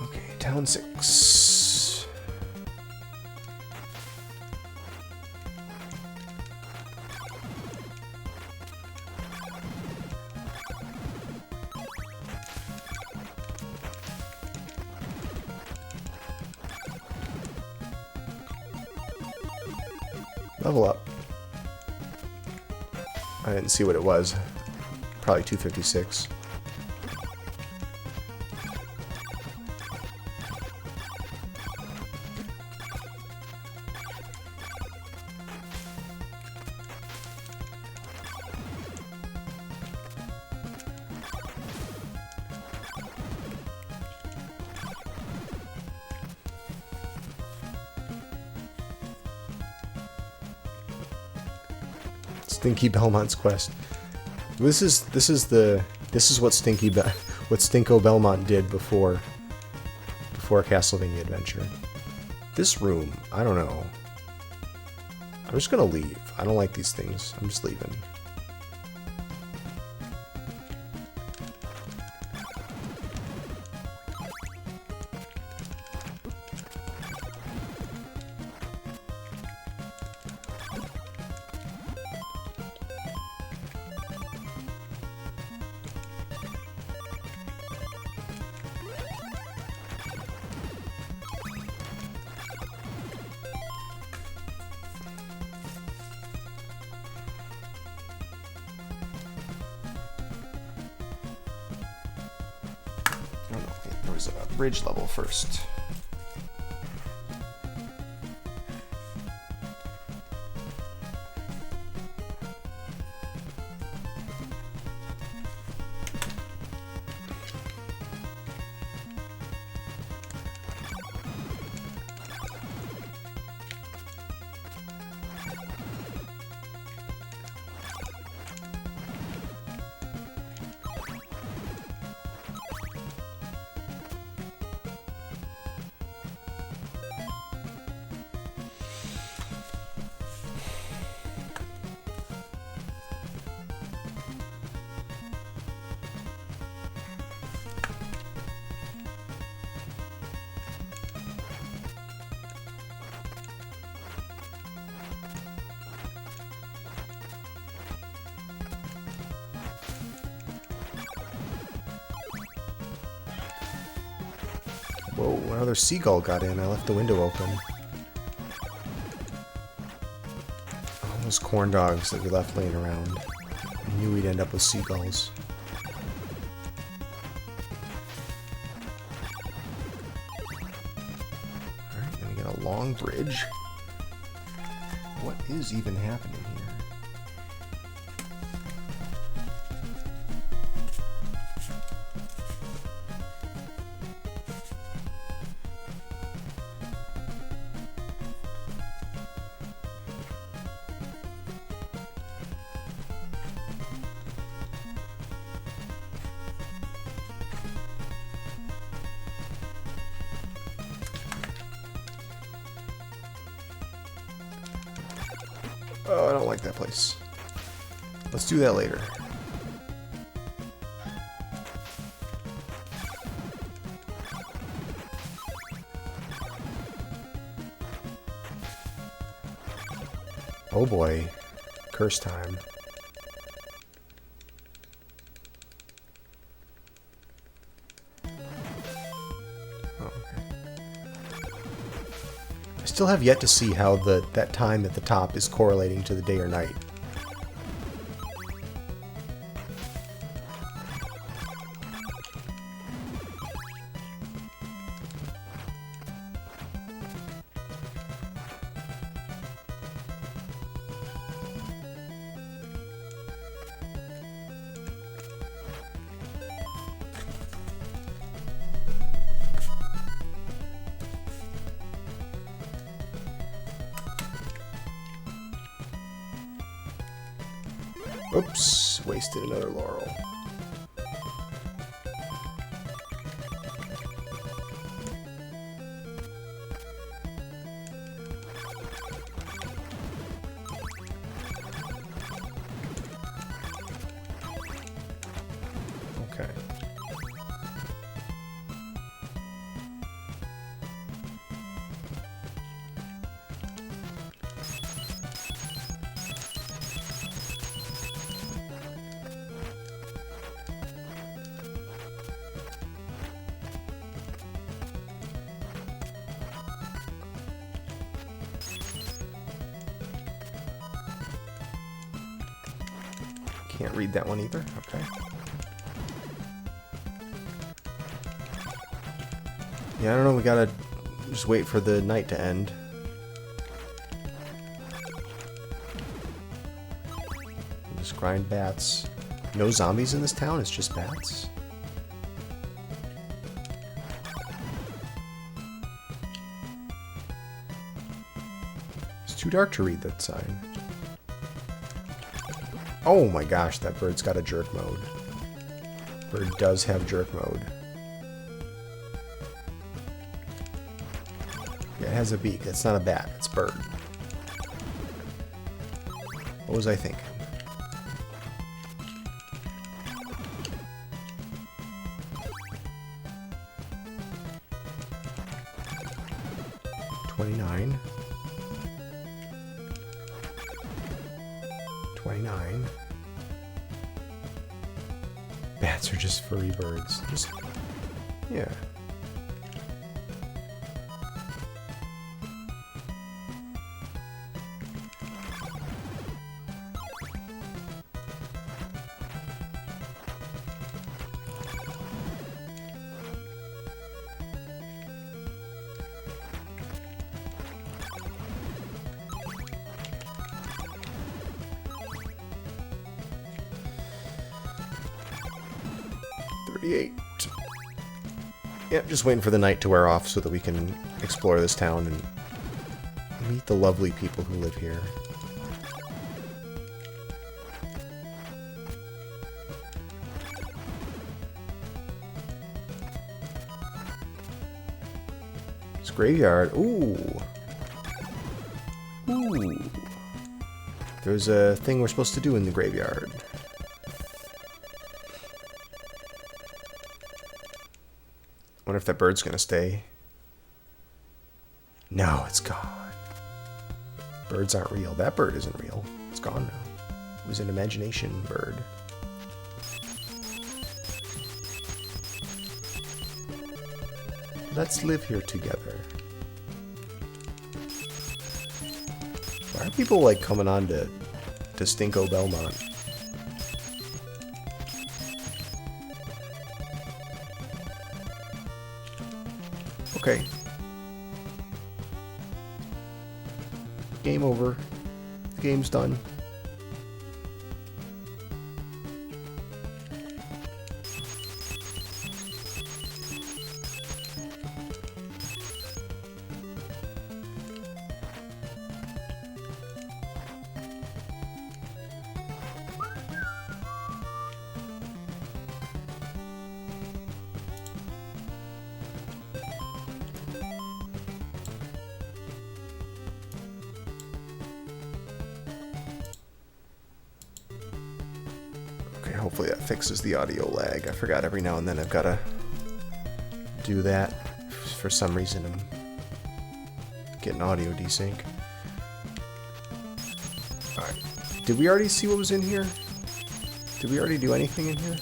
Okay, Town 6. Level up. I didn't see what it was. Probably 256. Stinky Belmont's quest. This is what Stinko Belmont did before Castlevania Adventure. This room, I don't know. I'm just gonna leave. I don't like these things. I'm just leaving. There was a bridge level first. Whoa, another seagull got in. I left the window open. All those corn dogs that we left laying around. I knew we'd end up with seagulls. Alright, then we got a long bridge. What is even happening here? Oh, I don't like that place. Let's do that later. Oh boy. Curse time. Still have yet to see how that time at the top is correlating to the day or night. Oops, wasted another laurel. Okay. Can't read that one either. Okay. Yeah, I don't know. We gotta just wait for the night to end. Just grind bats. No zombies in this town. It's just bats. It's too dark to read that sign. Oh my gosh, that bird's got a jerk mode. Bird does have jerk mode. Yeah, it has a beak. That's not a bat. It's a bird. What was I thinking? $29. $29. Bats are just furry birds. Just, yeah. Yep, just waiting for the night to wear off so that we can explore this town and meet the lovely people who live here. This graveyard. Ooh. Ooh. There's a thing we're supposed to do in the graveyard. Wonder if that bird's gonna stay. No, it's gone. Birds aren't real. That bird isn't real. It's gone now. It was an imagination bird. Let's live here together. Why are people like coming on to Stinko Belmont? Okay. Game over. The game's done. Hopefully that fixes the audio lag. I forgot every now and then I've got to do that. For some reason I'm getting audio desync. Alright. Did we already see what was in here? Did we already do anything in here?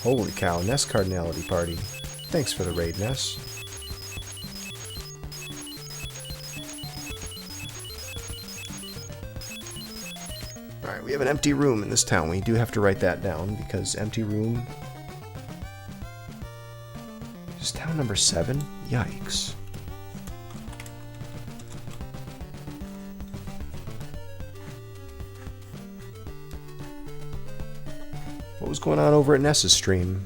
Holy cow, Ness Cardinality Party. Thanks for the raid, Ness. Alright, we have an empty room in this town. We do have to write that down because empty room is town number 7? Yikes. What was going on over at Ness's stream?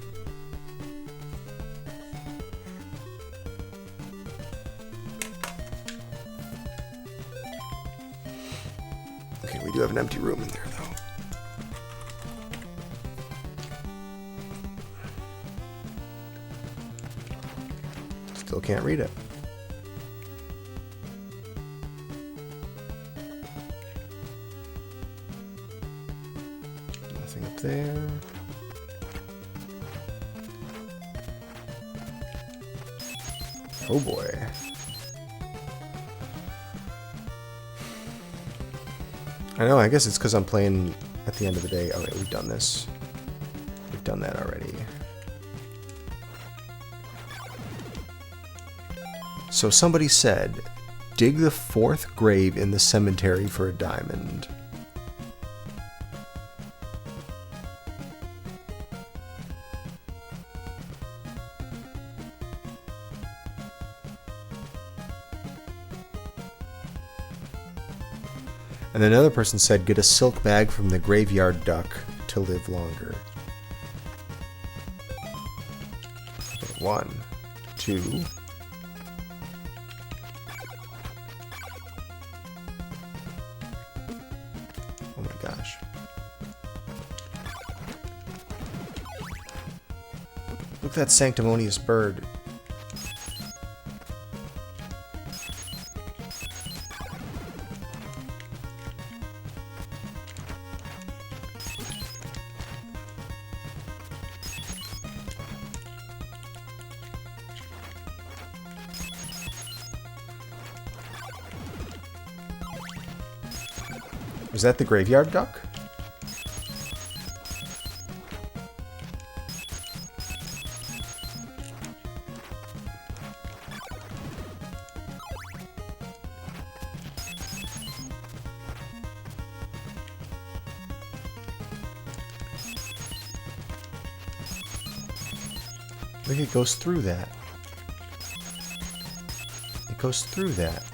Okay, we do have an empty room in there, though. Still can't read it. Nothing up there. Oh boy. I know, I guess it's because I'm playing at the end of the day. Okay, we've done this. We've done that already. So somebody said, dig the 4th grave in the cemetery for a diamond. And another person said, get a silk bag from the graveyard duck to live longer. Okay, 1, 2. Look at that sanctimonious bird. Is that the graveyard duck? Look, it goes through that. It goes through that.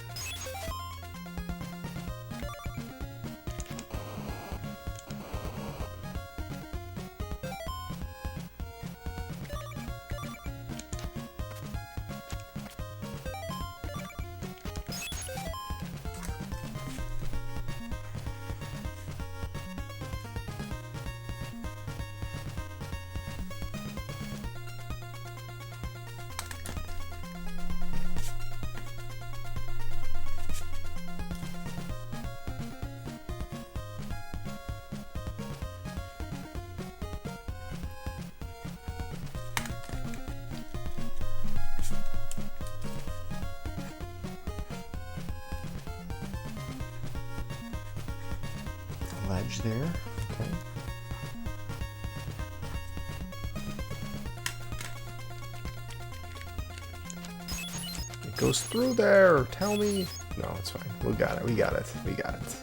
Ledge there. Okay. It goes through there. Tell me. No, it's fine. We got it. We got it. We got it.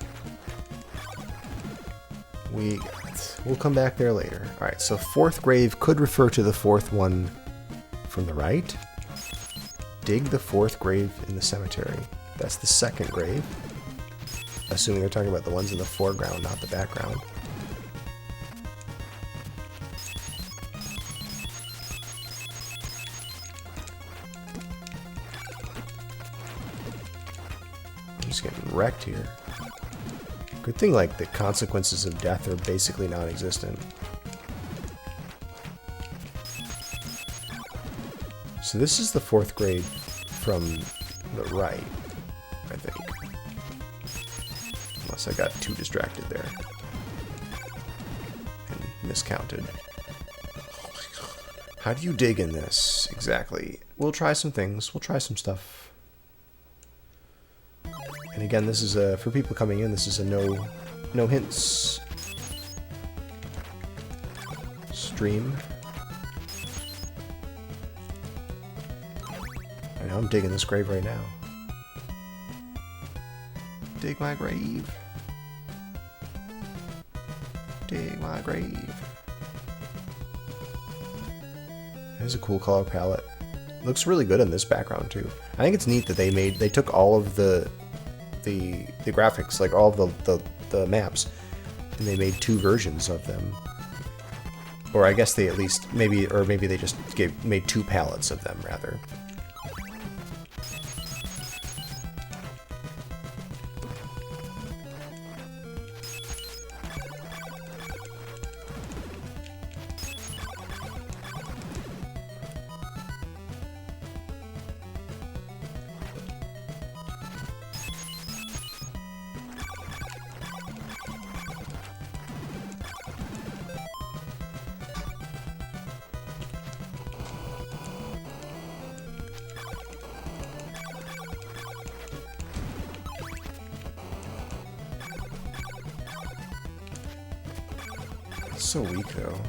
We got it. We'll come back there later. All right. So fourth grave could refer to the fourth one from the right. Dig the fourth grave in the cemetery. That's the second grave. Assuming they're talking about the ones in the foreground, not the background. I'm just getting wrecked here. Good thing, like, the consequences of death are basically non-existent. So this is the fourth grave from the right, I think. Unless I got too distracted there and miscounted. How do you dig in this? Exactly. We'll try some things. We'll try some stuff. And again, this is a, for people coming in, this is a no hints stream. I know I'm digging this grave right now. Dig my grave. Dig my grave. There's a cool color palette. Looks really good in this background too. I think it's neat that they took all of the graphics, like all of the maps, and they made two versions of them. Or I guess they at least maybe they just made two palettes of them rather. So weak though.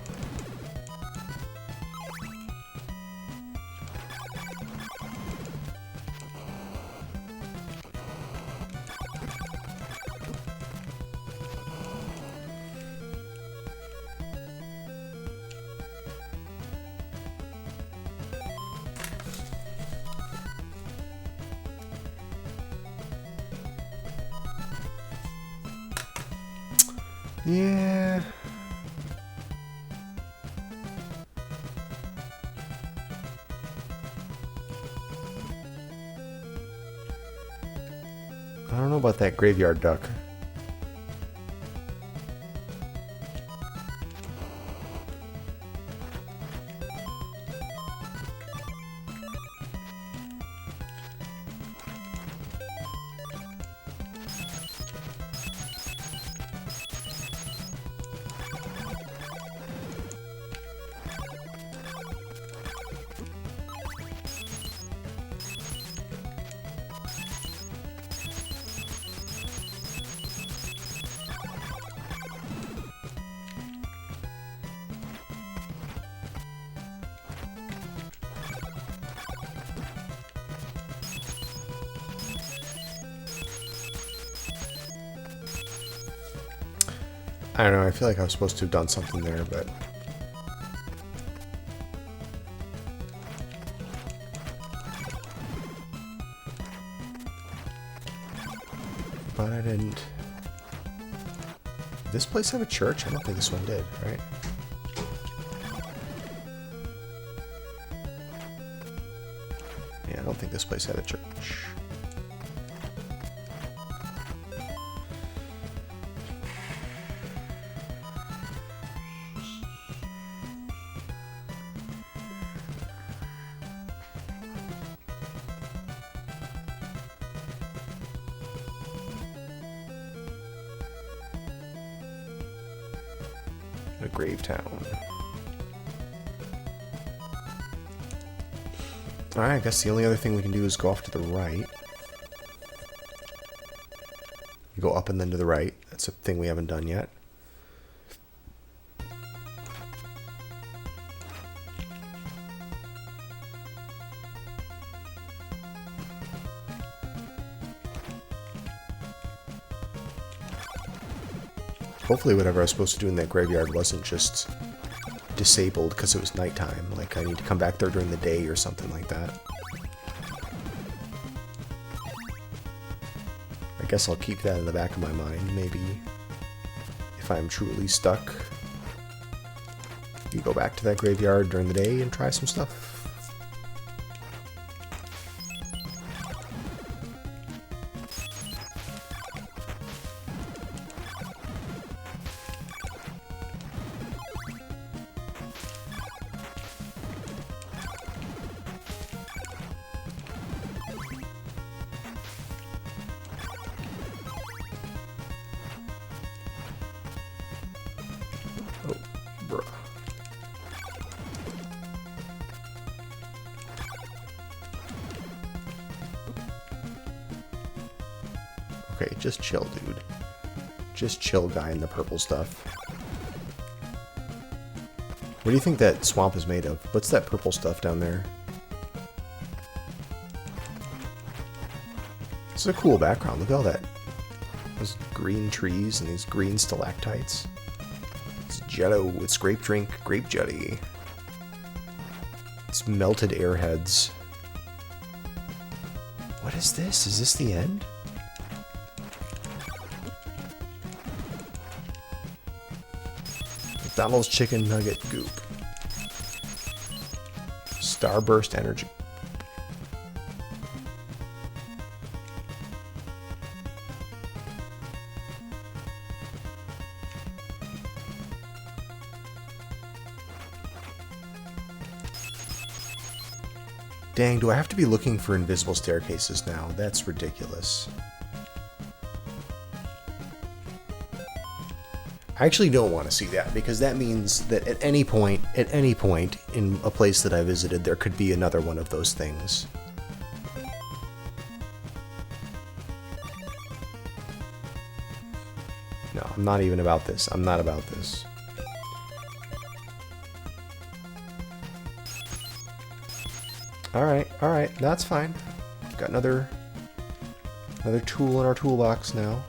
Yeah. I don't know about that graveyard duck. I don't know, I feel like I was supposed to have done something there, but... But I didn't. Did this place have a church? I don't think this one did, right? Yeah, I don't think this place had a church. A grave town. Alright, I guess the only other thing we can do is go off to the right. You go up and then to the right. That's a thing we haven't done yet. Hopefully whatever I was supposed to do in that graveyard wasn't just disabled because it was nighttime. Like I need to come back there during the day or something like that. I guess I'll keep that in the back of my mind. Maybe if I'm truly stuck, you go back to that graveyard during the day and try some stuff. Okay, just chill, dude. Just chill, guy in the purple stuff. What do you think that swamp is made of? What's that purple stuff down there? This is a cool background. Look at all that. Those green trees and these green stalactites. It's jello. It's grape drink, grape jelly. It's melted airheads. What is this? Is this the end? McDonald's chicken nugget goop. Starburst energy. Dang, do I have to be looking for invisible staircases now? That's ridiculous. I actually don't want to see that, because that means that at any point in a place that I visited, there could be another one of those things. No, I'm not even about this. I'm not about this. Alright, that's fine. Got another tool in our toolbox now.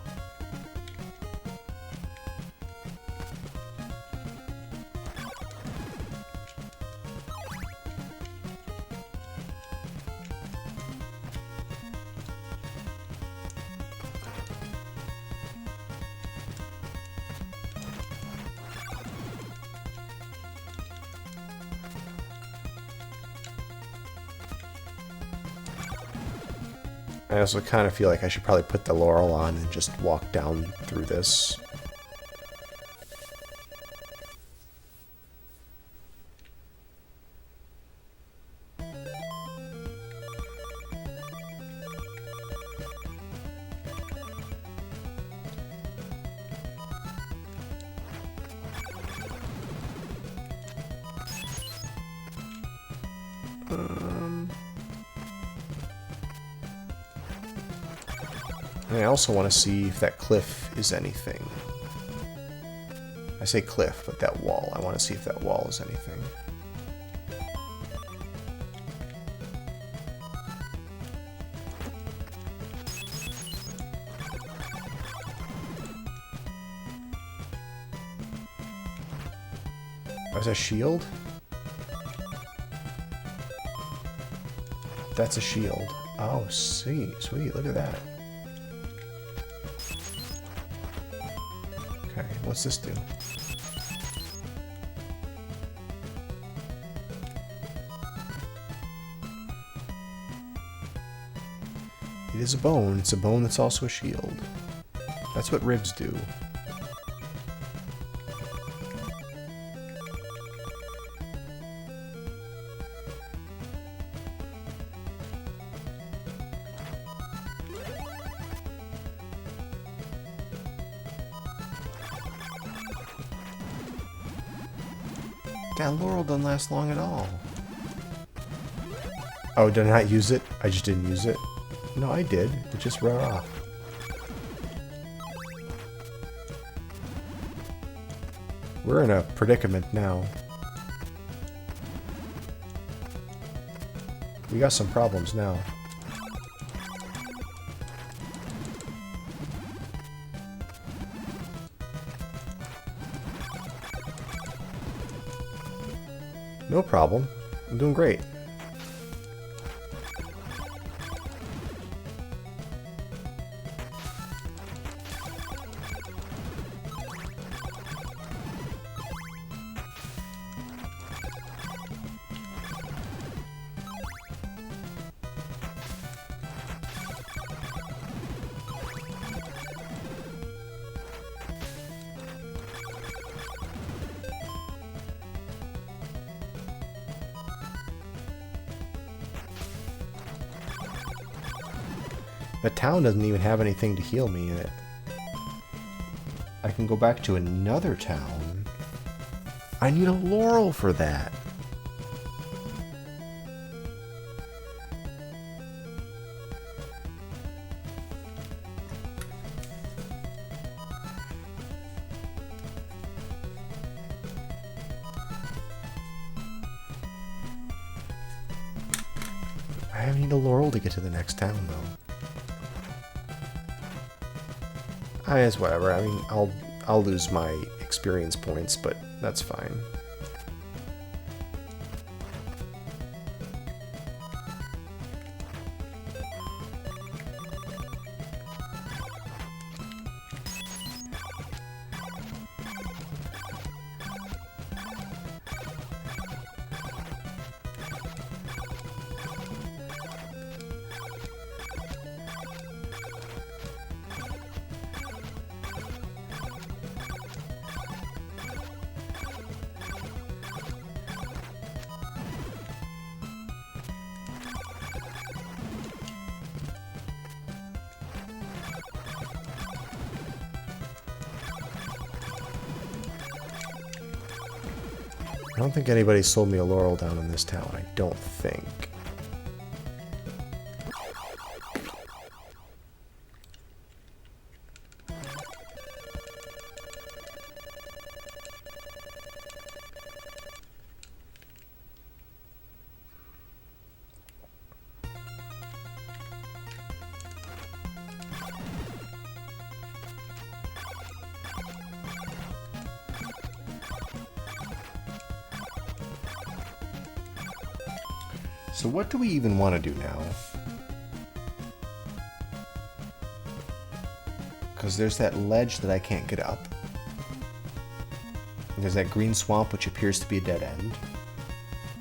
I also kind of feel like I should probably put the laurel on and just walk down through this. And I also want to see if that cliff is anything. I say cliff, but that wall. I want to see if that wall is anything. That's a shield? That's a shield. Oh, see, sweet, look at that. Okay, what's this do? It is a bone. It's a bone that's also a shield. That's what ribs do. That laurel doesn't last long at all. Oh, did I not use it? I just didn't use it? No, I did. It just ran off. We're in a predicament now. We got some problems now. No problem. I'm doing great. The town doesn't even have anything to heal me in it. I can go back to another town. I need a laurel for that. I need a laurel to get to the next town, though. It's whatever. I mean, I'll lose my experience points, but that's fine. I don't think anybody sold me a laurel down in this town. I don't think. So what do we even want to do now? Because there's that ledge that I can't get up. There's that green swamp which appears to be a dead end.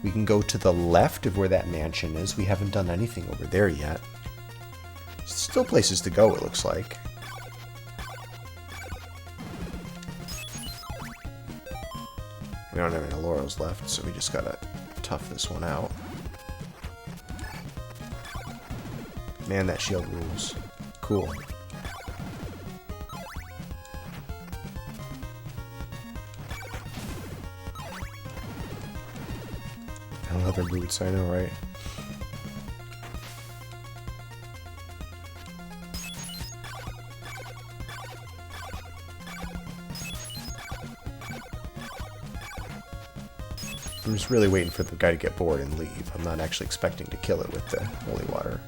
We can go to the left of where that mansion is. We haven't done anything over there yet. Still places to go, it looks like. We don't have any laurels left, so we just gotta tough this one out. Man, that shield rules. Cool. Leather boots, I know, right? I'm just really waiting for the guy to get bored and leave. I'm not actually expecting to kill it with the holy water.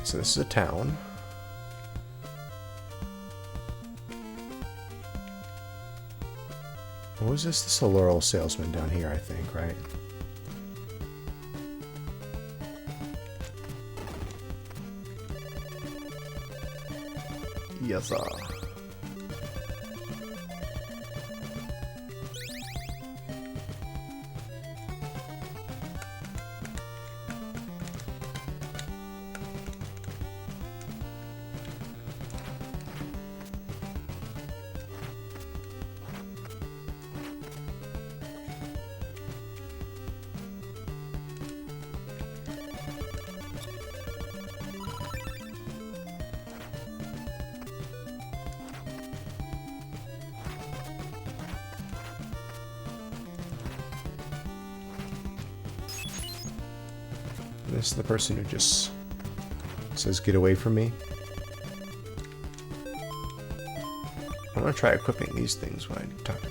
so this is a town. What was this? This is a Laurel salesman down here, I think, right? Yes, sir. This is the person who just says, "Get away from me." I'm gonna try equipping these things when I talk to.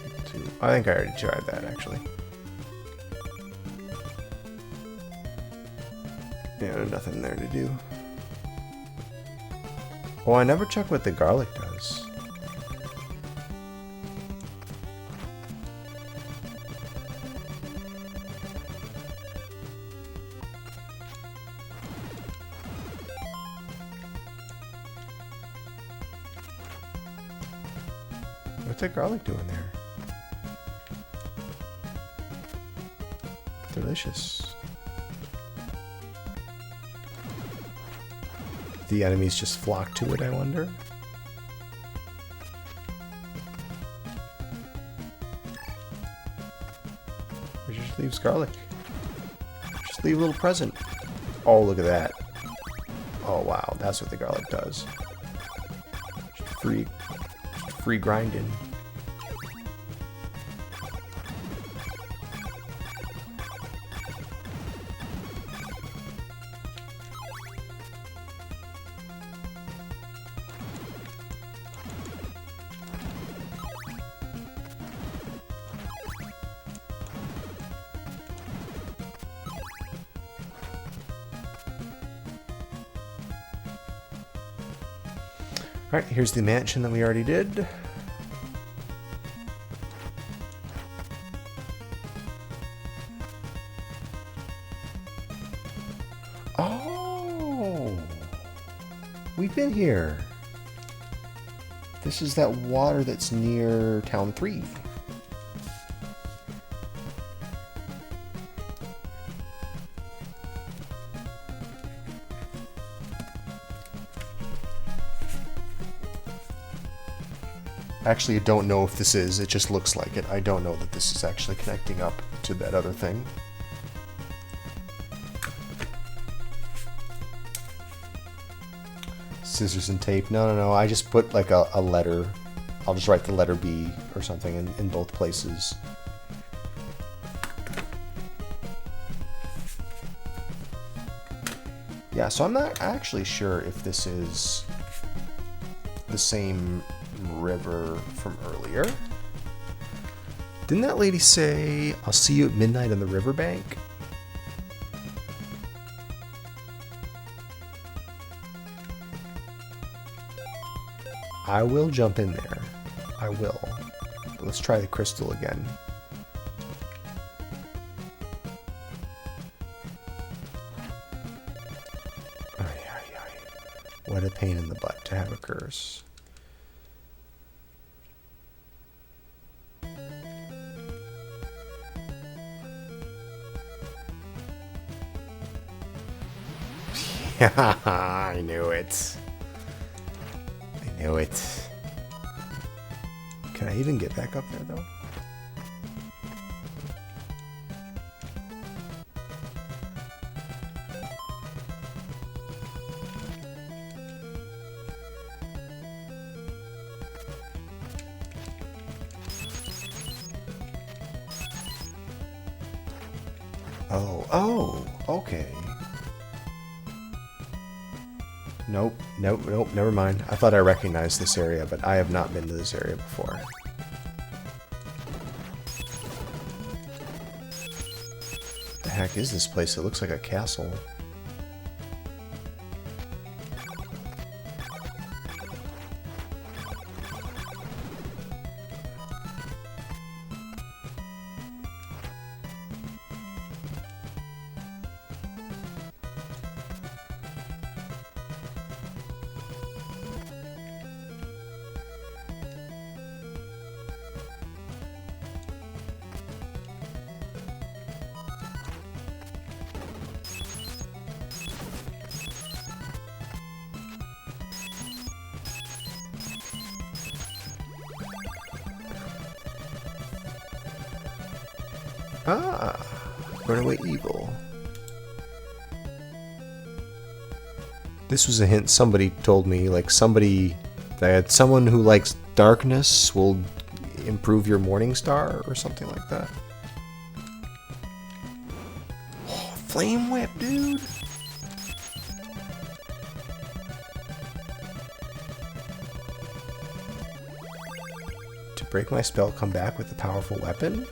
I think I already tried that actually. Yeah, there's nothing there to do. Oh, I never check what the garlic does. What's that garlic doing there? Delicious. The enemies just flock to it, I wonder? Or just leaves garlic. Just leave a little present. Oh, look at that. Oh, wow. That's what the garlic does. Just free grinding. Alright, here's the mansion that we already did. Oh! We've been here. This is that water that's near Town 3. Actually, I don't know if this is. It just looks like it. I don't know that this is actually connecting up to that other thing. Scissors and tape. No. I just put like a letter. I'll just write the letter B or something in both places. Yeah, so I'm not actually sure if this is the same river from earlier. Didn't that lady say, "I'll see you at midnight on the riverbank"? I will jump in there. I will. But let's try the crystal again. What a pain in the butt to have a curse. I knew it. I knew it. Can I even get back up there, though? Oh, okay. Nope, never mind. I thought I recognized this area, but I have not been to this area before. What the heck is this place? It looks like a castle. Ah, burn away evil. This was a hint somebody told me, like somebody that someone who likes darkness will improve your morning star or something like that. Oh, flame whip, dude. To break my spell, come back with a powerful weapon?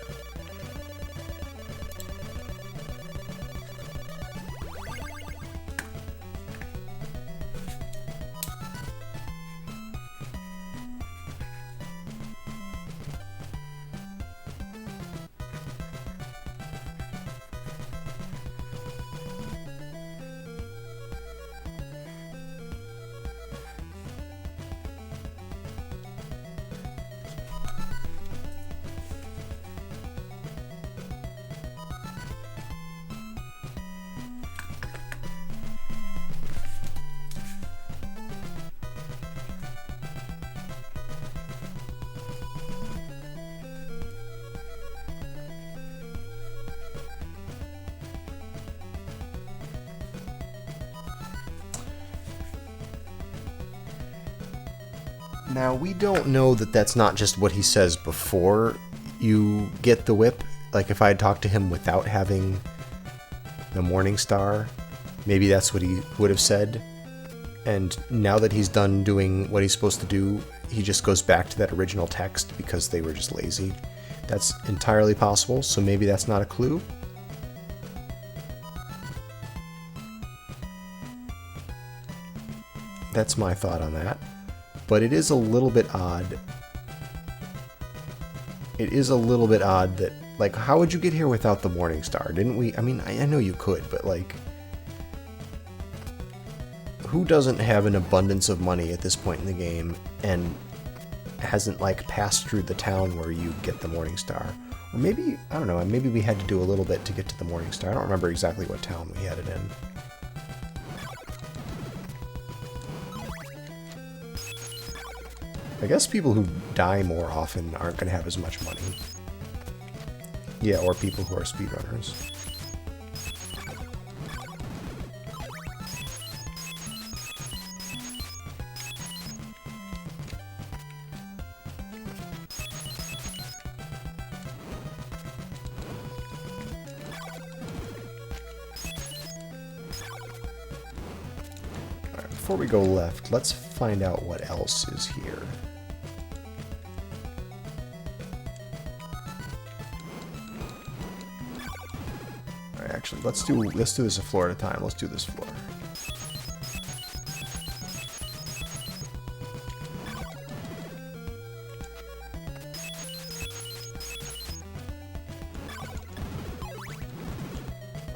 Now, we don't know that that's not just what he says before you get the whip. Like, if I had talked to him without having the Morning Star, maybe that's what he would have said. And now that he's done doing what he's supposed to do, he just goes back to that original text because they were just lazy. That's entirely possible, so maybe that's not a clue. That's my thought on that. But it is a little bit odd. It is a little bit odd that, like, how would you get here without the Morning Star? Didn't we? I mean, I know you could, but, like, who doesn't have an abundance of money at this point in the game and hasn't, like, passed through the town where you get the Morning Star? Or maybe, I don't know, maybe we had to do a little bit to get to the Morning Star. I don't remember exactly what town we had it in. I guess people who die more often aren't going to have as much money. Yeah, or people who are speedrunners. Alright, before we go left, let's find out what else is here. Actually, let's do this a floor at a time. Let's do this floor.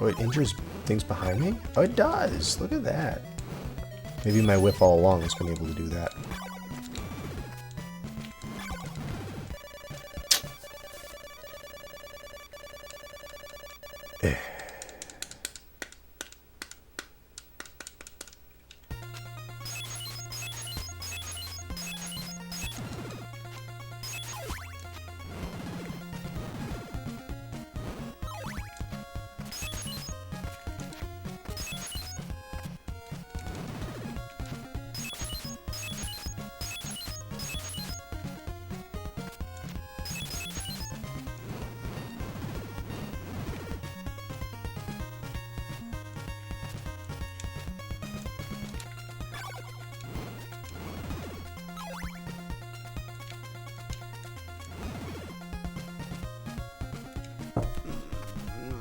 Oh, it injures things behind me? Oh, it does! Look at that. Maybe my whip all along has been able to do that.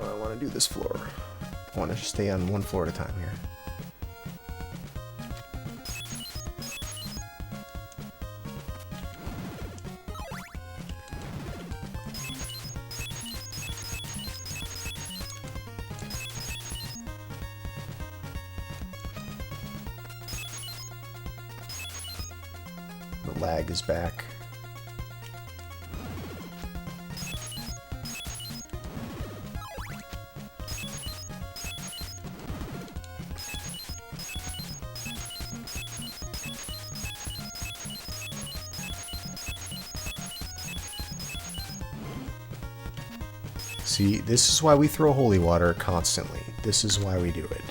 I want to do this floor. I want to stay on one floor at a time here. The lag is back. See, this is why we throw holy water constantly. This is why we do it.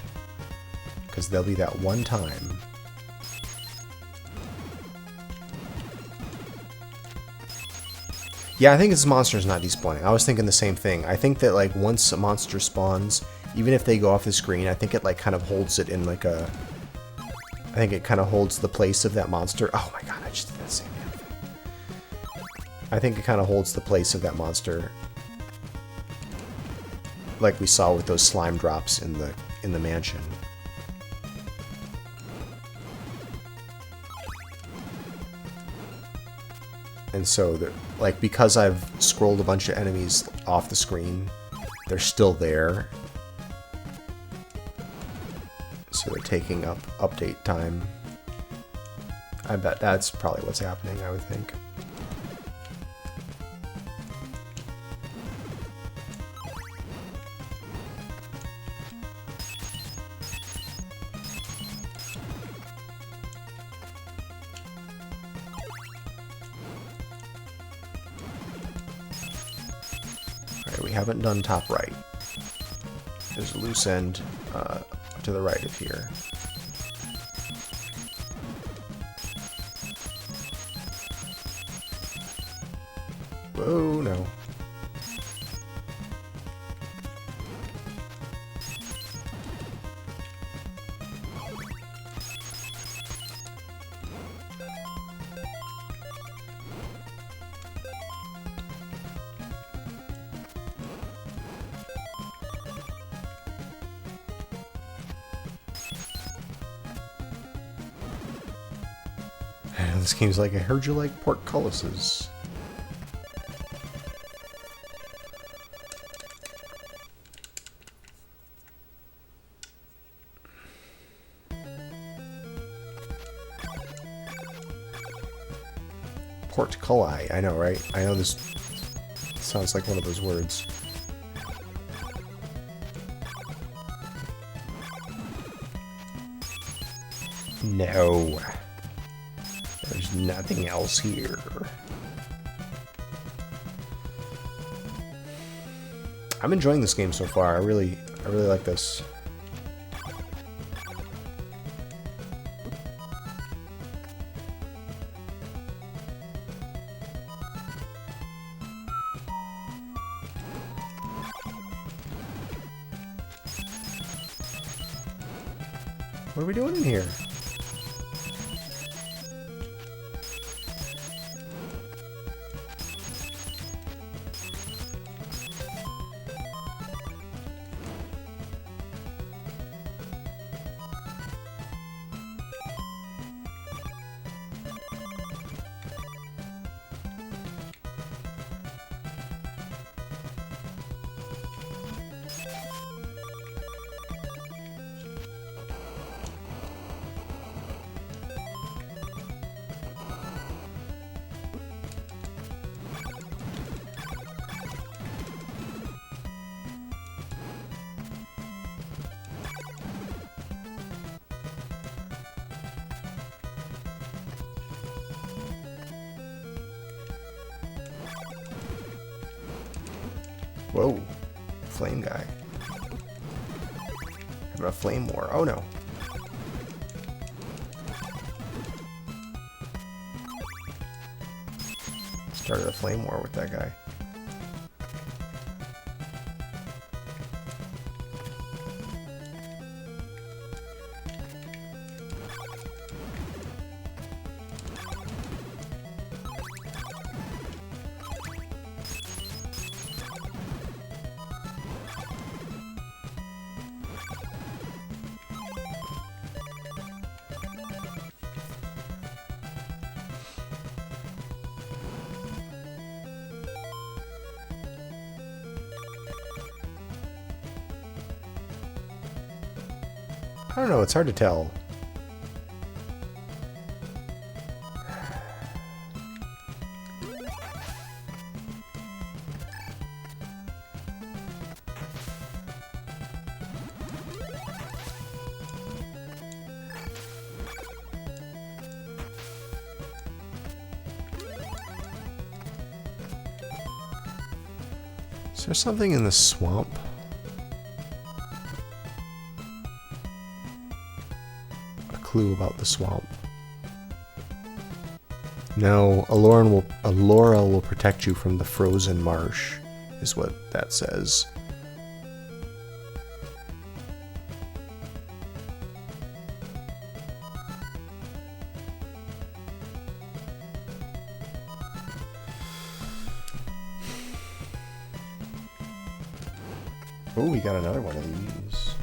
Because there'll be that one time. Yeah, I think this monster is not despawning. I was thinking the same thing. I think that, like, once a monster spawns, even if they go off the screen, I think it, like, kind of holds it in, like, a... I think it kind of holds the place of that monster. Oh my god, I just did that same damn thing. I think it kind of holds the place of that monster. Like we saw with those slime drops in the mansion. And so, like, because I've scrolled a bunch of enemies off the screen, they're still there. So they're taking up update time. I bet that's probably what's happening, I would think. We haven't done top right. There's a loose end to the right of here. Whoa, no. This game's like, I heard you like portcullises. Portculli, I know, right? I know this sounds like one of those words. No. There's nothing else here. I'm enjoying this game so far. I really like this. What are we doing in here? Whoa, flame guy. Having a flame war. Oh no. Started a flame war with that guy. I don't know, it's hard to tell. Is there something in the swamp? A clue about the swamp. No, Alora will protect you from the frozen marsh, is what that says. Oh, we got another one of these.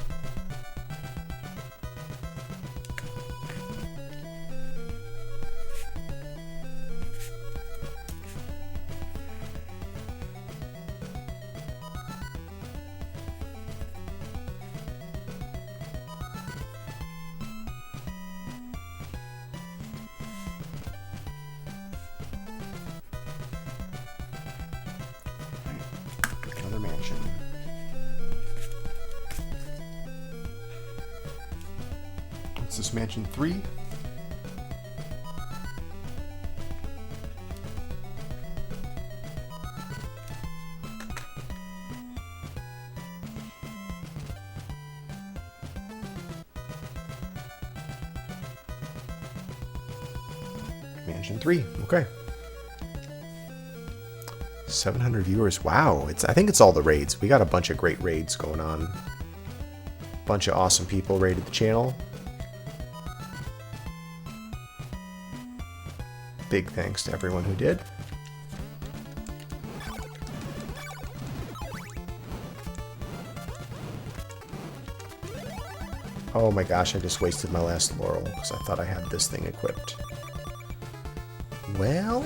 Another mansion. What's this, mansion 3? Mansion 3, okay. 700 viewers. Wow, I think it's all the raids. We got a bunch of great raids going on. Bunch of awesome people raided the channel. Big thanks to everyone who did. Oh my gosh, I just wasted my last laurel because I thought I had this thing equipped. Well...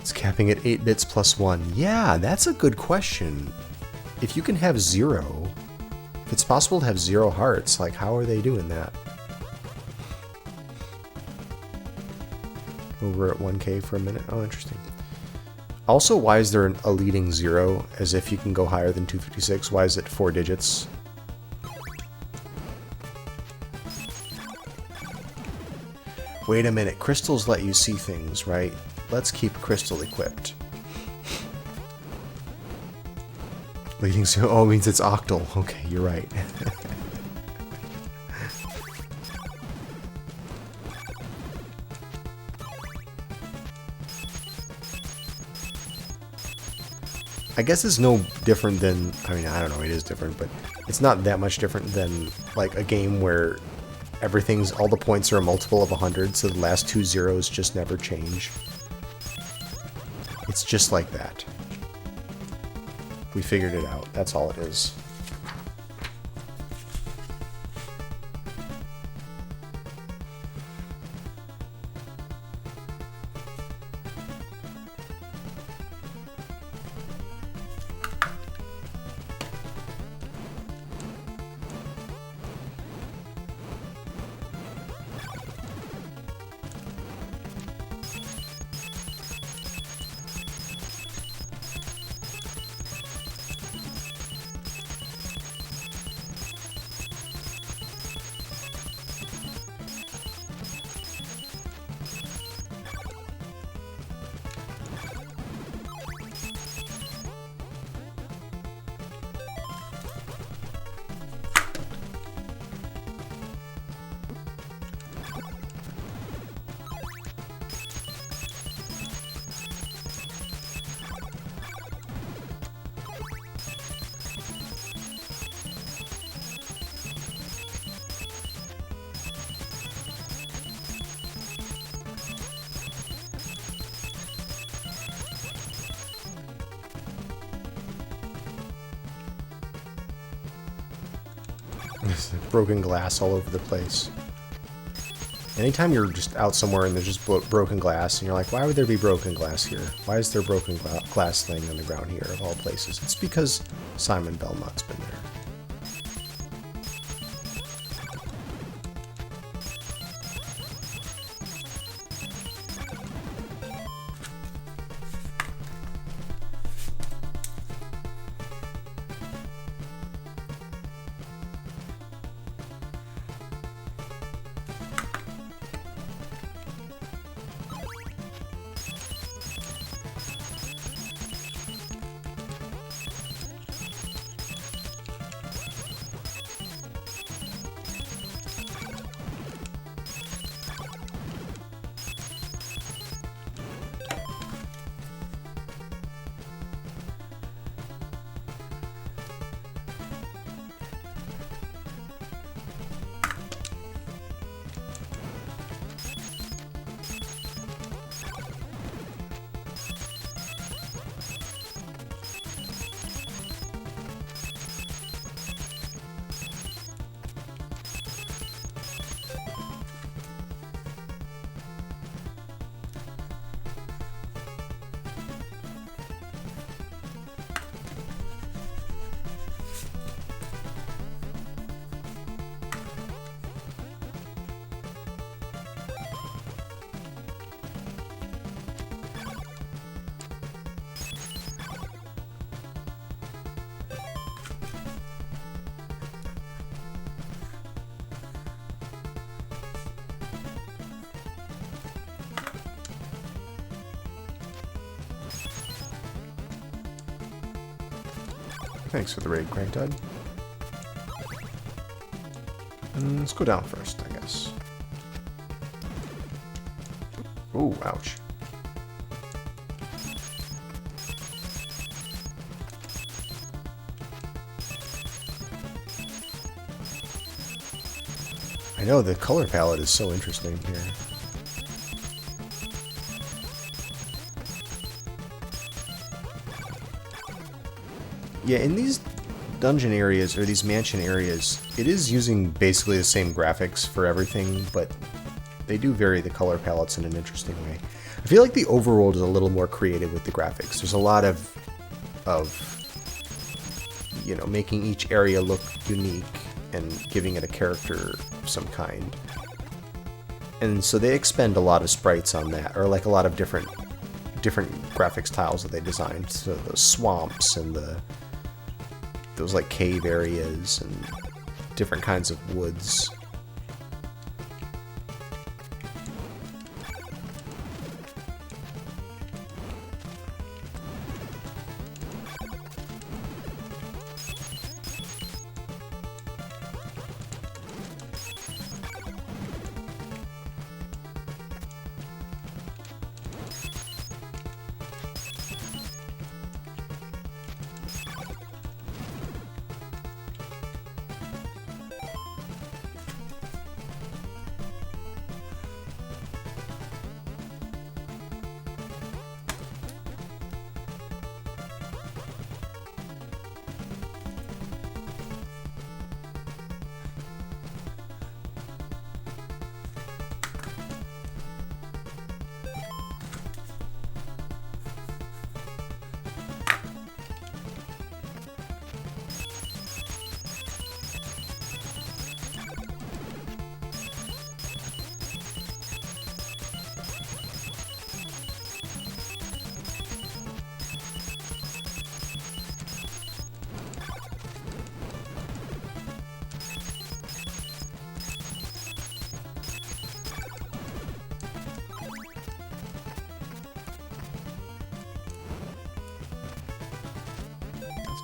it's capping at 8 bits plus 1. Yeah, that's a good question. If you can have 0... if it's possible to have 0 hearts, like, how are they doing that? Over at 1K for a minute? Oh, interesting. Also, why is there a leading 0, as if you can go higher than 256? Why is it 4 digits? Wait a minute, crystals let you see things, right? Let's keep crystal equipped. Leading 0, oh, it means it's octal. Okay, you're right. I guess it's no different than, I mean, I don't know, it is different, but it's not that much different than, like, a game where all the points are a multiple of 100, so the last 2 zeros just never change. It's just like that. We figured it out. That's all it is. Broken glass all over the place. Anytime you're just out somewhere and there's just broken glass, and you're like, why would there be broken glass here? Why is there broken glass laying on the ground here, of all places? It's because Simon Belmont's been there. Thanks for the raid, Cranktide. Let's go down first, I guess. Ooh, ouch. I know, the color palette is so interesting here. Yeah, in these dungeon areas, or these mansion areas, it is using basically the same graphics for everything, but they do vary the color palettes in an interesting way. I feel like the overworld is a little more creative with the graphics. There's a lot of you know, making each area look unique and giving it a character of some kind. And so they expend a lot of sprites on that, or like a lot of different graphics tiles that they designed. So those swamps and those like cave areas and different kinds of woods.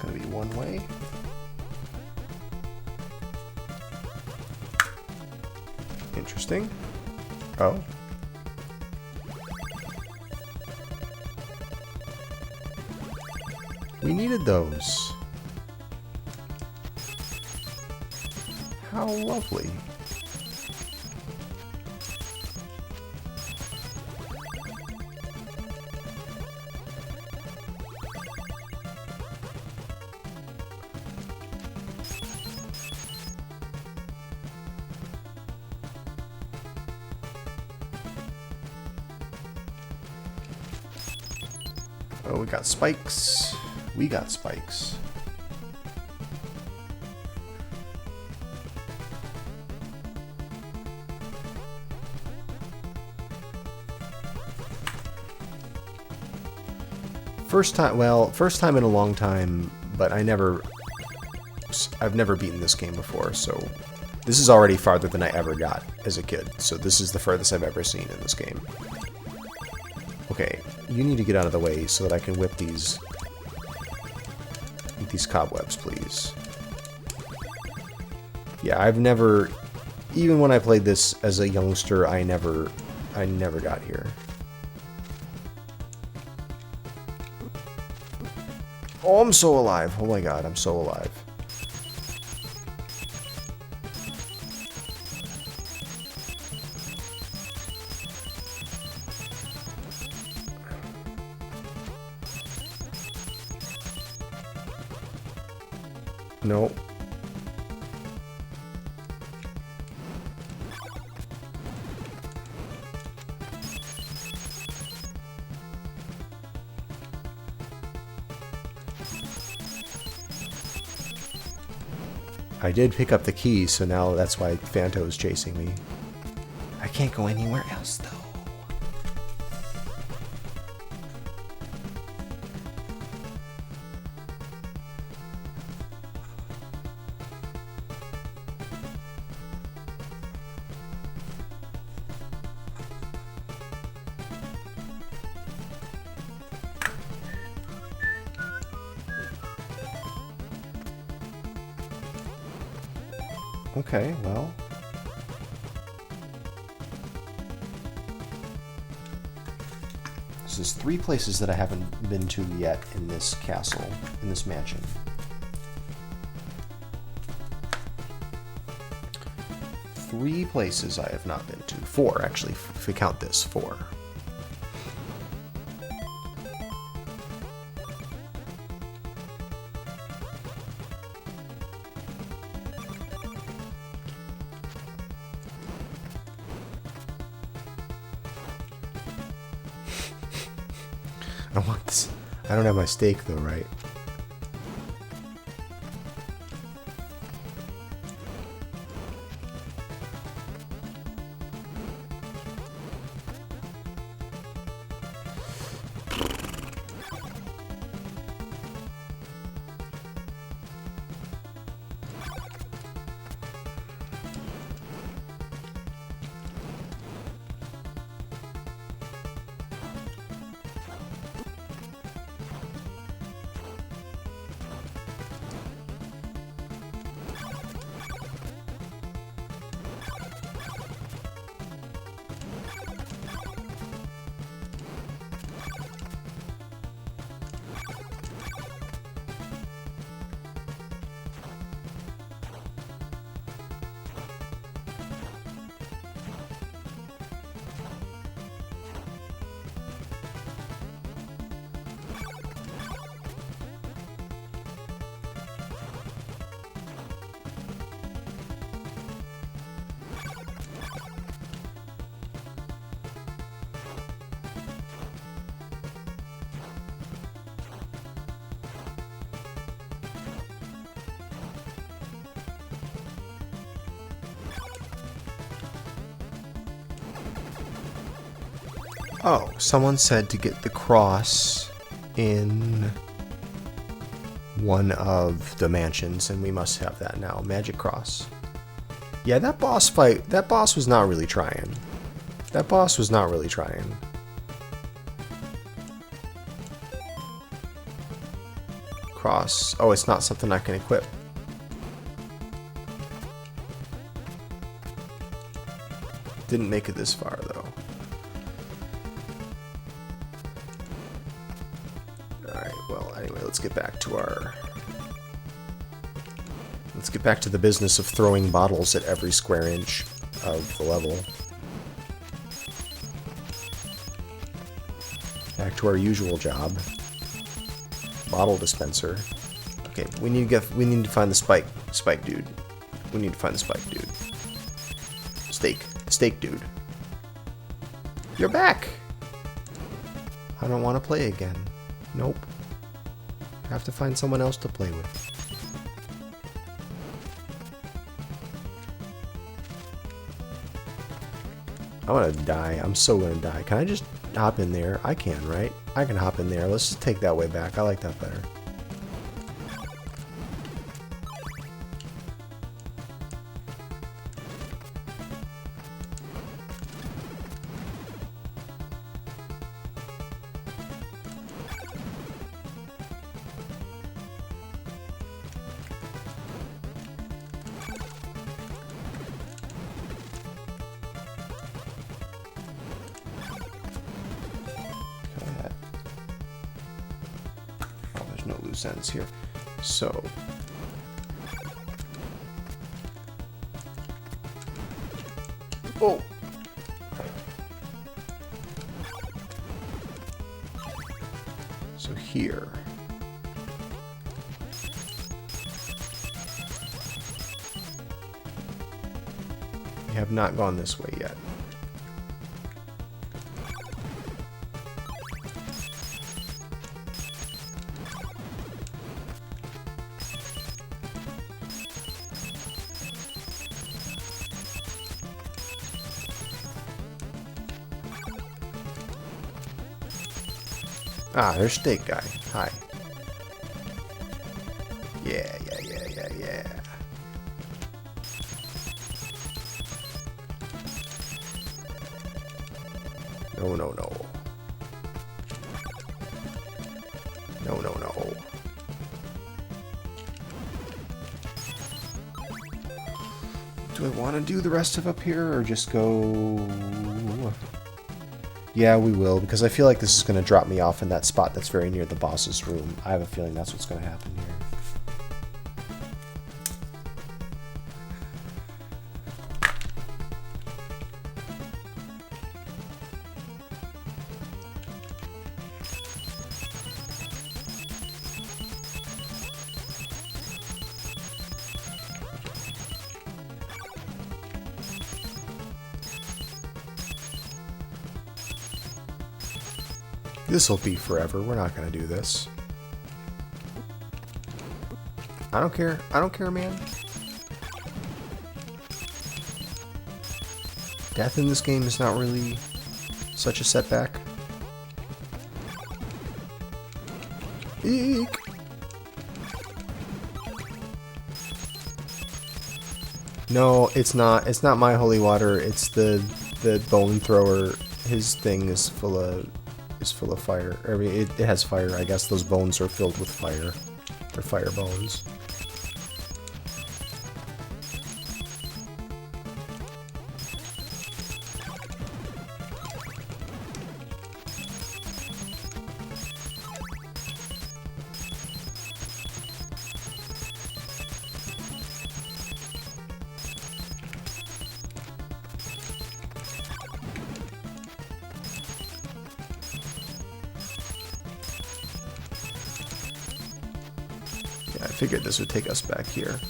Gonna be one way. Interesting. Oh. We needed those. How lovely. Oh, we got spikes. We got spikes. First time in a long time, but I've never beaten this game before, so this is already farther than I ever got as a kid. So this is the furthest I've ever seen in this game. Okay, you need to get out of the way so that I can whip these cobwebs, please. Yeah, I've never, even when I played this as a youngster, I never got here. Oh, I'm so alive. Oh my god, I'm so alive. No. I did pick up the key, so now that's why Phanto is chasing me. I can't go anywhere else, though. Okay, well. So there's 3 places that I haven't been to yet in this castle, in this mansion. 3 places I have not been to. 4, actually, if we count this. 4. I want this. I don't have my steak though, right? Oh, someone said to get the cross in one of the mansions, and we must have that now. Magic cross. Yeah, that boss fight, that boss was not really trying. That boss was not really trying. Cross. Oh, it's not something I can equip. Didn't make it this far, though. Alright, well, anyway, let's get back to our... Let's get back to the business of throwing bottles at every square inch of the level. Back to our usual job. Bottle dispenser. Okay, we need to find the spike dude. We need to find the spike dude. Steak dude. You're back! I don't want to play again. Nope. I have to find someone else to play with. I want to die. I'm so gonna die. Can I just hop in there? I can, right? I can hop in there. Let's just take that way back. I like that better. No loose ends here. So so here we have not gone this way yet. Ah, there's Steak Guy. Hi. Yeah. No. No. want to do the rest of up here or just go... Yeah, we will, because I feel like this is going to drop me off in that spot that's very near the boss's room. I have a feeling that's what's going to happen here. This'll be forever. We're not gonna do this. I don't care. I don't care, man. Death in this game is not really such a setback. Eek! No, it's not. It's not my holy water. It's the bone thrower. His thing is full of fire. I mean, it has fire. I guess those bones are filled with fire. They're fire bones. I figured this would take us back here.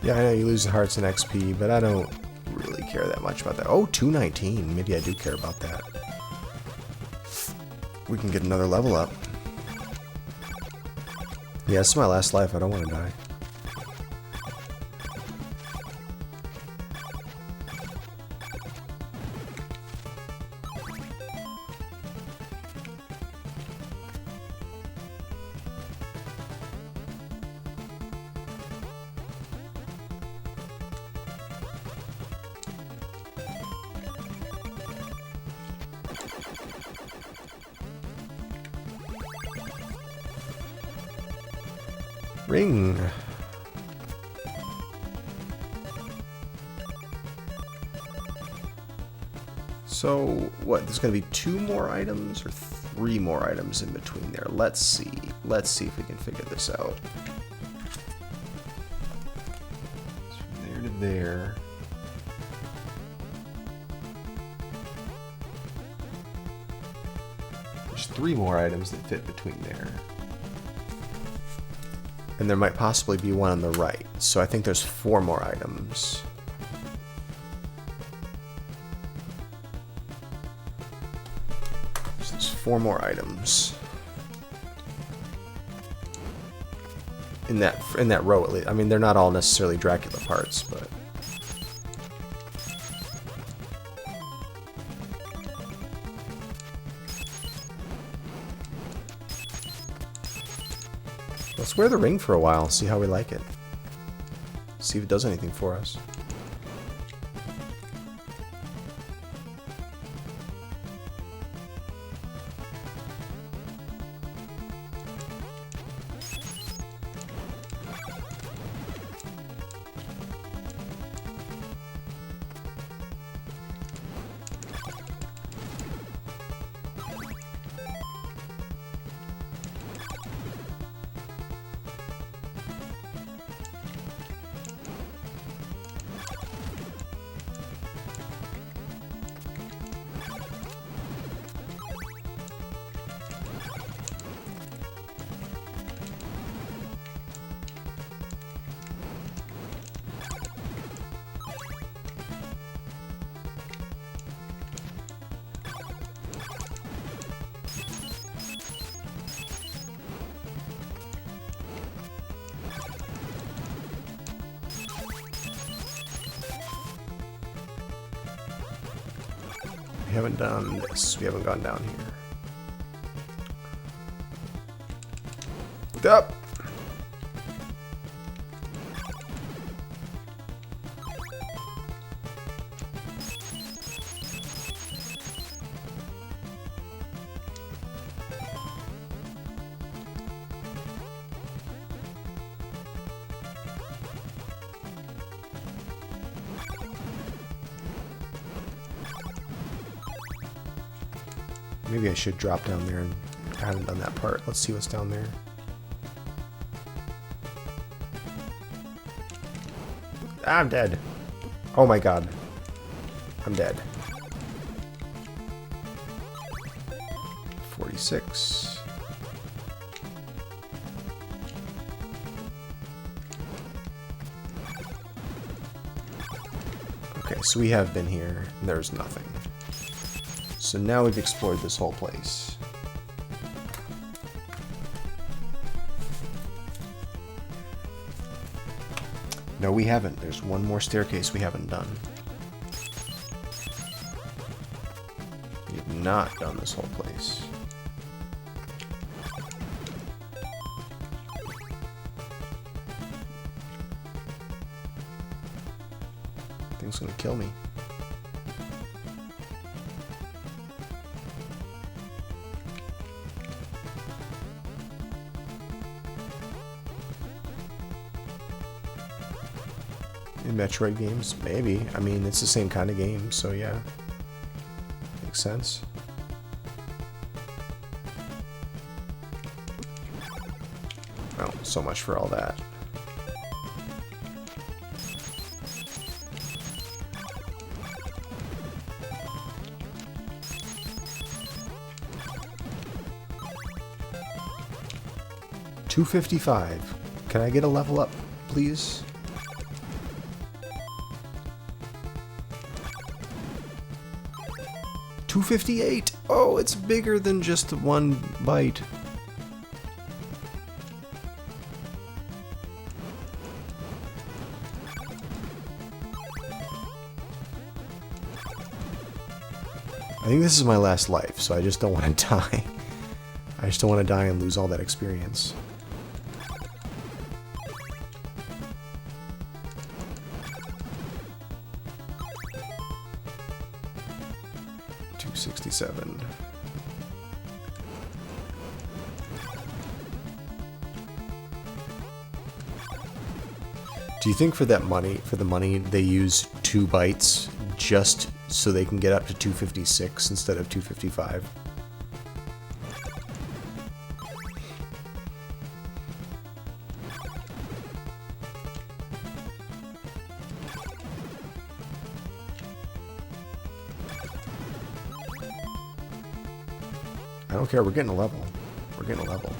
Yeah, I know you lose hearts and XP, but I don't really care that much about that. Oh, 219. Maybe I do care about that. We can get another level up. Yeah, this is my last life. I don't want to die. Ring. So, what? There's going to be 2 more items or 3 more items in between there. Let's see. Let's see if we can figure this out. So from there to there. There's 3 more items that fit between there. And there might possibly be one on the right. So I think there's 4 more items. So there's 4 more items. In that row at least. I mean, they're not all necessarily Dracula parts, but... Let's wear the ring for a while, see how we like it. See if it does anything for us. We haven't done this. We haven't gone down here. Look up! Maybe I should drop down there, and I haven't done that part. Let's see what's down there. I'm dead. Oh my god. I'm dead. 46. Okay, so we have been here, and there's nothing. So now we've explored this whole place. No, we haven't. There's one more staircase we haven't done. We have not done this whole place. Thing's gonna kill me. In Metroid games, maybe. I mean, it's the same kind of game, so yeah. Makes sense. Oh, so much for all that. $255. Can I get a level up, please? $258. Oh, it's bigger than just one bite. I think this is my last life, so I just don't want to die. I just don't want to die and lose all that experience. $267. Do you think for that money, for the money, they use 2 bites just so they can get up to 256 instead of 255? I don't care, we're getting a level. We're getting a level.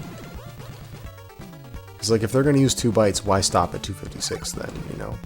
Because, like, if they're going to use 2 bites, why stop at 256 then, you know?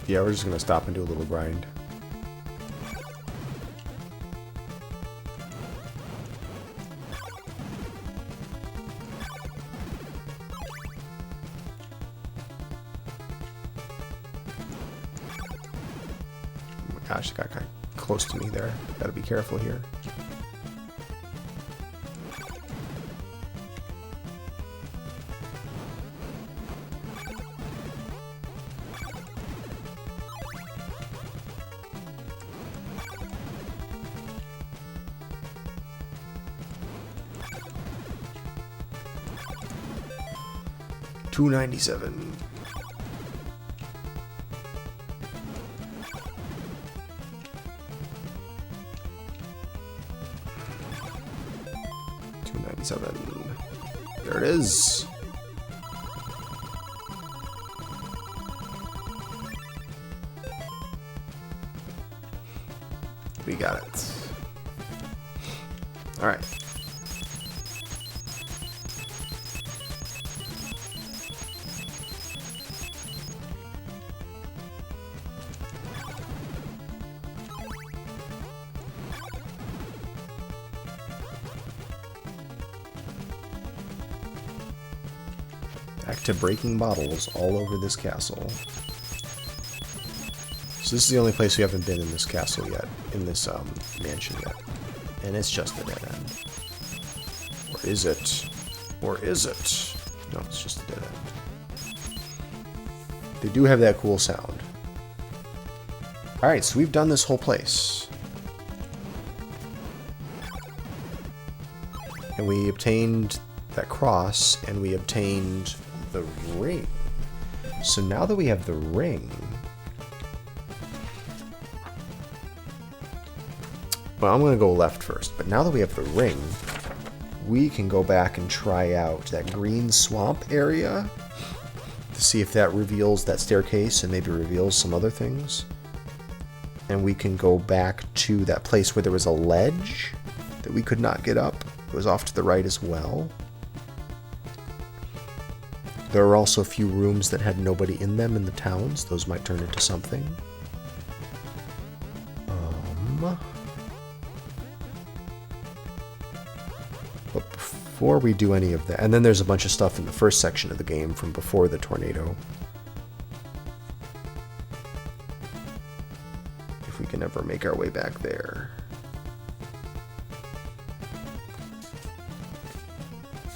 Yeah, we're just gonna stop and do a little grind. Oh my gosh, it got kind of close to me there. Gotta be careful here. $297. $297. There it is. We got it. All right. Back to breaking bottles all over this castle. So this is the only place we haven't been in this castle yet, in this mansion yet. And it's just a dead end. Or is it? Or is it? No, it's just a dead end. They do have that cool sound. Alright, so we've done this whole place. And we obtained that cross, and we obtained the ring. So now that we have the ring... Well, I'm going to go left first, but now that we have the ring, we can go back and try out that green swamp area to see if that reveals that staircase and maybe reveals some other things. And we can go back to that place where there was a ledge that we could not get up. It was off to the right as well. There are also a few rooms that had nobody in them in the towns. Those might turn into something. But before we do any of that, and then there's a bunch of stuff in the first section of the game from before the tornado. If we can ever make our way back there.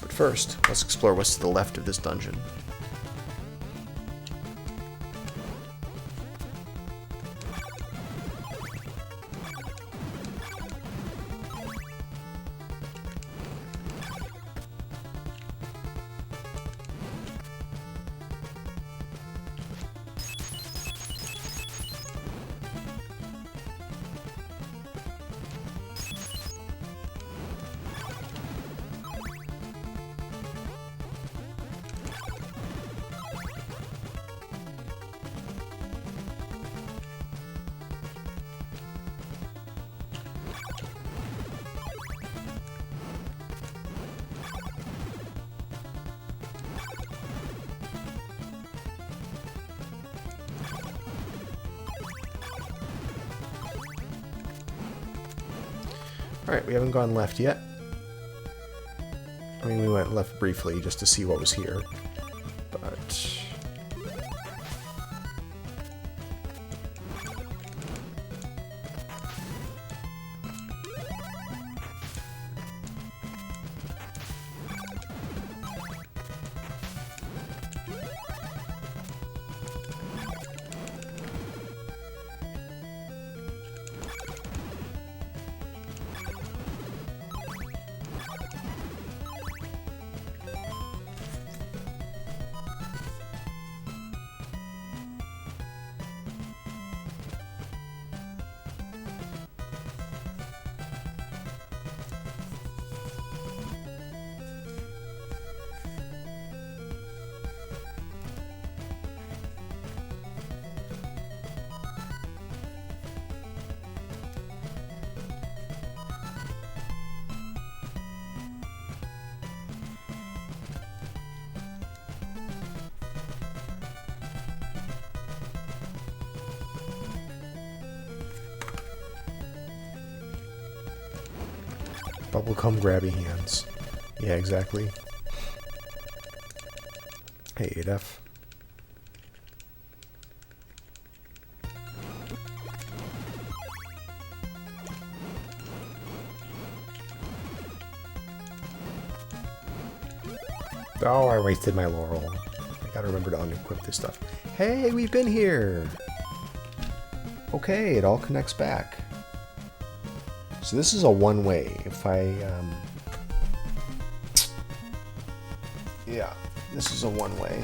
But first, let's explore what's to the left of this dungeon. Alright, we haven't gone left yet. I mean, we went left briefly just to see what was here. But... Bubblegum grabby hands. Yeah, exactly. Hey, Adaf. Oh, I wasted my laurel. I gotta remember to unequip this stuff. Hey, we've been here! Okay, it all connects back. So this is a one-way. If I, yeah, this is a one-way.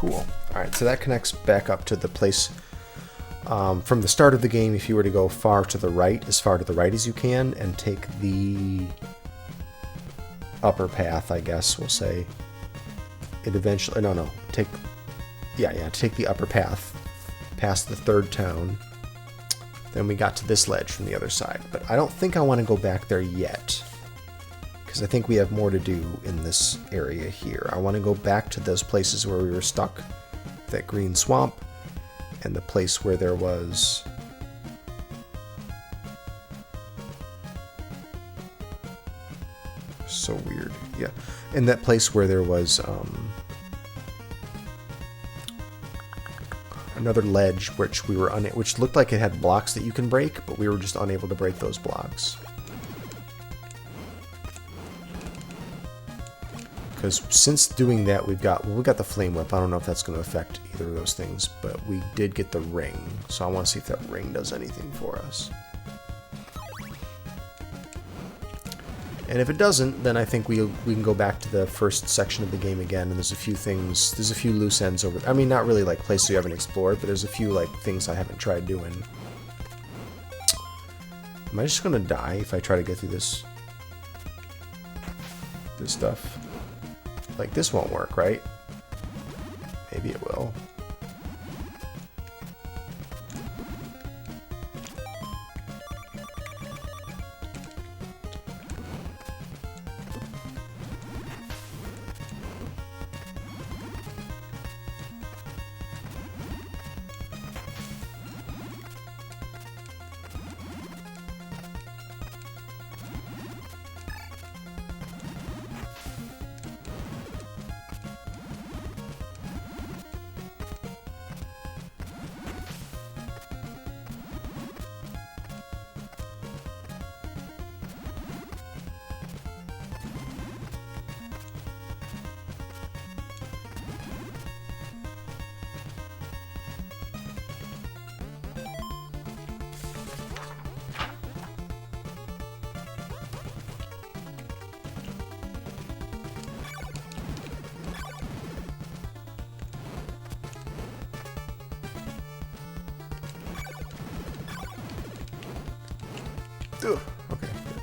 Cool. Alright, so that connects back up to the place from the start of the game. If you were to go far to the right as you can, and take the upper path, I guess we'll say, it eventually... No, take the upper path past the third town. Then we got to this ledge from the other side. But I don't think I want to go back there yet, because I think we have more to do in this area here. I want to go back to those places where we were stuck, that green swamp, and the place where there was... So weird. Yeah. And that place where there was another ledge which we were which looked like it had blocks that you can break, but we were just unable to break those blocks. Because since doing that, we got the flame whip. I don't know if that's going to affect either of those things, but we did get the ring. So I want to see if that ring does anything for us. And if it doesn't, then I think we can go back to the first section of the game again. And there's a few loose ends over. I mean, not really like places you haven't explored, but there's a few like things I haven't tried doing. Am I just going to die if I try to get through this stuff? Like, this won't work, right? Maybe it will. Ugh, okay, good.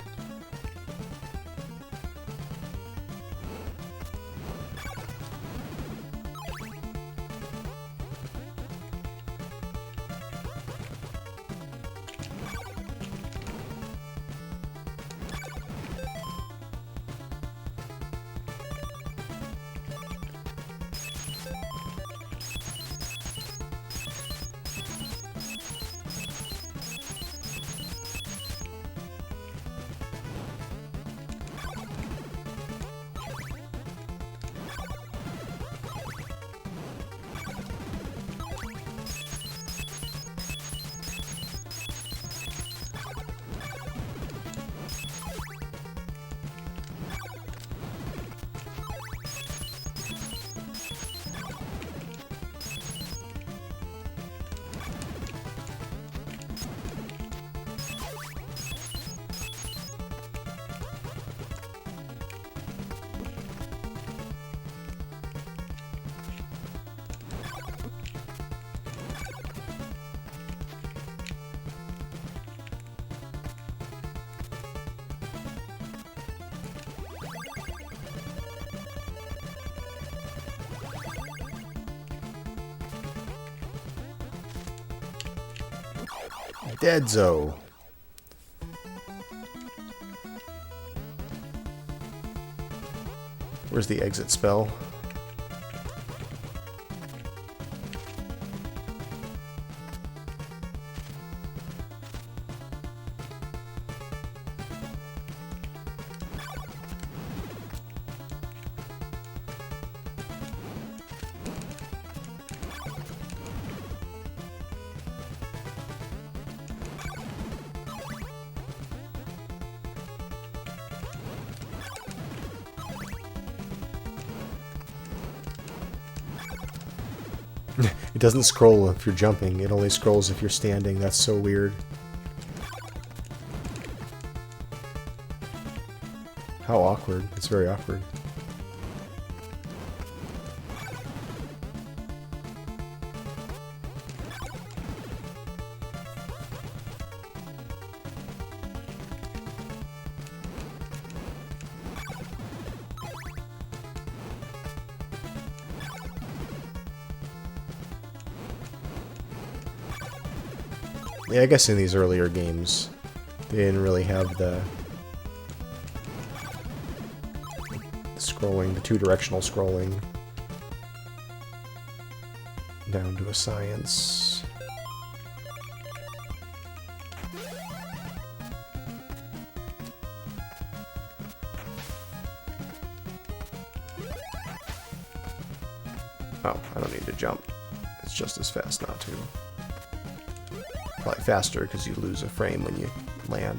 Deadzo. Where's the exit spell? It doesn't scroll if you're jumping, it only scrolls if you're standing. That's so weird. How awkward. It's very awkward. Yeah, I guess in these earlier games, they didn't really have the scrolling, the two-directional scrolling down to a science. Oh, I don't need to jump. It's just as fast not to. Probably faster because you lose a frame when you land.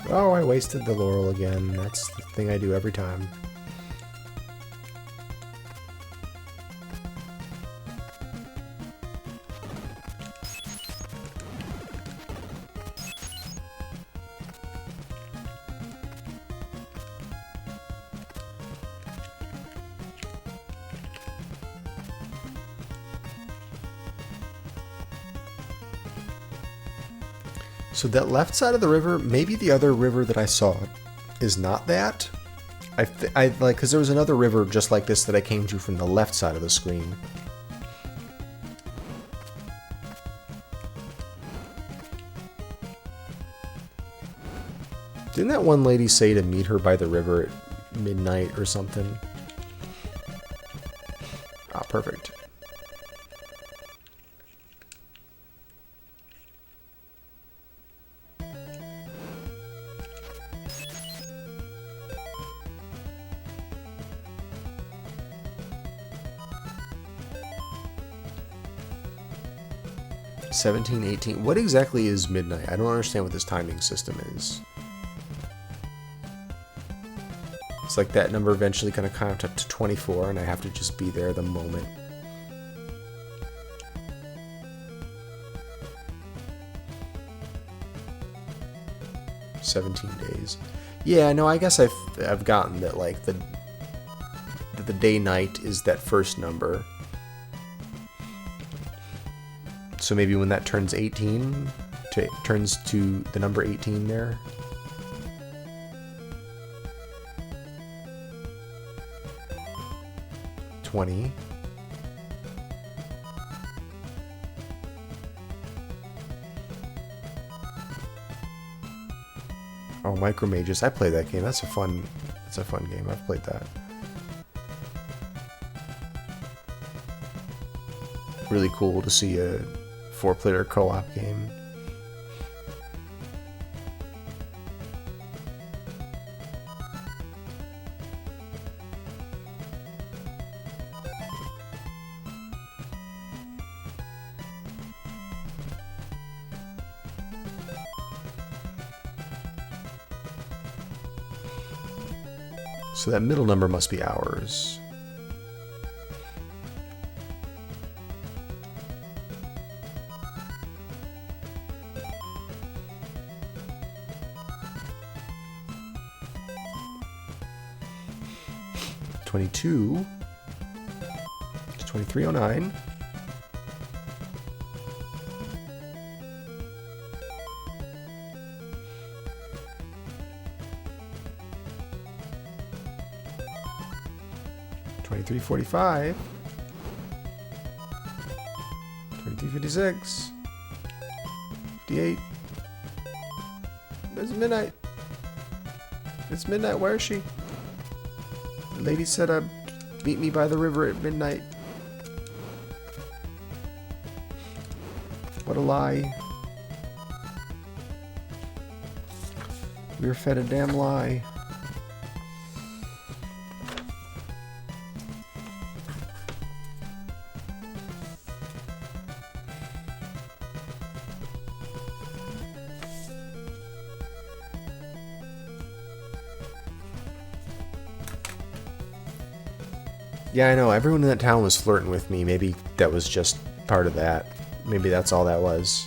Oh, I wasted the laurel again. That's the thing I do every time. So that left side of the river, maybe the other river that I saw is not that. I like, because there was another river just like this that I came to from the left side of the screen. Didn't that one lady say to meet her by the river at midnight or something? Ah, perfect. $17, $18. What exactly is midnight? I don't understand what this timing system is. It's like that number eventually kind of count up to 24, and I have to just be there the moment. $17 days. Yeah, no, I guess I've gotten that, like the day night is that first number. So maybe when that turns 18, turns to the number 18 there. $20. Oh, Micro Mages. I played that game. That's a fun game. I've played that. Really cool to see a 4-player co-op game. So that middle number must be hours. It's 2309. $23.45. $23.56. 58. It's midnight. It's midnight. Where is she? The lady said meet me by the river at midnight. What a lie. We were fed a damn lie. Yeah, I know. Everyone in that town was flirting with me. Maybe that was just part of that. Maybe that's all that was.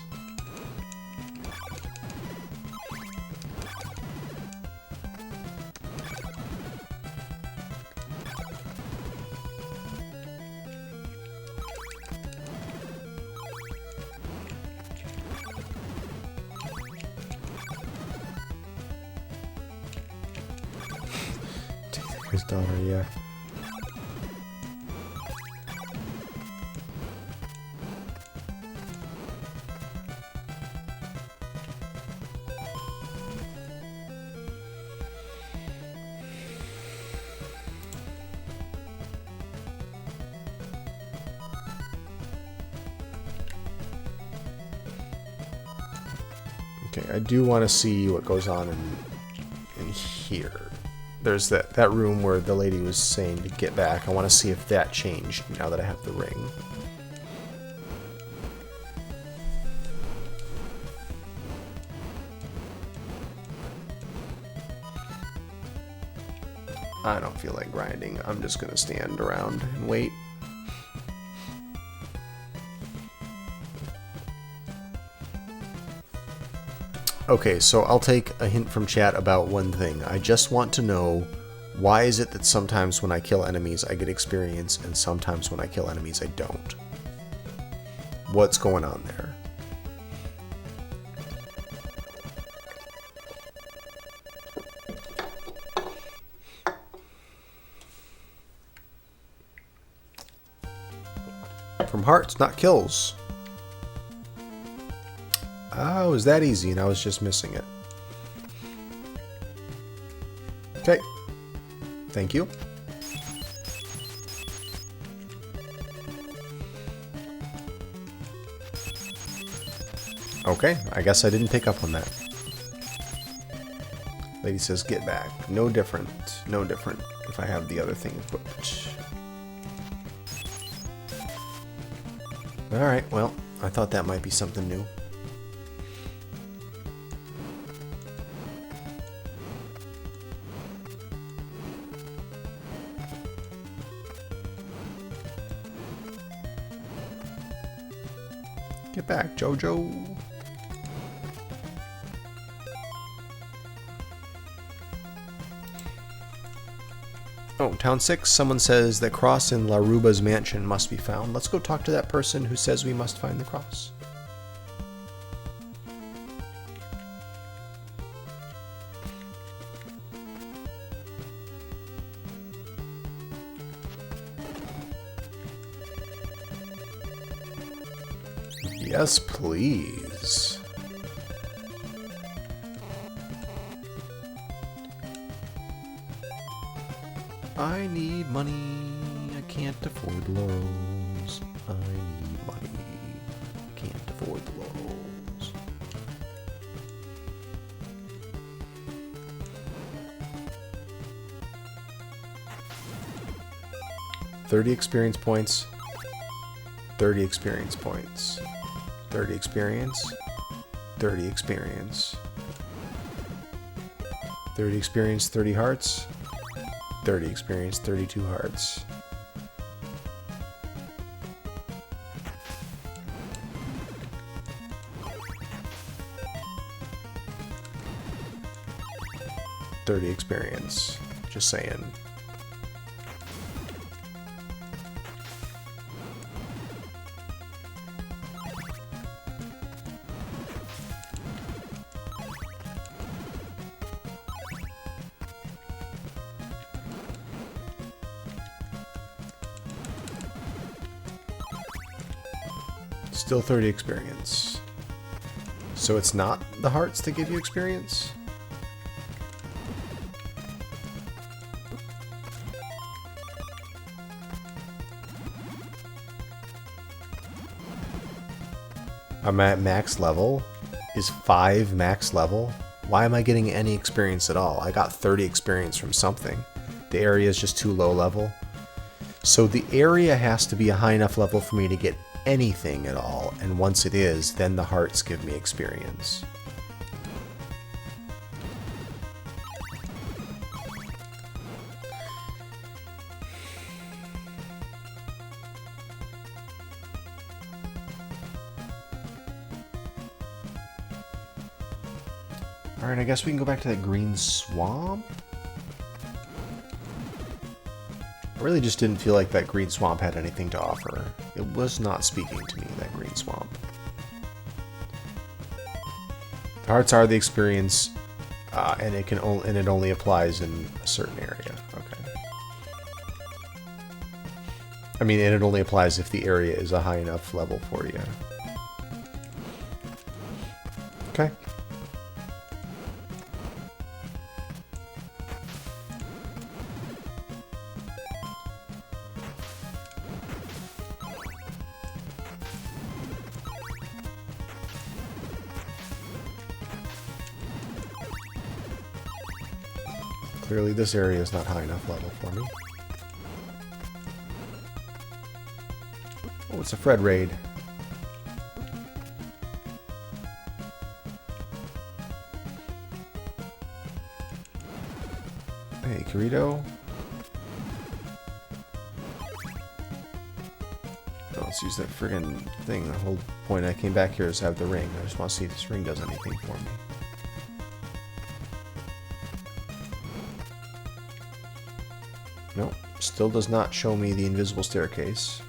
His daughter, yeah. Okay, I do want to see what goes on in here. There's that room where the lady was saying to get back. I want to see if that changed now that I have the ring. I don't feel like grinding. I'm just going to stand around and wait. Okay, so I'll take a hint from chat about one thing. I just want to know, why is it that sometimes when I kill enemies I get experience and sometimes when I kill enemies I don't? What's going on there? From hearts, not kills. Oh, it was that easy and I was just missing it. Okay. Thank you. Okay, I guess I didn't pick up on that. Lady says get back. No different. No different if I have the other thing equipped. Alright, well, I thought that might be something new. Get back, Jojo. Oh, Town 6, someone says the cross in Laruba's mansion must be found. Let's go talk to that person who says we must find the cross. Yes, please. I need money. I can't afford laurels. I need money. Can't afford the laurels. $30 experience points. 30 experience points. 30 experience. 30 experience. 30 experience, 30 hearts. 30 experience, 32 hearts. $30 experience. Just saying. Still 30 experience. So it's not the hearts that give you experience? I'm at max level? Is 5 max level? Why am I getting any experience at all? I got 30 experience from something. The area is just too low level. So the area has to be a high enough level for me to get anything at all, and once it is, then the hearts give me experience. Alright, I guess we can go back to that green swamp? I really just didn't feel like that green swamp had anything to offer. It was not speaking to me, that green swamp. The hearts are the experience, and it only applies in a certain area. Okay. I mean, and it only applies if the area is a high enough level for you. Okay. Clearly this area is not high enough level for me. Oh, it's a Fred raid. Hey, Kirito. Oh, let's use that friggin' thing. The whole point I came back here is to have the ring. I just want to see if this ring does anything for me. Nope, still does not show me the invisible staircase.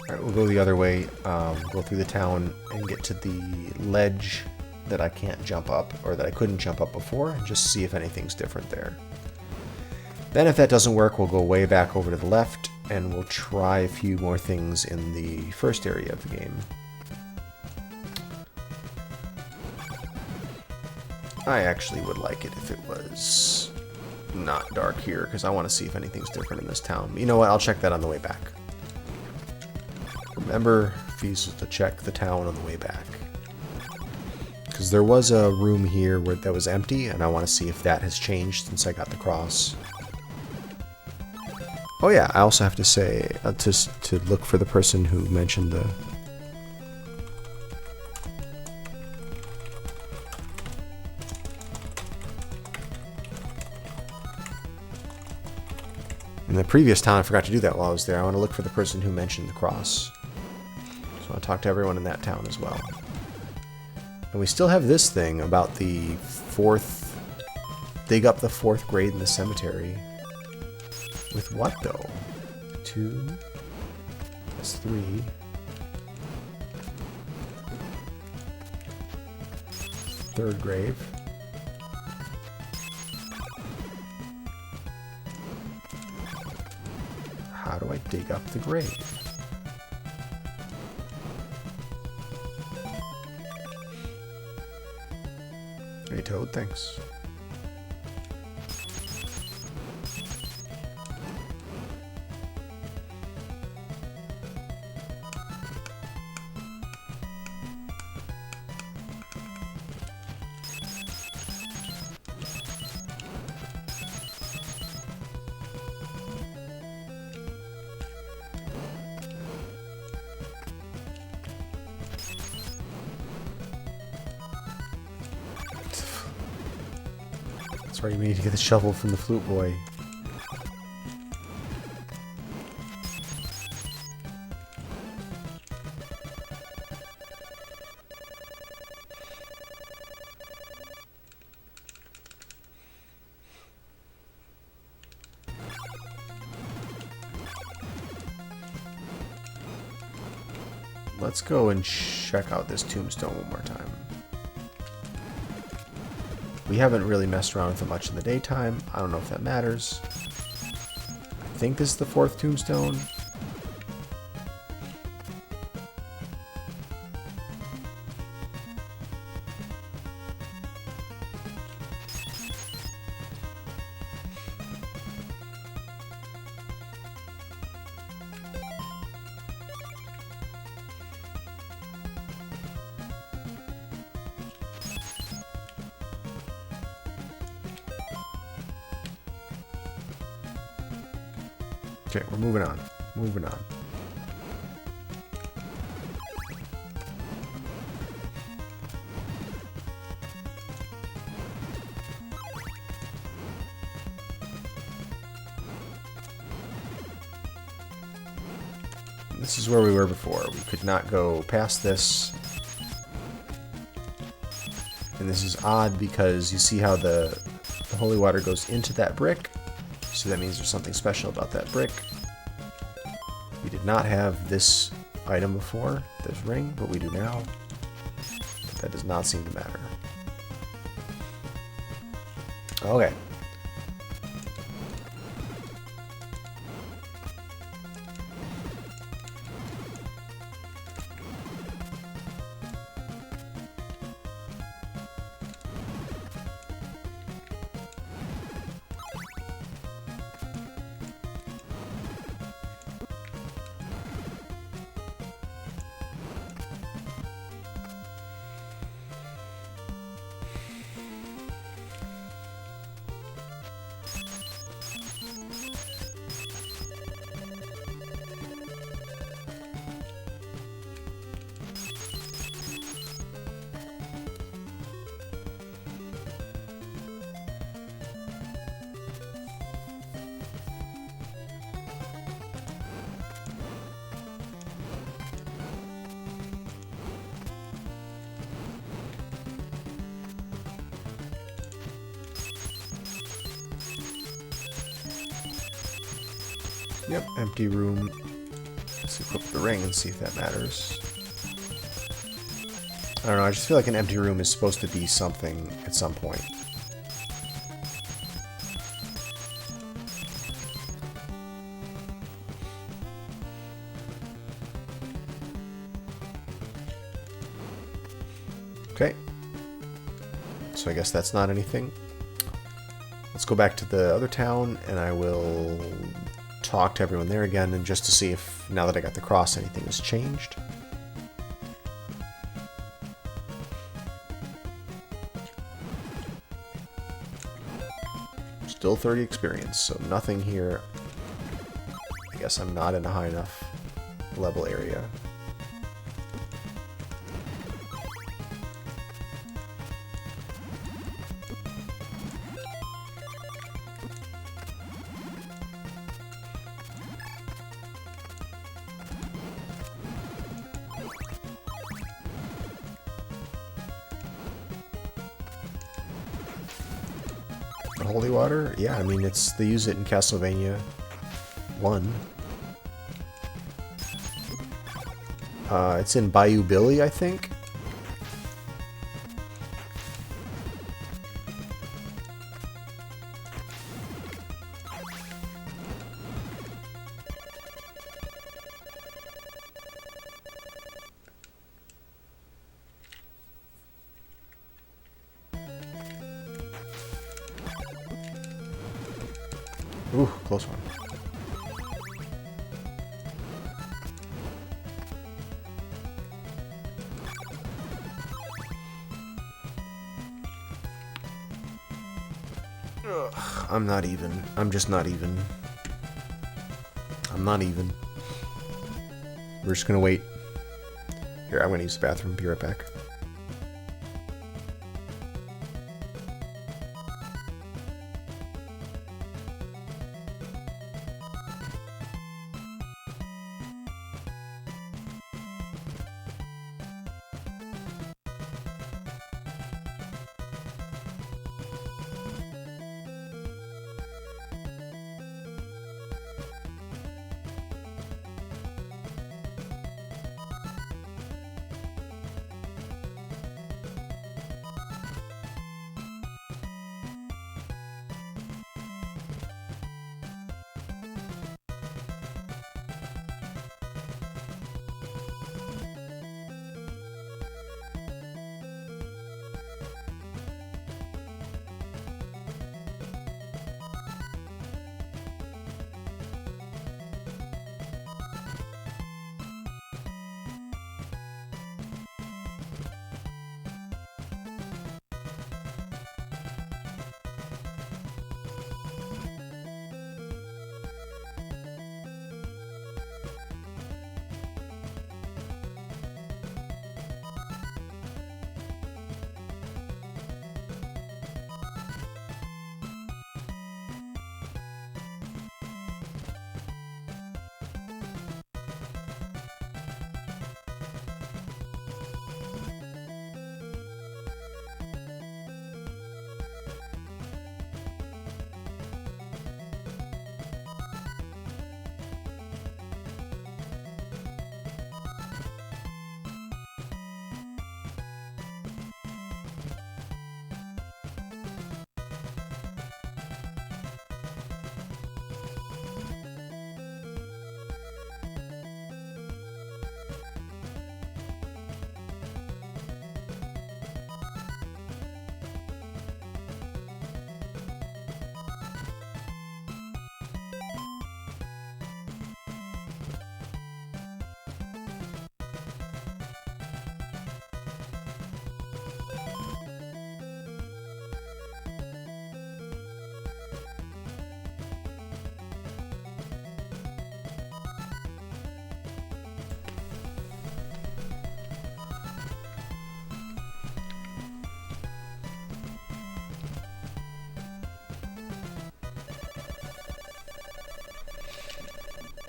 Alright, we'll go the other way, go through the town and get to the ledge that I can't jump up, or that I couldn't jump up before, and just see if anything's different there. Then if that doesn't work, we'll go way back over to the left, and we'll try a few more things in the first area of the game. I actually would like it if it was not dark here, because I want to see if anything's different in this town. But you know what, I'll check that on the way back. Remember, Fees, to check the town on the way back. Because there was a room here that was empty, and I want to see if that has changed since I got the cross. Oh yeah, I also have to say, to look for the person who mentioned the... In the previous town, I forgot to do that while I was there. I want to look for the person who mentioned the cross. So I'll talk to everyone in that town as well. And we still have this thing about the fourth... Dig up the 4th grade in the cemetery. With what, though? 2... That's 3... 3rd grave. How do I dig up the grave? Hey Toad, thanks. That's right, we need to get the shovel from the flute boy. Let's go and check out this tombstone one more time. We haven't really messed around with it much in the daytime. I don't know if that matters. I think this is the 4th tombstone. Okay, we're moving on. Moving on. This is where we were before. We could not go past this. And this is odd because you see how the holy water goes into that brick. So that means there's something special about that brick. We did not have this item before, this ring, but we do now. But that does not seem to matter. Okay. Yep, empty room. Let's equip the ring and see if that matters. I don't know, I just feel like an empty room is supposed to be something at some point. Okay. So I guess that's not anything. Let's go back to the other town and I will talk to everyone there again, and just to see if, now that I got the cross, anything has changed. Still 30 experience, so nothing here. I guess I'm not in a high enough level area. Holy water? Yeah, I mean, they use it in Castlevania 1. It's in Bayou Billy, I think. Ooh, close one. Ugh, I'm not even. I'm just not even. I'm not even. We're just gonna wait. Here, I'm gonna use the bathroom. Be right back.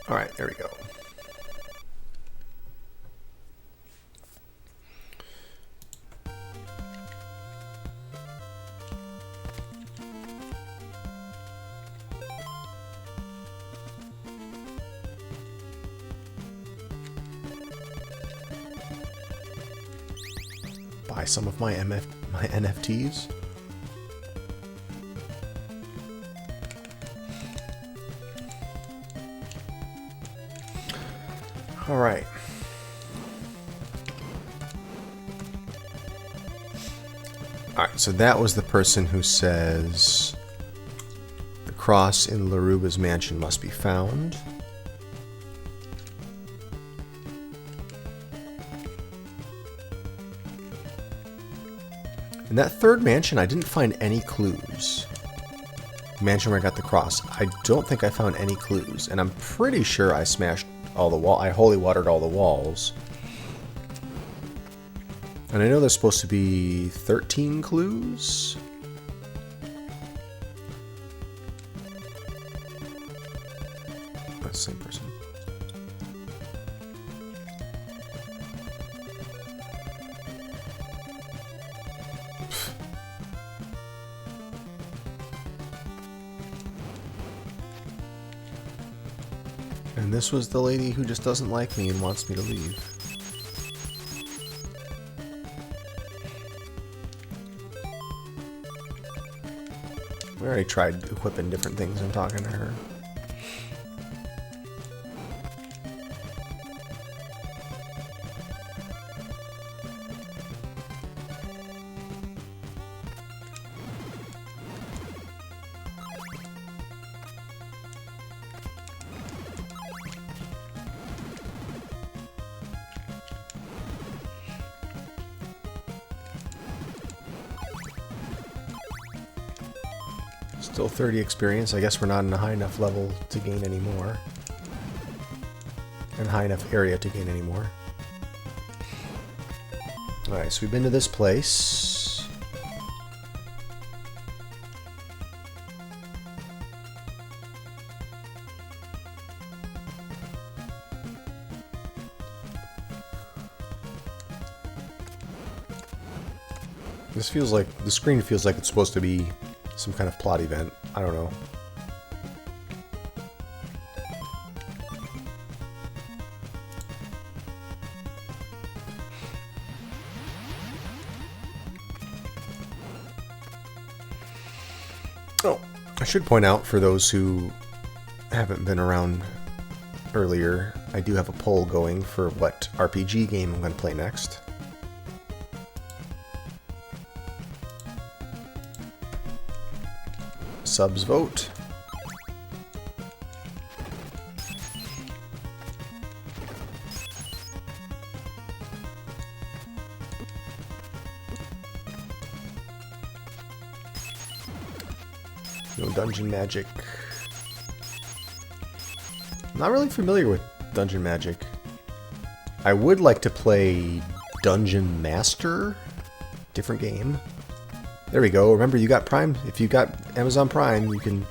Alright, there we go. Buy some of my NFTs. All right. All right, so that was the person who says the cross in Laruba's mansion must be found. In that third mansion, I didn't find any clues. Mansion where I got the cross. I don't think I found any clues, and I'm pretty sure I smashed all the wall. I holy watered all the walls. And I know there's supposed to be 13 clues. That's the same person. And this was the lady who just doesn't like me and wants me to leave. We already tried equipping different things and talking to her. Still 30 experience. I guess we're not in a high enough level to gain any more. And high enough area to gain any more. Alright, so we've been to this place. This feels like, the screen feels like it's supposed to be some kind of plot event. I don't know. Oh, I should point out for those who haven't been around earlier, I do have a poll going for what RPG game I'm going to play next. Subs vote. No dungeon magic. I'm not really familiar with dungeon magic. I would like to play Dungeon Master. Different game. There we go. Remember, you got Prime. If you got Amazon Prime, you can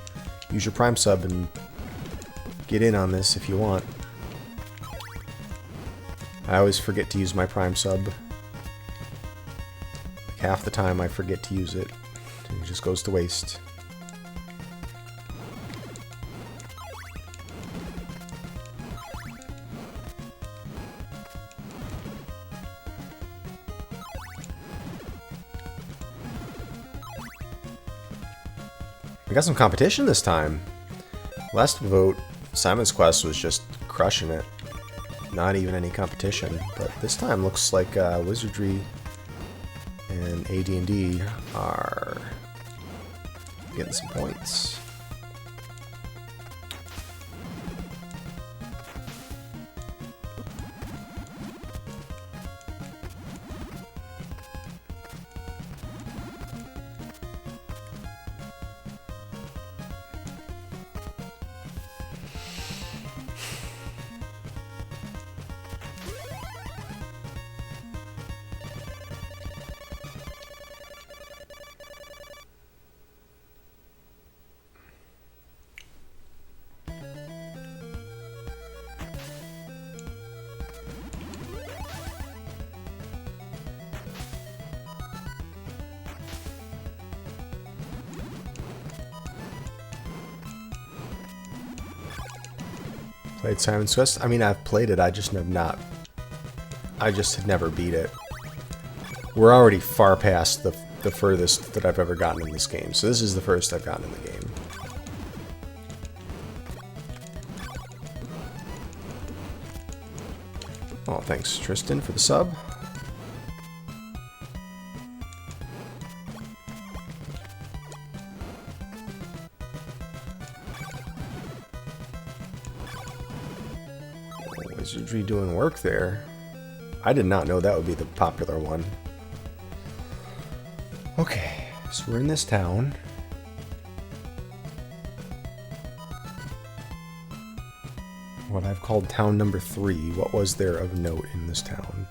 use your Prime sub and get in on this if you want. I always forget to use my Prime sub. Like half the time I forget to use it. It just goes to waste. We got some competition this time. Last vote, Simon's Quest was just crushing it. Not even any competition. But this time looks like Wizardry and AD&D are getting some points. Played Simon's Quest? I mean, I've played it, I just have not... I just have never beat it. We're already far past the furthest that I've ever gotten in this game, so this is the first I've gotten in the game. Oh, thanks, Tristan, for the sub. Wizardry doing work there. I did not know that would be the popular one. Okay, so we're in this town. What I've called town number 3. What was there of note in this town?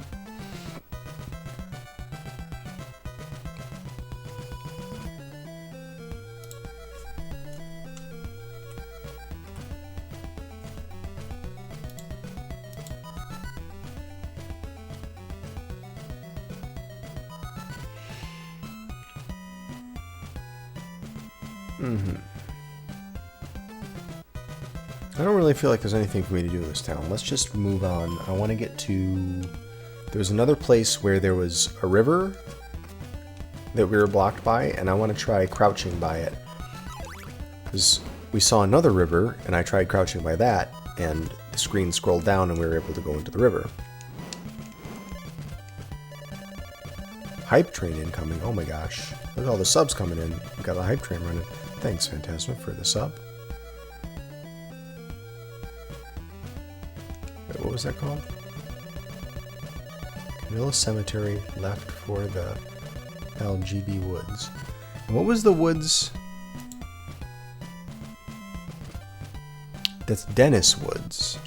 I don't really feel like there's anything for me to do in this town. Let's just move on. I want to get to... There's another place where there was a river that we were blocked by, and I want to try crouching by it. Because we saw another river, and I tried crouching by that, and the screen scrolled down and we were able to go into the river. Hype train incoming. Oh my gosh. Look at all the subs coming in. We got a hype train running. Thanks, Phantasma, for the sub. Wait, what was that called? Camilla Cemetery left for the LGB Woods. And what was the woods? That's Dennis Woods.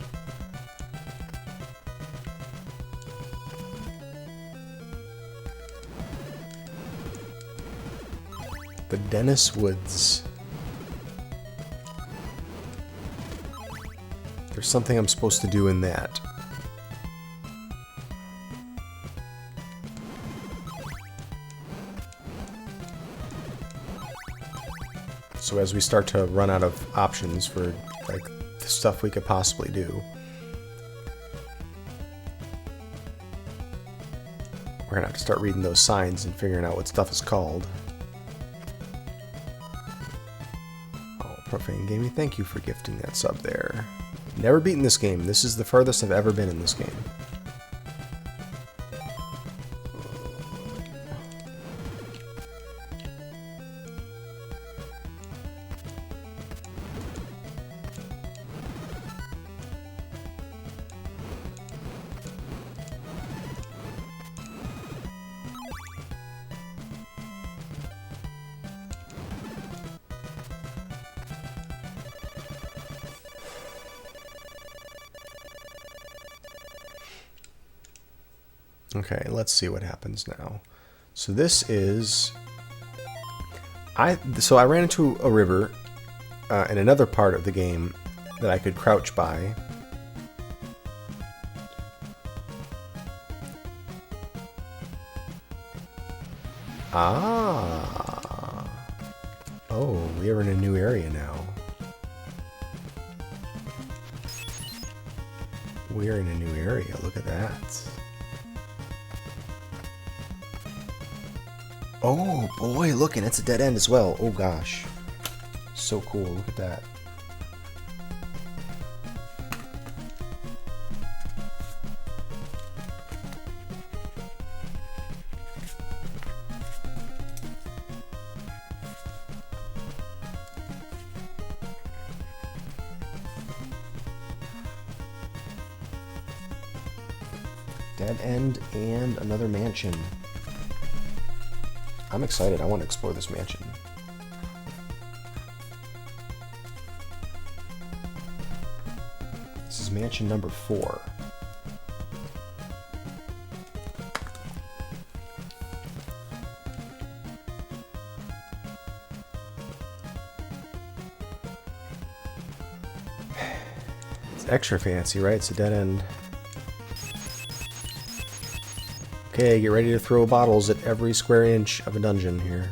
The Dennis Woods. There's something I'm supposed to do in that. So as we start to run out of options for like the stuff we could possibly do, we're gonna have to start reading those signs and figuring out what stuff is called. Profane Gaming, thank you for gifting that sub there. Never beaten this game. This is the furthest I've ever been in this game. Okay, let's see what happens now. So this is... I ran into a river in another part of the game that I could crouch by. Ah! Oh, we are in a new area now. We are in a new area, look at that. Oh boy, look, and it's a dead end as well. Oh gosh. So cool, look at that. Dead end and another mansion. I'm excited. I want to explore this mansion. This is mansion number 4. It's extra fancy, right? It's a dead end. Okay, get ready to throw bottles at every square inch of a dungeon here.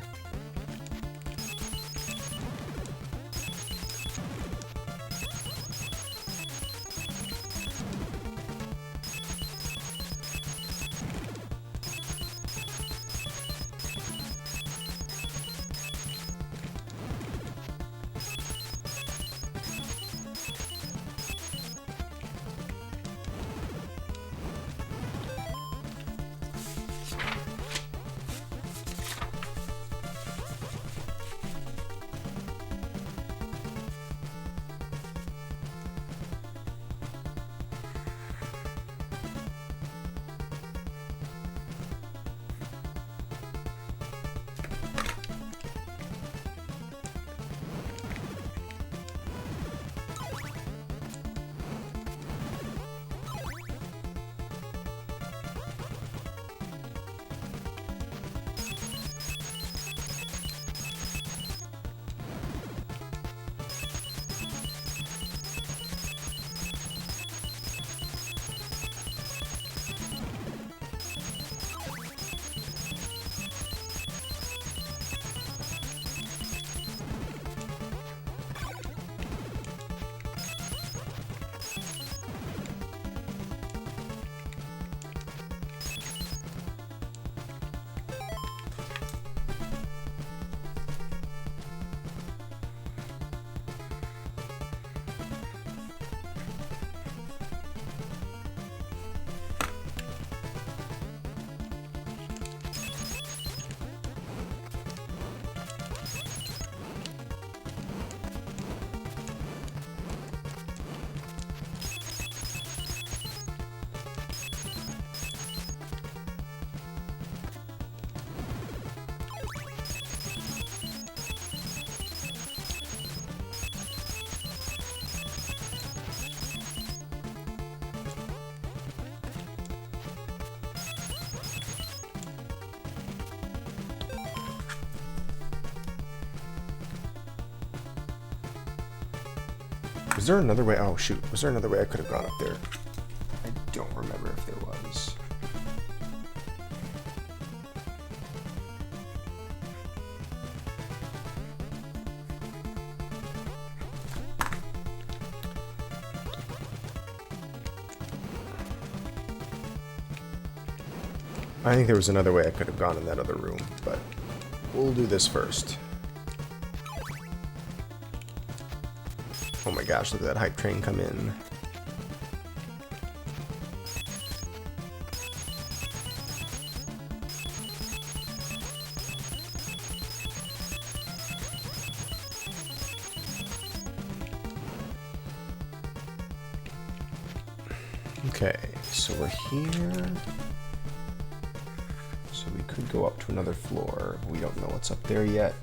Was there another way? Oh shoot, was there another way I could have gone up there? I don't remember if there was. I think there was another way I could have gone in that other room, but we'll do this first. Oh my gosh, look at that hype train come in. Okay, so we're here. So we could go up to another floor. We don't know what's up there yet.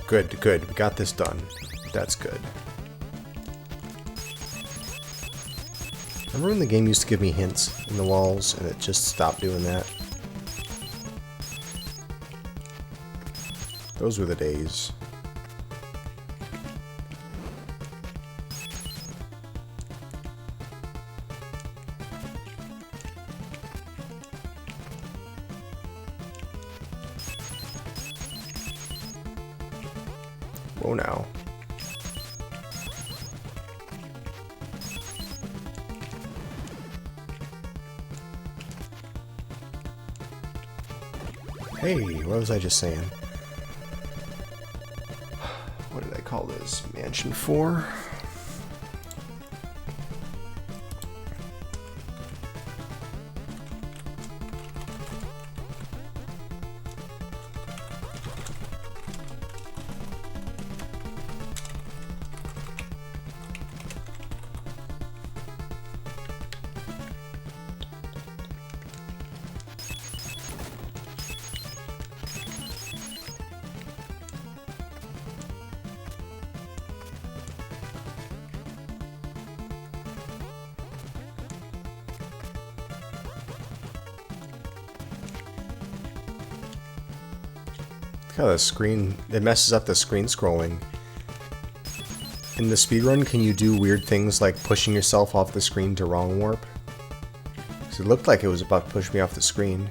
Good, good. We got this done. That's good. Remember when the game used to give me hints in the walls and it just stopped doing that? Those were the days. Whoa now. Hey, what was I just saying? What did I call this? Mansion 4? Look how the screen, it messes up the screen scrolling. In the speedrun, can you do weird things like pushing yourself off the screen to wrong warp? Because it looked like it was about to push me off the screen.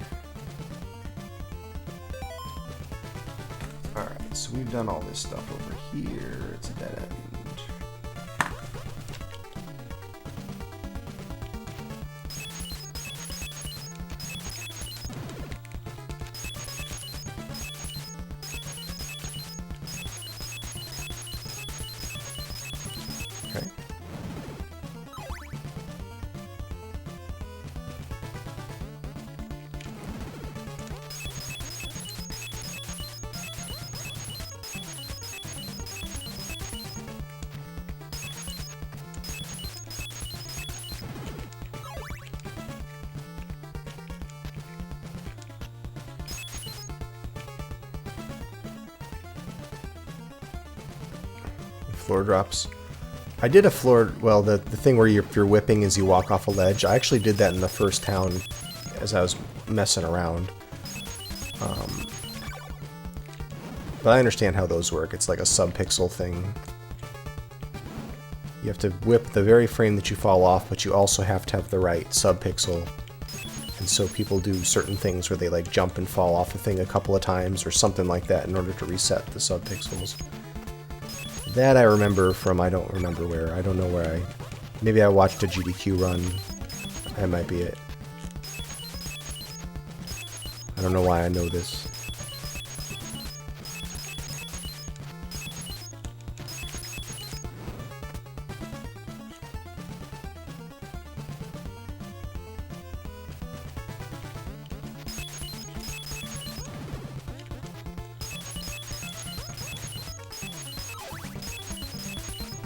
Alright, so we've done all this stuff over here. It's a dead end. Okay. Floor drops. I did a floor, well, the thing where if you're whipping as you walk off a ledge, I actually did that in the first town as I was messing around. But I understand how those work. It's like a sub-pixel thing. You have to whip the very frame that you fall off, but you also have to have the right sub-pixel. And so people do certain things where they like jump and fall off a thing a couple of times or something like that in order to reset the sub-pixels. That I remember from, I don't remember where. I don't know where I... Maybe I watched a GDQ run. That might be it. I don't know why I know this.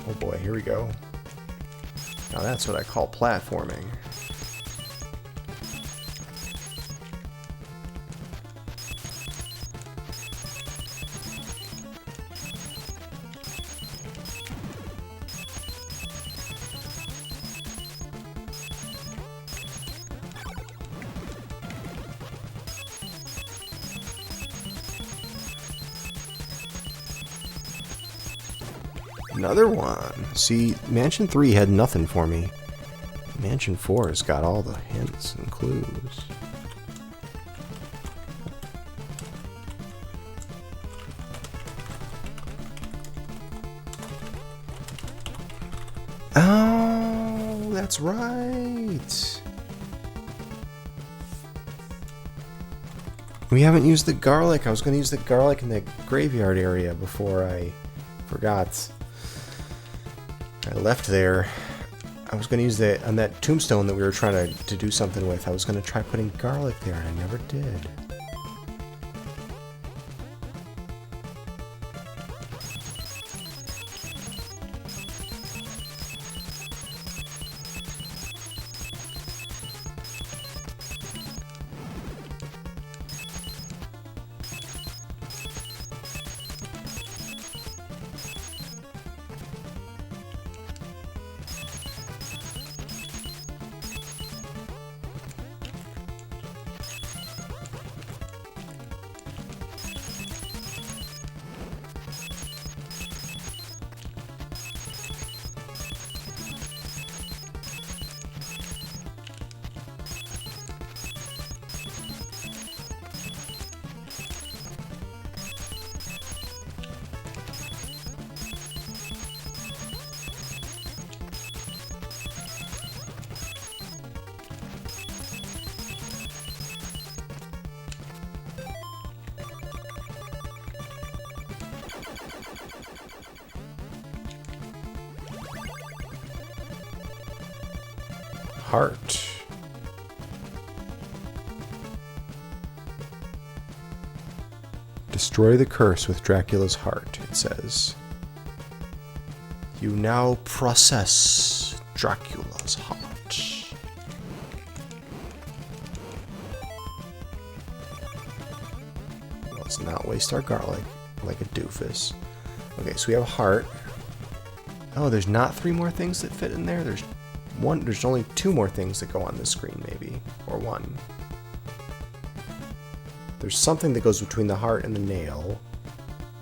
Oh boy, here we go. Now that's what I call platforming. Another one. See, Mansion 3 had nothing for me. Mansion 4 has got all the hints and clues. Oh, that's right. We haven't used the garlic. I was going to use the garlic in the graveyard area before I forgot. I left there. I was going to use that on that tombstone that we were trying to do something with. I was going to try putting garlic there, and I never did. Heart. Destroy the curse with Dracula's heart, it says. You now process Dracula's heart. Let's not waste our garlic like a doofus. Okay, so we have a heart. Oh, there's not 3 more things that fit in there? There's only 2 more things that go on the screen, maybe. Or 1. There's something that goes between the heart and the nail.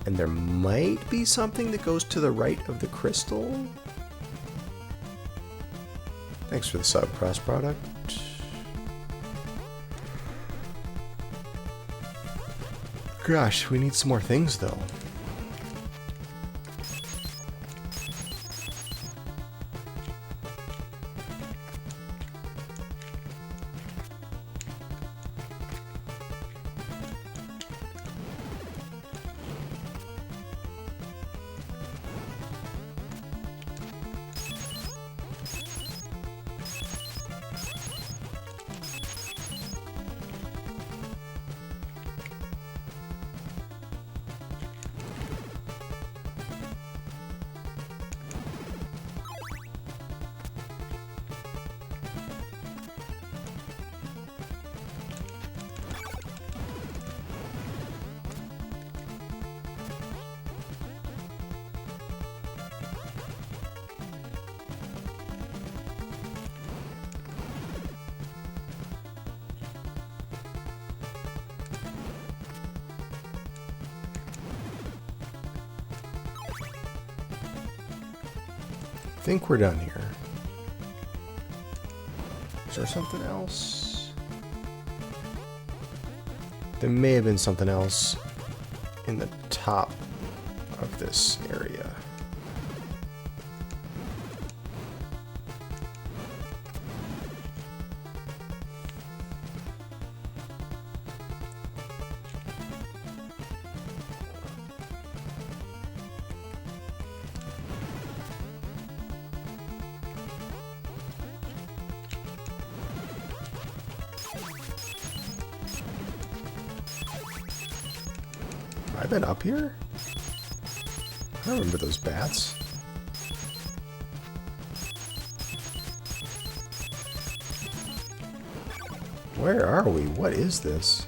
And there might be something that goes to the right of the crystal. Thanks for the sub, cross product. Gosh, we need some more things, though. I think we're done here. Is there something else? There may have been something else in the top of this area. I've been up here? I remember those bats. Where are we? What is this?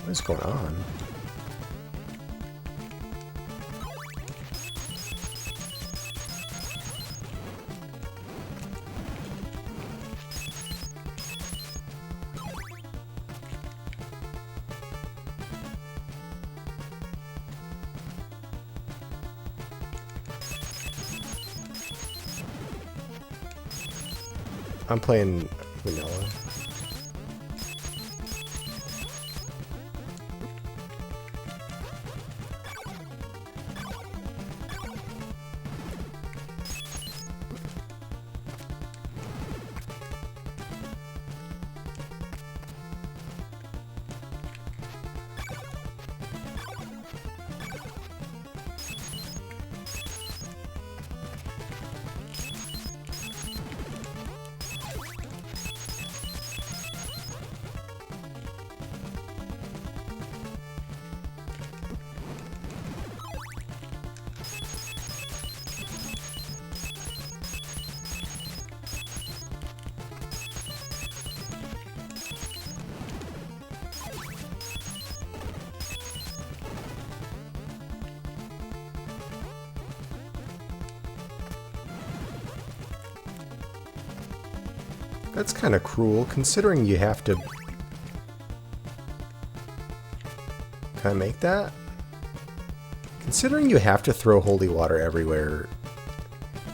What is going on? I'm playing vanilla. That's kind of cruel, considering you have to... Can I make that? Considering you have to throw holy water everywhere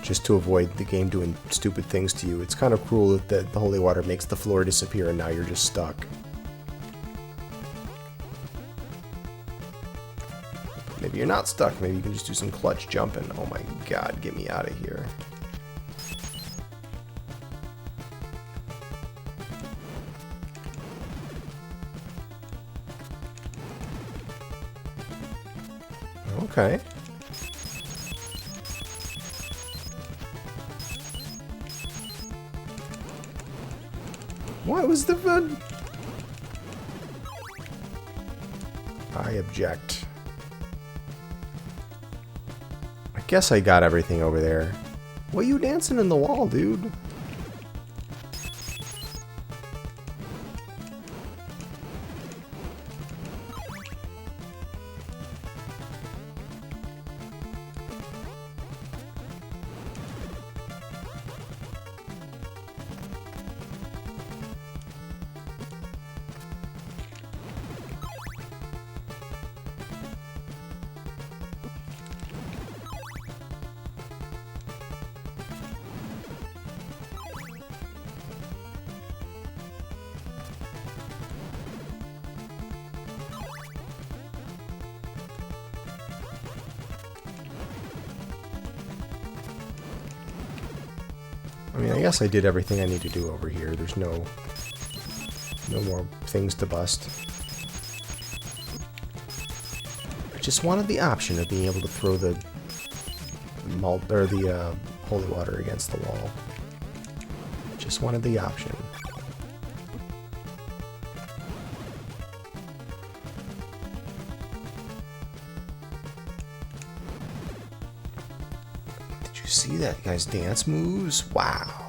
just to avoid the game doing stupid things to you, it's kind of cruel that the holy water makes the floor disappear and now you're just stuck. Maybe you're not stuck, maybe you can just do some clutch jumping. Oh my god, get me out of here. Okay. What was the fun? I object. I guess I got everything over there. What are you dancing in the wall, dude? I mean, I guess I did everything I need to do over here. There's no more things to bust. I just wanted the option of being able to throw the malt or the holy water against the wall. Just wanted the option. See that guy's dance moves? Wow.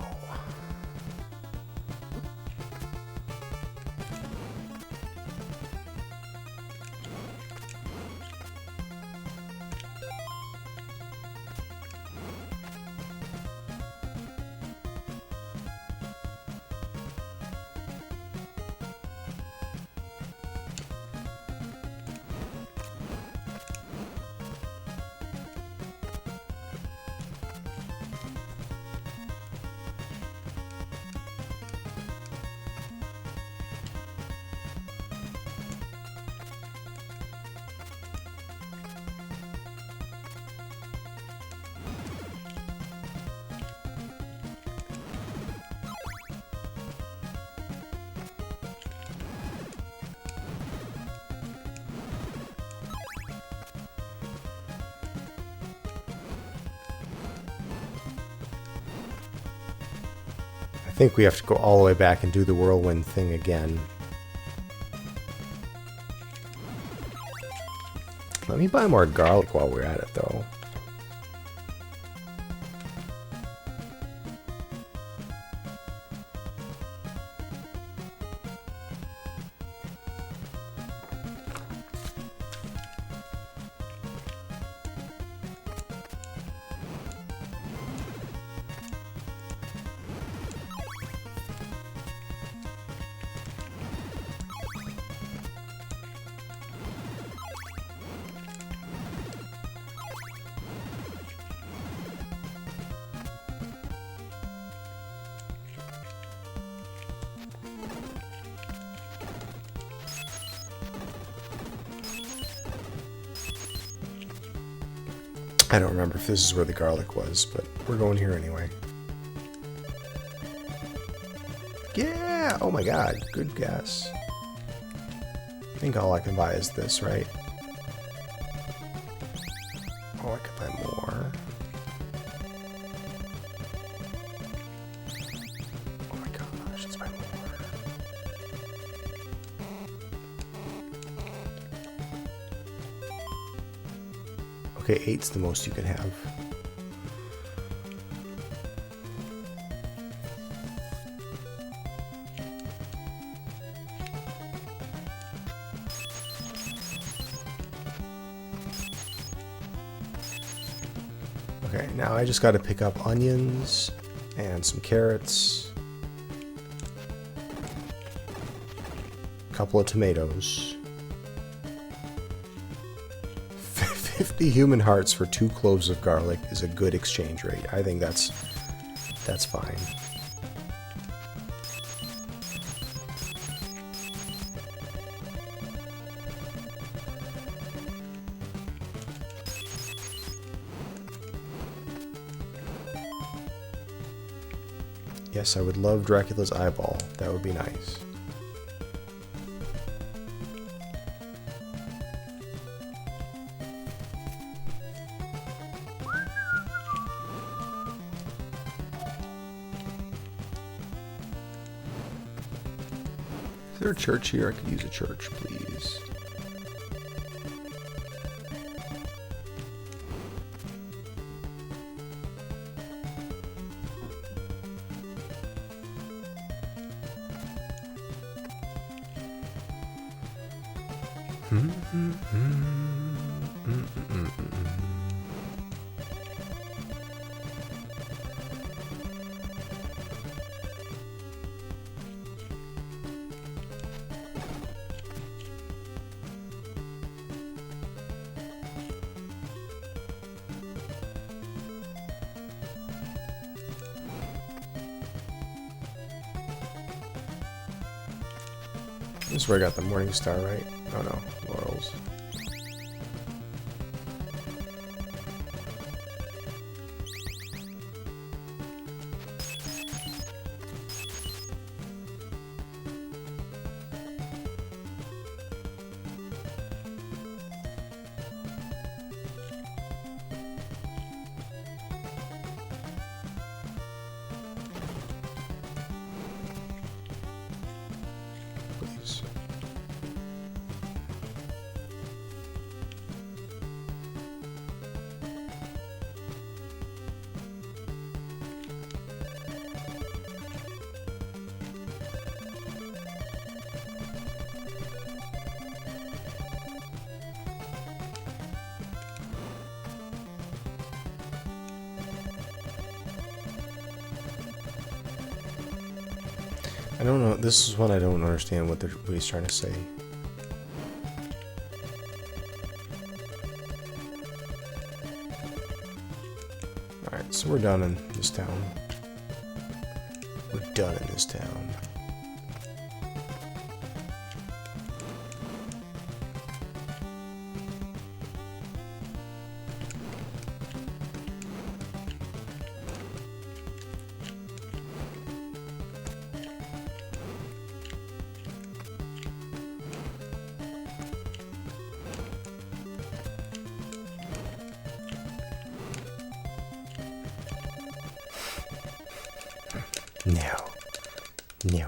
I think we have to go all the way back and do the whirlwind thing again. Let me buy more garlic while we're at it, though. I don't remember if this is where the garlic was, but we're going here anyway. Yeah! Oh my god, good guess. I think all I can buy is this, right? Oh, I could buy more. Oh my gosh, let's buy more. Okay, 8's the most you can have. Okay, now I just gotta pick up onions and some carrots, a couple of tomatoes, 50 human hearts for 2 cloves of garlic is a good exchange rate. I think that's fine. Yes, I would love Dracula's eyeball. That would be nice. Is there a church here? I could use a church, please. This is where I got the Morning Star, right? Oh no, laurels. Please. I don't know. This is one I don't understand what he's trying to say. Alright, so we're done in this town. We're done in this town. No. No.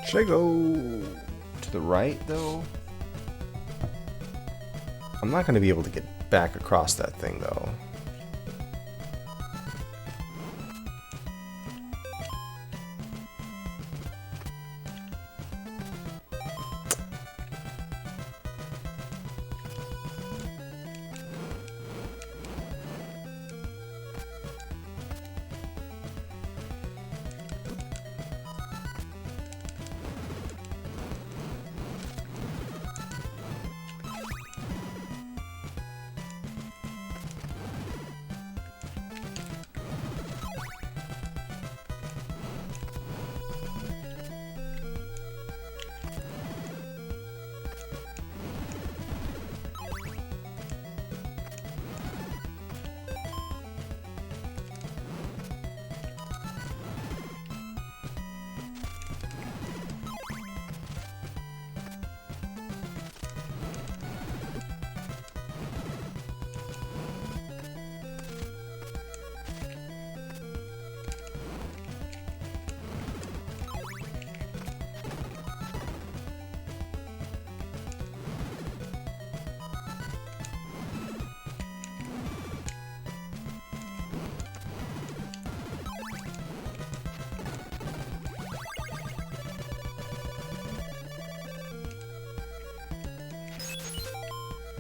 Should I go to the right, though? I'm not going to be able to get back across that thing, though.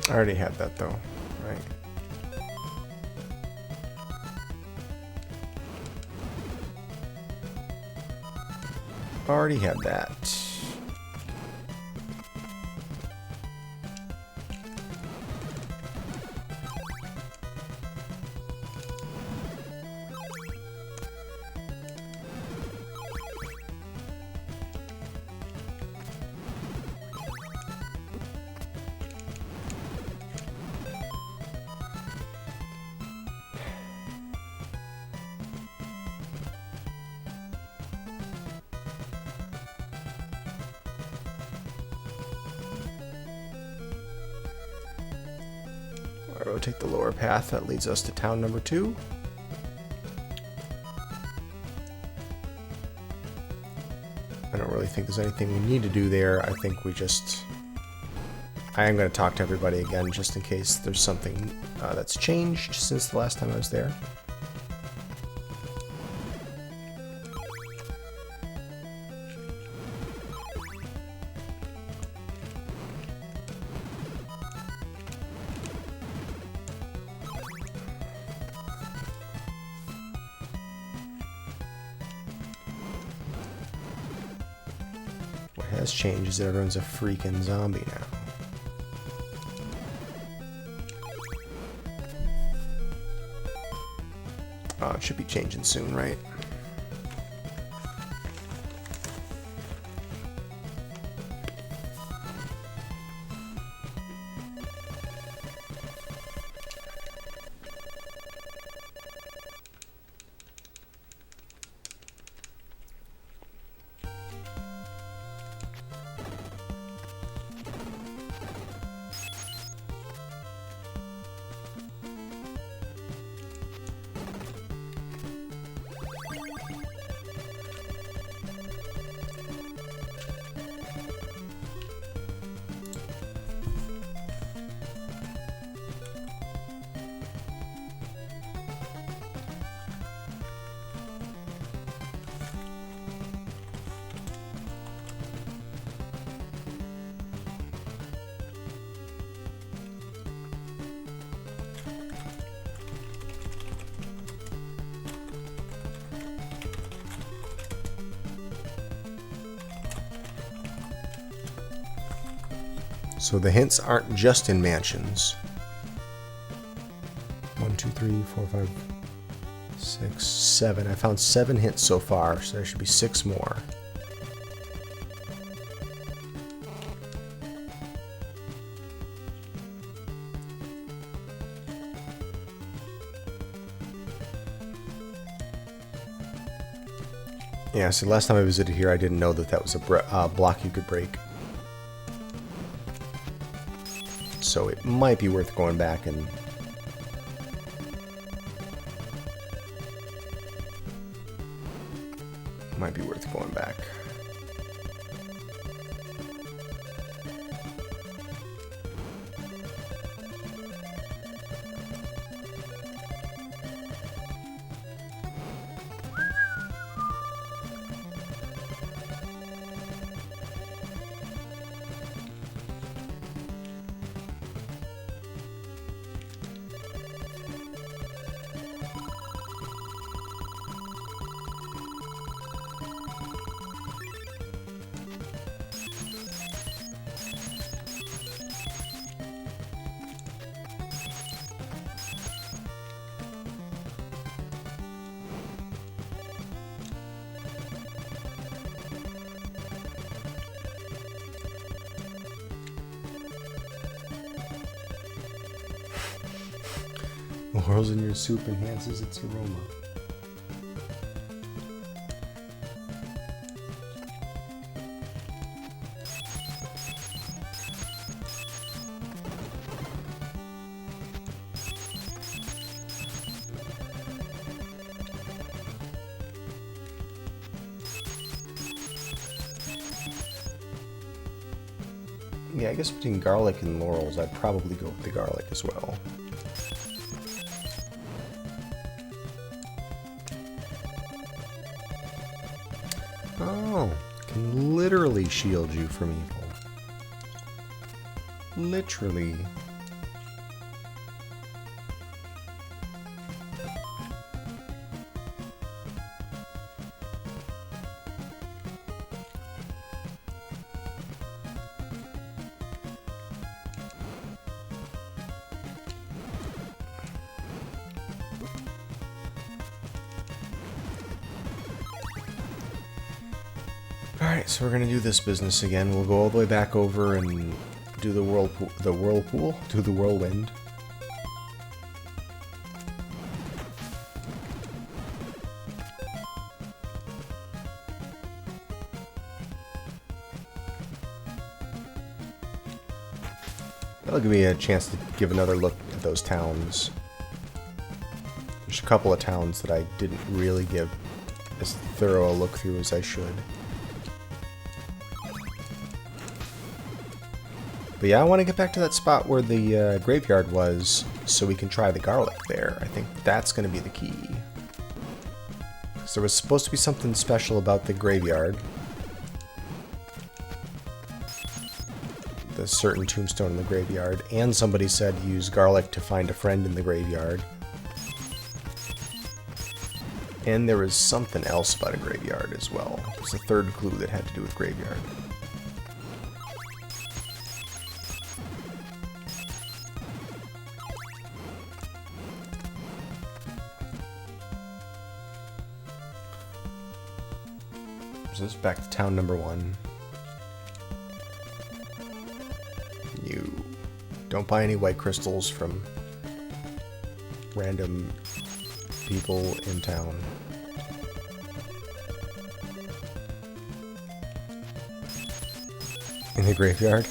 I already had that though, right? Already had that. We'll take the lower path that leads us to town number 2. I don't really think there's anything we need to do there. I think we just... I am going to talk to everybody again just in case there's something that's changed since the last time I was there. What has changed is that everyone's a freaking zombie now. It should be changing soon, right? So the hints aren't just in mansions. 1, 2, 3, 4, 5, 6, 7. I found 7 hints so far, so there should be 6 more. Yeah, so last time I visited here, I didn't know that that was a block you could break. So it might be worth going back and... Might be worth going back. Laurels in your soup enhances its aroma. Yeah, I guess between garlic and laurels, I'd probably go with the garlic as well. Oh, can literally shield you from evil. Literally. Alright, so we're gonna do this business again. We'll go all the way back over and do the whirlpool? Do the whirlwind. That'll give me a chance to give another look at those towns. There's a couple of towns that I didn't really give as thorough a look through as I should. But yeah, I want to get back to that spot where the graveyard was so we can try the garlic there. I think that's going to be the key. Because there was supposed to be something special about the graveyard. The certain tombstone in the graveyard. And somebody said use garlic to find a friend in the graveyard. And there was something else about a graveyard as well. It was a third clue that had to do with graveyard. So this is back to town number 1. You don't buy any white crystals from random people in town. In the graveyard.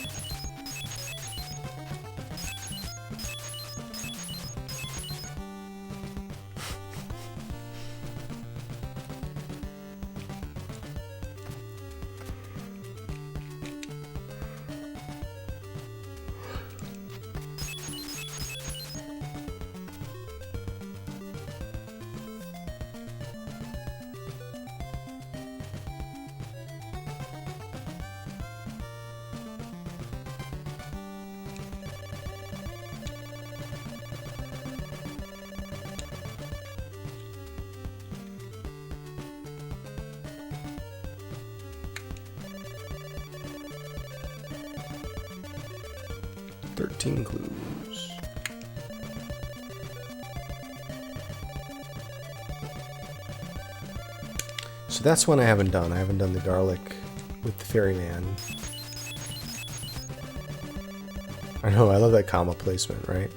Clues. So that's one I haven't done. I haven't done the garlic with the ferryman. I know, I love that comma placement, right?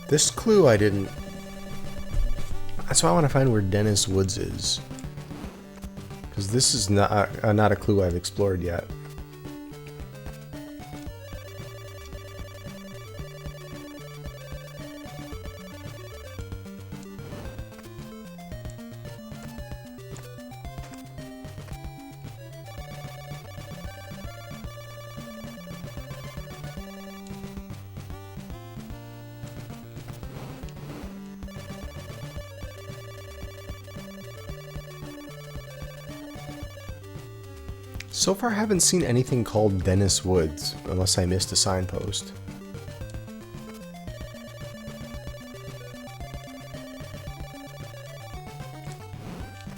This clue I didn't... That's why I want to find where Dennis Woods is. Because this is not a clue I've explored yet. So far I haven't seen anything called Dennis Woods, unless I missed a signpost.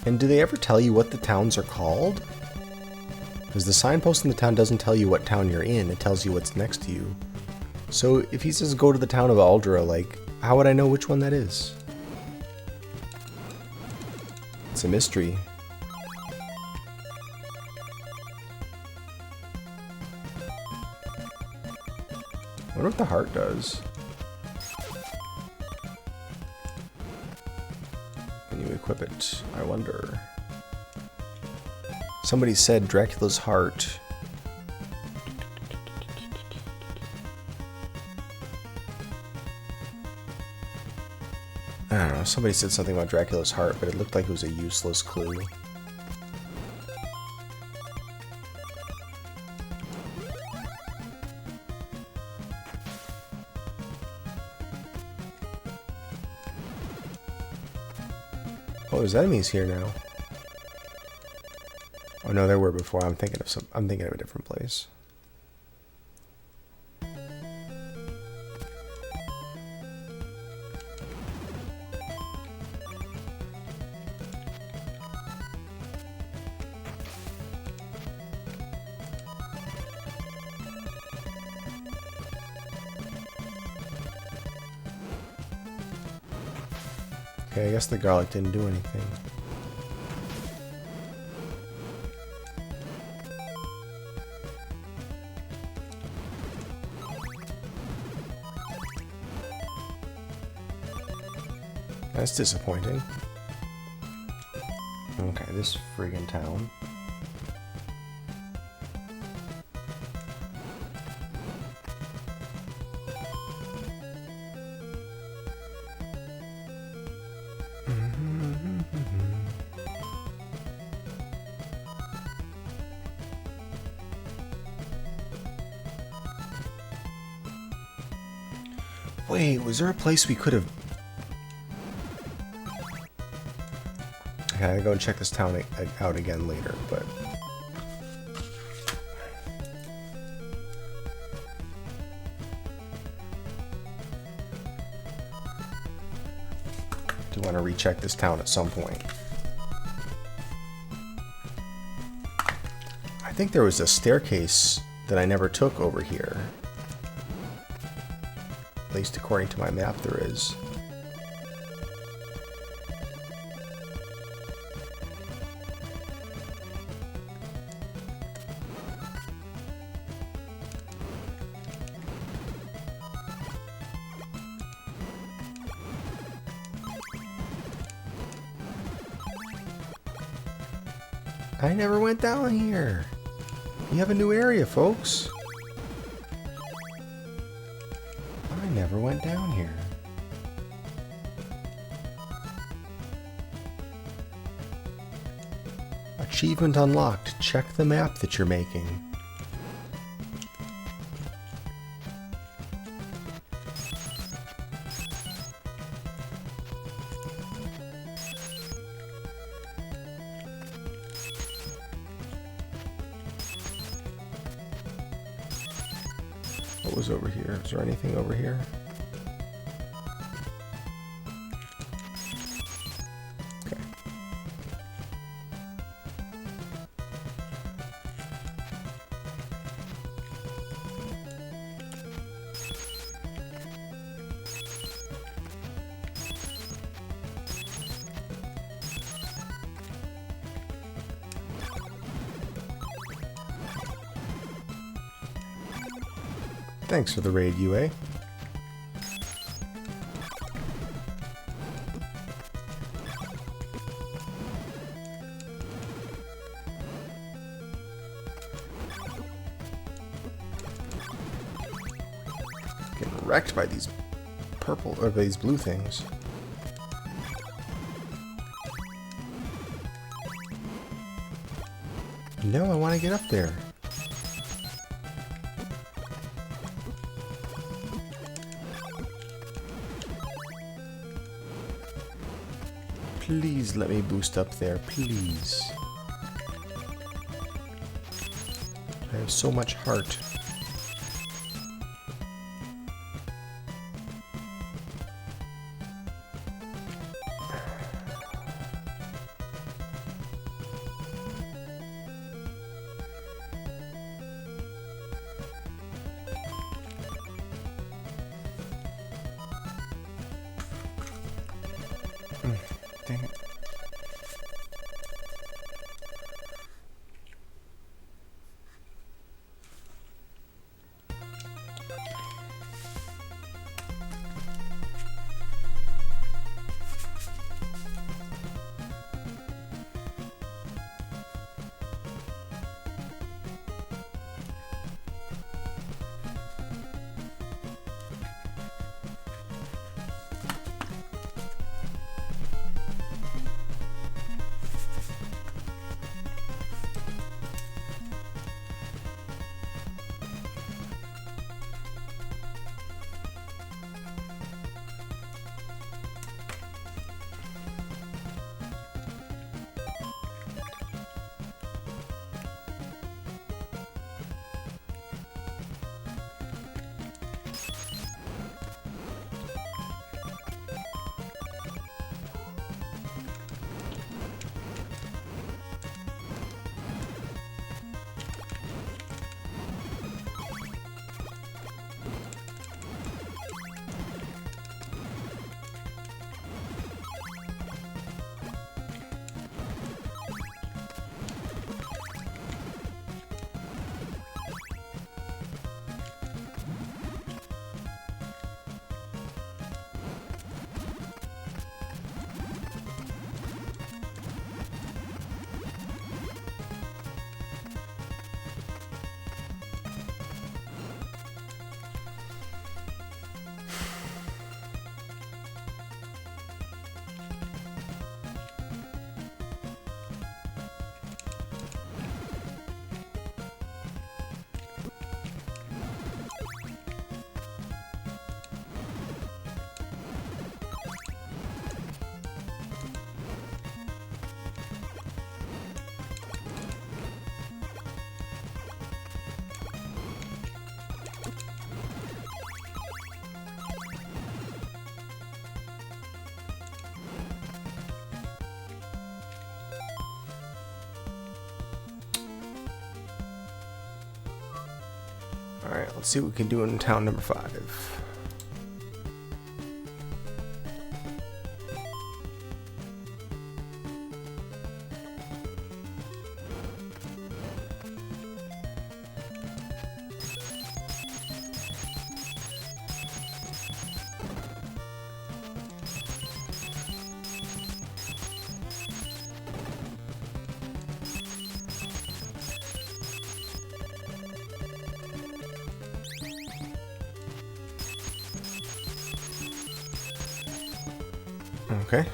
And do they ever tell you what the towns are called? Because the signpost in the town doesn't tell you what town you're in, it tells you what's next to you. So if he says go to the town of Aldra, like, how would I know which one that is? It's a mystery. I wonder what the heart does. When you equip it, I wonder. Somebody said Dracula's heart. I don't know, somebody said something about Dracula's heart, but it looked like it was a useless clue. Oh, there's enemies here now. Oh no, there were before. I'm thinking of a different place. Okay, I guess the garlic didn't do anything. That's disappointing. Okay, this friggin' town. Wait, was there a place we could have... Okay, I gotta go and check this town out again later, but... do want to recheck this town at some point. I think there was a staircase that I never took over here. At least according to my map there is. I never went down here. You have a new area, folks. I never went down here. Achievement unlocked. Check the map that you're making. What was over here? Is there anything over here? Okay. Thanks for the raid, UA. Getting wrecked by these purple or these blue things. No, I want to get up there. Please let me boost up there, please. I have so much heart. Dang it. Alright, let's see what we can do in town number 5. Okay.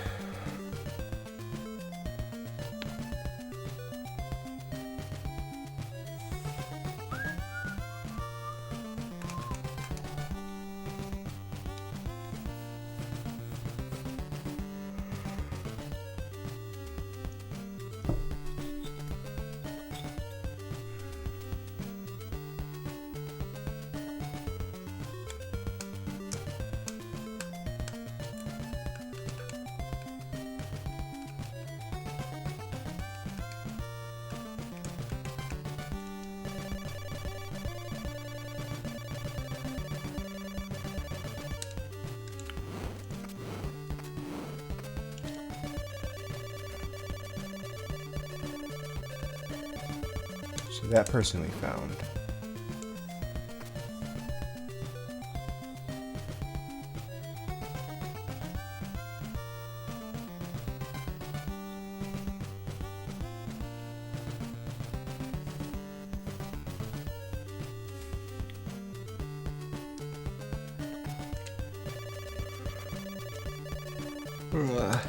So that person we found.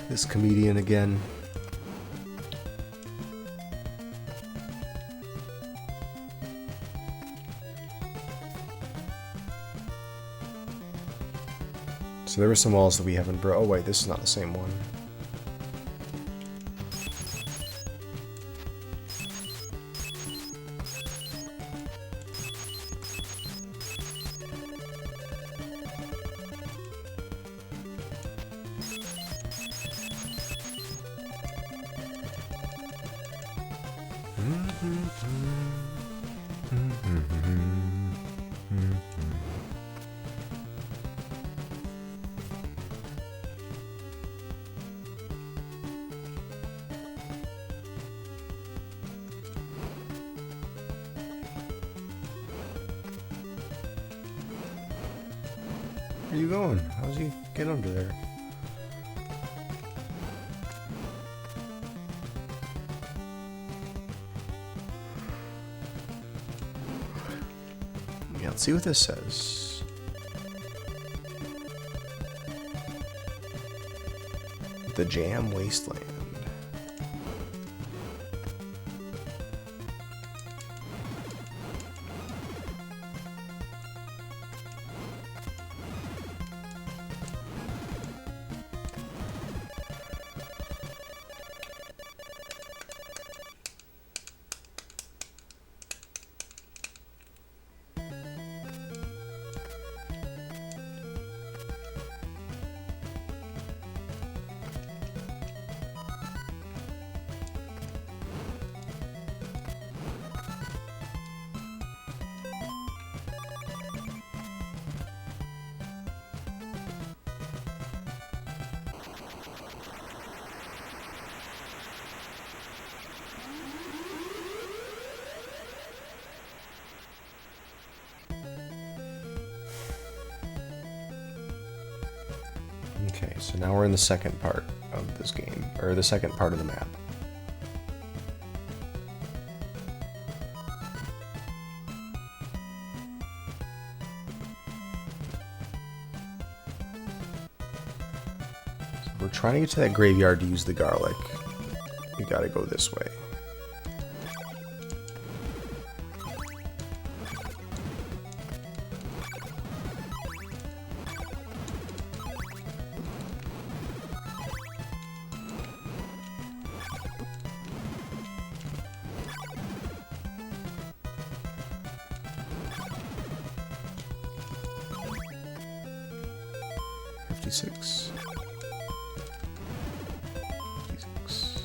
This comedian again. So there were some walls that we haven't oh wait, this is not the same one. Where are you going? How's he get under there? Yeah, let's see what this says. The Jam Wasteland. Okay, so now we're in the second part of this game, or the second part of the map. So if we're trying to get to that graveyard to use the garlic, we gotta go this way. Six. 56.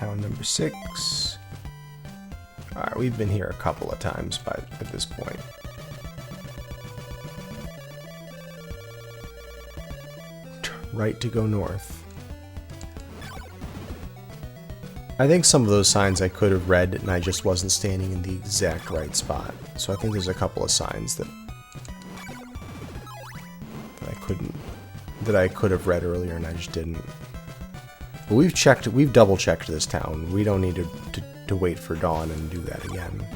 town number 6. Alright, we've been here a couple of times at this point. Right to go north. I think some of those signs I could have read and I just wasn't standing in the exact right spot. So I think there's a couple of signs that I could have read earlier and I just didn't. But we've double checked this town. We don't need to wait for dawn and do that again.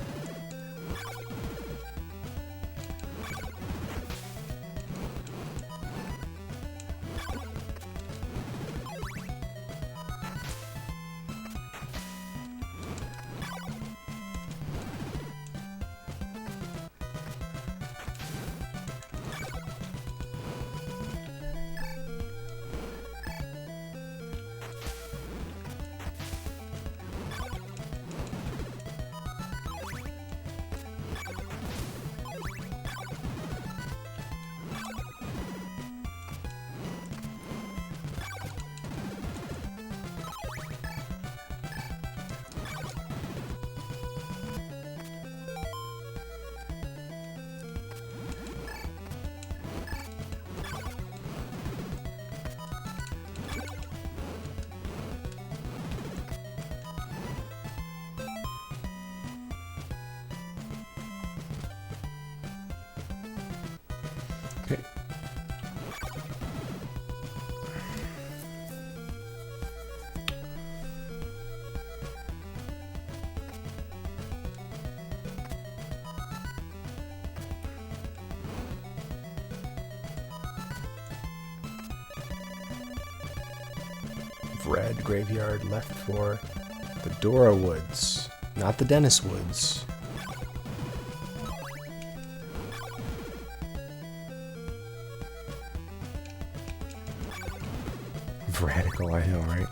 Okay. Red graveyard left for the Dora Woods, not the Dennis Woods. Radical, I know, right?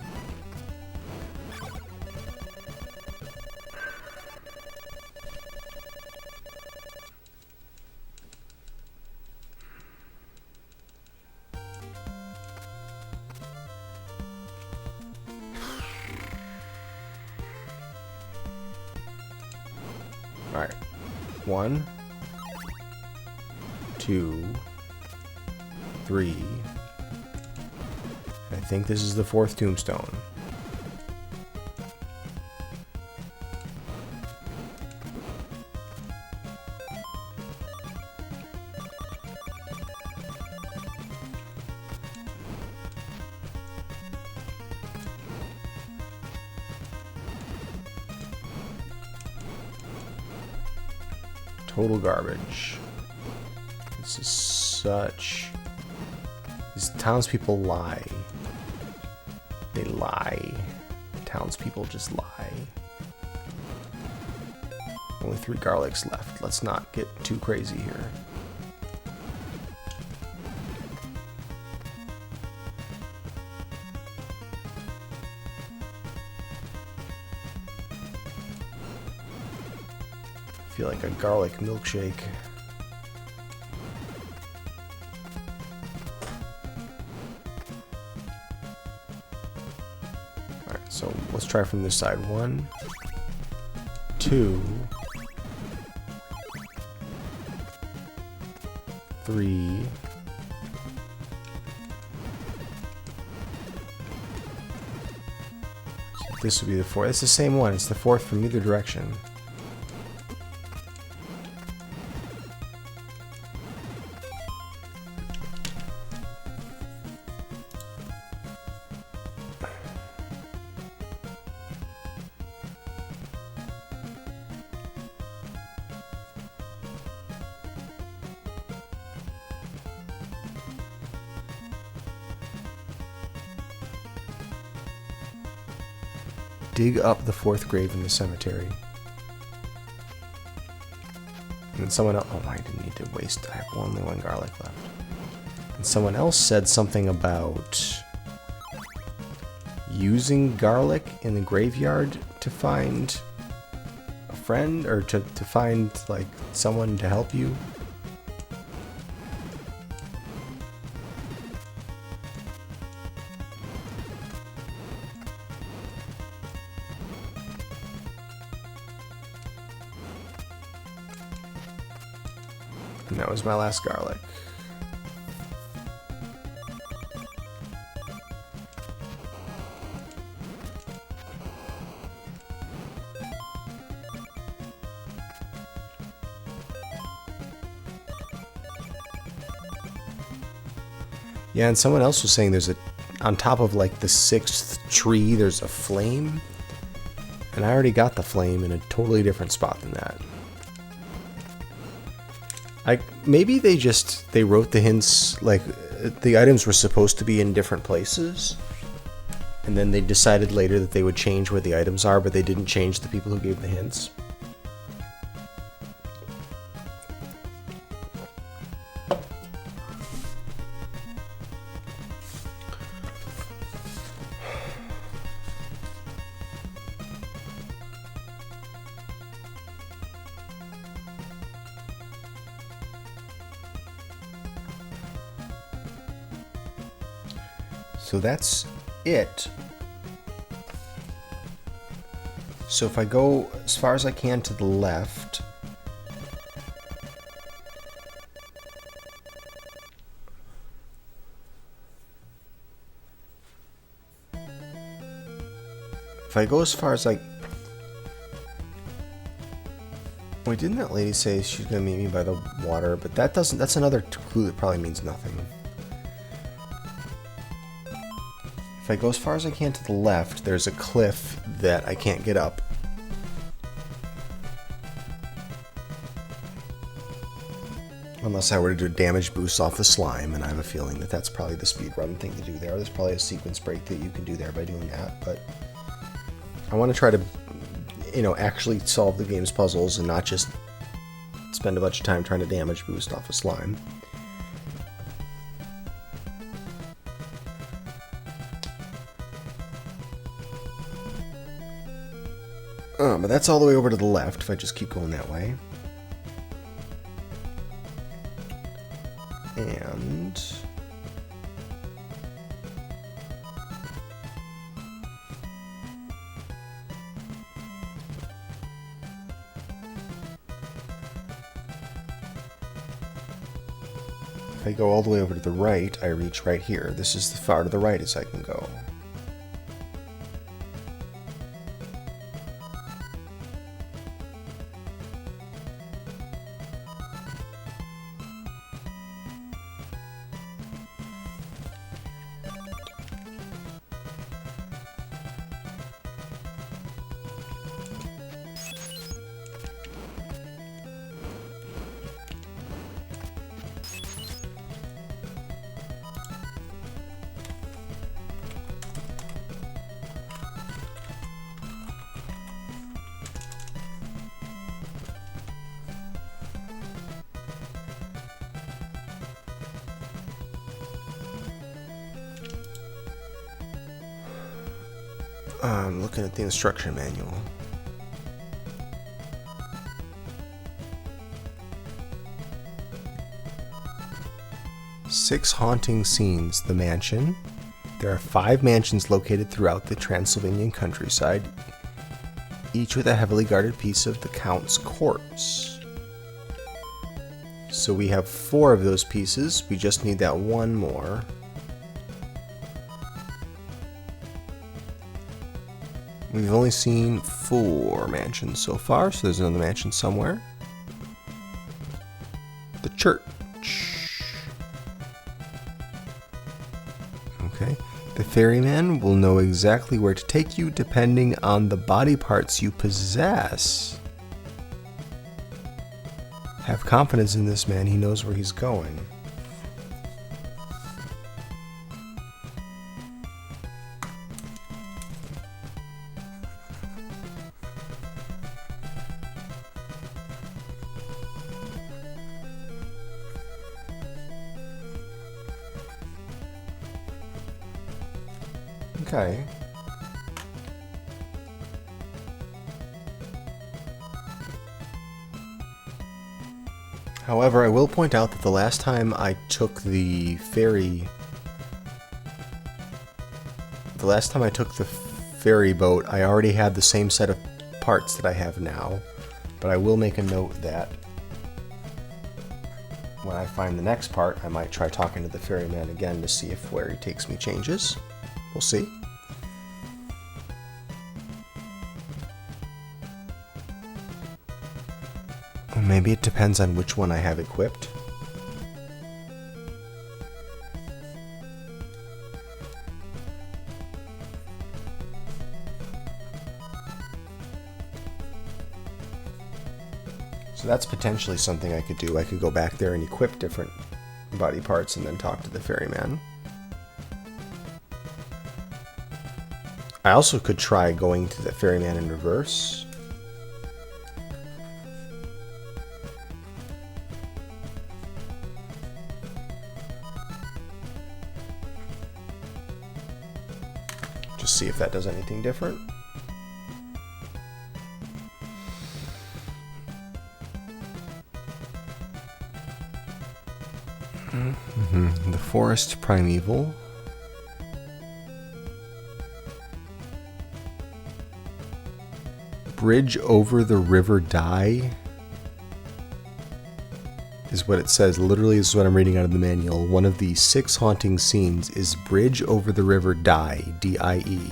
All right, 1, 2, 3. I think this is the 4th tombstone. Total garbage. This is such... These townspeople lie. They lie. Townspeople just lie. Only 3 garlics left. Let's not get too crazy here. I feel like a garlic milkshake. Alright, so let's try from this side. 1, 2, 3. So this would be the 4th. It's the same one. It's the 4th from either direction. Dig up the 4th grave in the cemetery. And then someone else... Oh, I didn't need to waste... I have only 1 garlic left. And someone else said something about using garlic in the graveyard to find a friend, or to find, like, someone to help you. And that was my last garlic. Yeah, and someone else was saying there's on top of like the 6th tree, there's a flame. And I already got the flame in a totally different spot than that. Maybe they wrote the hints, like the items were supposed to be in different places. And then they decided later that they would change where the items are, but they didn't change the people who gave the hints. So that's it. So if I go as far as I can to the left, if I go as far as wait, didn't that lady say she's gonna meet me by the water? But that's another clue that probably means nothing. If I go as far as I can to the left, there's a cliff that I can't get up. Unless I were to do a damage boost off the slime, and I have a feeling that that's probably the speedrun thing to do there. There's probably a sequence break that you can do there by doing that, but I want to try to, actually solve the game's puzzles and not just spend a bunch of time trying to damage boost off a slime. But that's all the way over to the left, if I just keep going that way. And if I go all the way over to the right, I reach right here. This is as far to the right as I can go. I'm looking at the instruction manual. Six haunting scenes. The mansion. There are 5 mansions located throughout the Transylvanian countryside, each with a heavily guarded piece of the Count's corpse. So we have 4 of those pieces. We just need that one more. We've only seen 4 mansions so far, so there's another mansion somewhere. The church. Okay. The ferryman will know exactly where to take you depending on the body parts you possess. Have confidence in this man, he knows where he's going. Okay. However, I will point out that the last time I took the ferry boat, I already had the same set of parts that I have now, but I will make a note that when I find the next part, I might try talking to the ferryman again to see if where he takes me changes. We'll see. Or maybe it depends on which one I have equipped. So that's potentially something I could do. I could go back there and equip different body parts and then talk to the ferryman. I also could try going to the ferryman in reverse. Just see if that does anything different. The Forest Primeval. Bridge over the River Dye is what it says. Literally, this is what I'm reading out of the manual. One of the 6 haunting scenes is Bridge over the River Dye, D-I-E,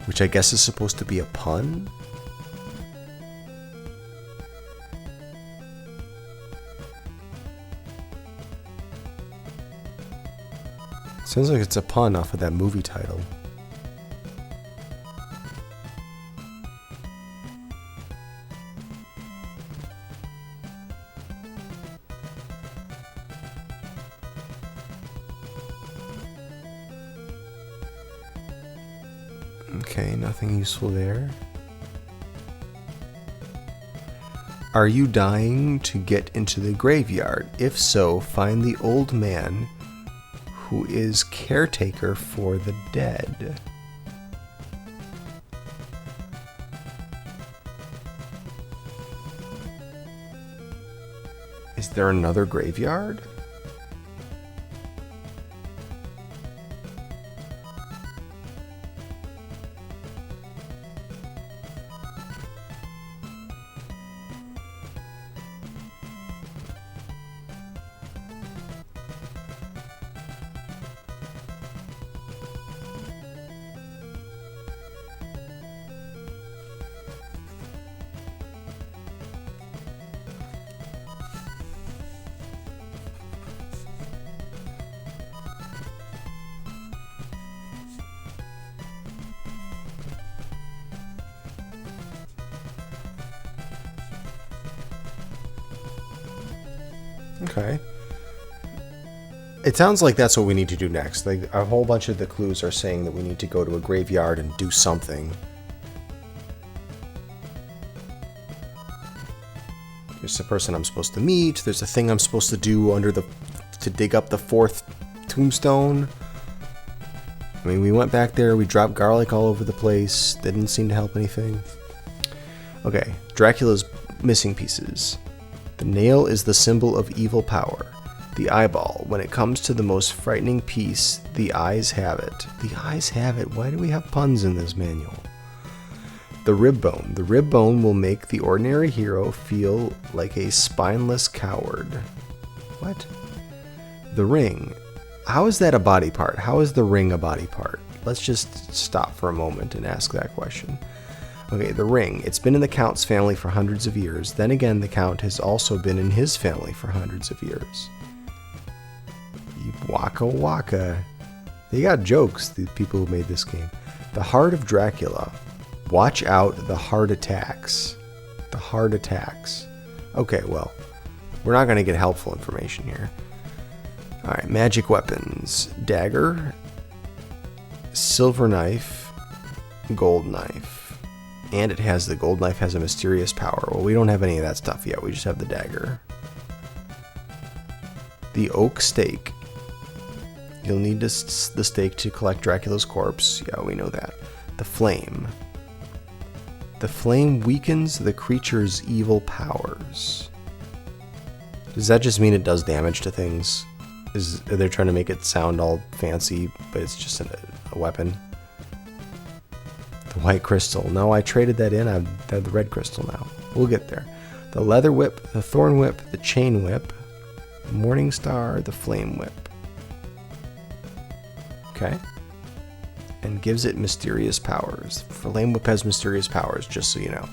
which I guess is supposed to be a pun? Sounds like it's a pun off of that movie title. Okay, nothing useful there. Are you dying to get into the graveyard? If so, find the old man who is caretaker for the dead. Is there another graveyard? Okay. It sounds like that's what we need to do next. Like, a whole bunch of the clues are saying that we need to go to a graveyard and do something. There's a person I'm supposed to meet. There's a thing I'm supposed to do to dig up the 4th tombstone. I mean, we went back there, we dropped garlic all over the place. That didn't seem to help anything. Okay, Dracula's missing pieces. The nail is the symbol of evil power. The eyeball. When it comes to the most frightening piece, the eyes have it. The eyes have it. Why do we have puns in this manual? The rib bone. The rib bone will make the ordinary hero feel like a spineless coward. What? The ring. How is that a body part? How is the ring a body part? Let's just stop for a moment and ask that question. Okay, the ring. It's been in the Count's family for hundreds of years. Then again, the Count has also been in his family for hundreds of years. Waka waka. They got jokes, the people who made this game. The Heart of Dracula. Watch out, the heart attacks. The heart attacks. Okay, well, we're not going to get helpful information here. Alright, magic weapons. Dagger. Silver knife. Gold knife. And it has, the gold knife has a mysterious power. Well, we don't have any of that stuff yet. We just have the dagger. The oak stake. You'll need the stake to collect Dracula's corpse. Yeah, we know that. The flame. The flame weakens the creature's evil powers. Does that just mean it does damage to things? Are they trying to make it sound all fancy, but it's just a weapon? The white crystal. No, I traded that in. I have the red crystal now. We'll get there. The leather whip, the thorn whip, the chain whip. Morning Star, the Flame Whip. Okay. And gives it mysterious powers. Flame Whip has mysterious powers, just so you know.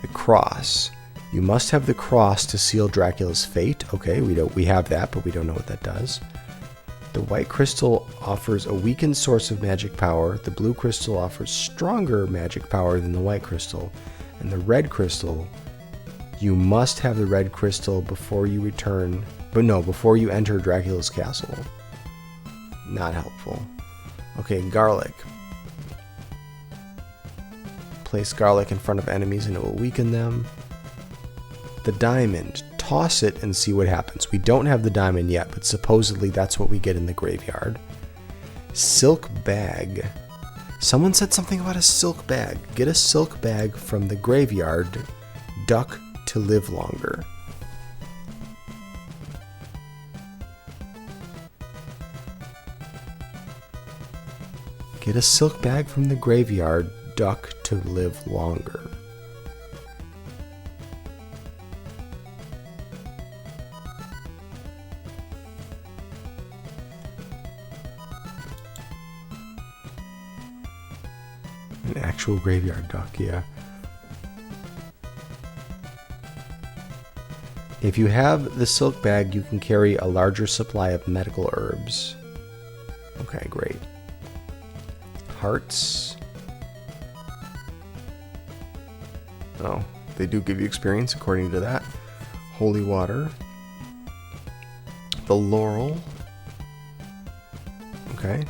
The Cross. You must have the cross to seal Dracula's fate. Okay, we have that, but we don't know what that does. The white crystal offers a weakened source of magic power. The blue crystal offers stronger magic power than the white crystal. And the red crystal, you must have the red crystal before you before you enter Dracula's castle. Not helpful. Okay, garlic. Place garlic in front of enemies and it will weaken them. The diamond. Toss it and see what happens. We don't have the diamond yet, but supposedly that's what we get in the graveyard. Silk bag. Someone said something about a silk bag. Get a silk bag from the graveyard. Duck to live longer. Get a silk bag from the graveyard. Duck to live longer. An actual graveyard duck, yeah. If you have the silk bag, you can carry a larger supply of medical herbs. Okay, great. Hearts. Oh, they do give you experience according to that. Holy water. The laurel. Okay.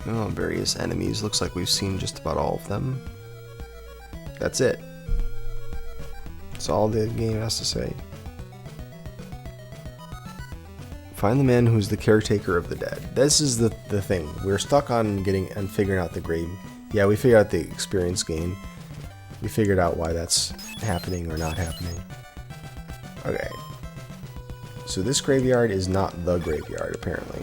Oh, various enemies. Looks like we've seen just about all of them. That's it. That's all the game has to say. Find the man who's the caretaker of the dead. This is the thing. We're stuck on figuring out the grave. Yeah, we figured out the experience gain. We figured out why that's happening or not happening. Okay. So this graveyard is not the graveyard, apparently.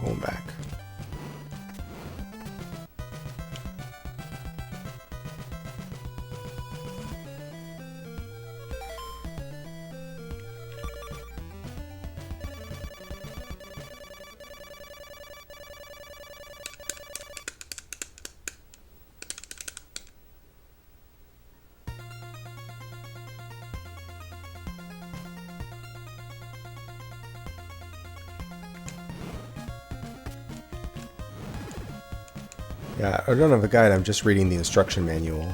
Going back. Yeah, I don't have a guide, I'm just reading the instruction manual.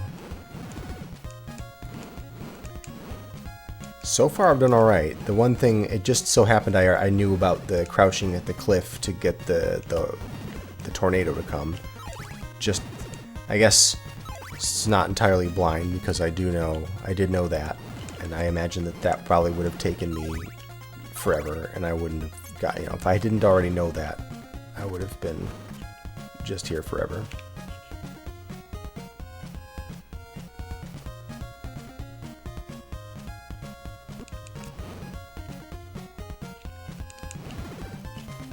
So far I've done alright. The one thing, it just so happened I knew about the crouching at the cliff to get the tornado to come. Just, I guess it's not entirely blind because I did know that. And I imagine that probably would have taken me forever and I wouldn't have got, if I didn't already know that, I would have been just here forever.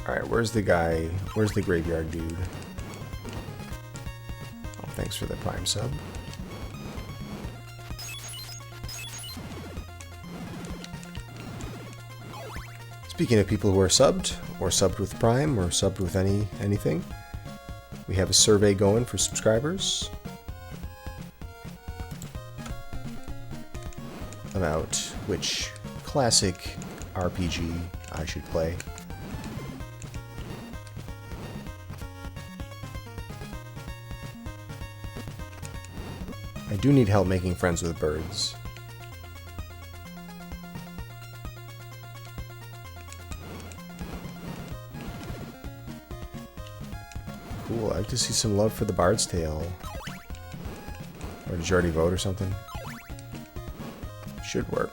Alright, where's the guy? Where's the graveyard dude? Oh, thanks for the Prime sub. Speaking of people who are subbed, or subbed with Prime, or subbed with anything, we have a survey going for subscribers about which classic RPG I should play. I do need help making friends with birds. Cool. Cool, I'd like to see some love for the Bard's Tale. Or did you already vote or something? Should work.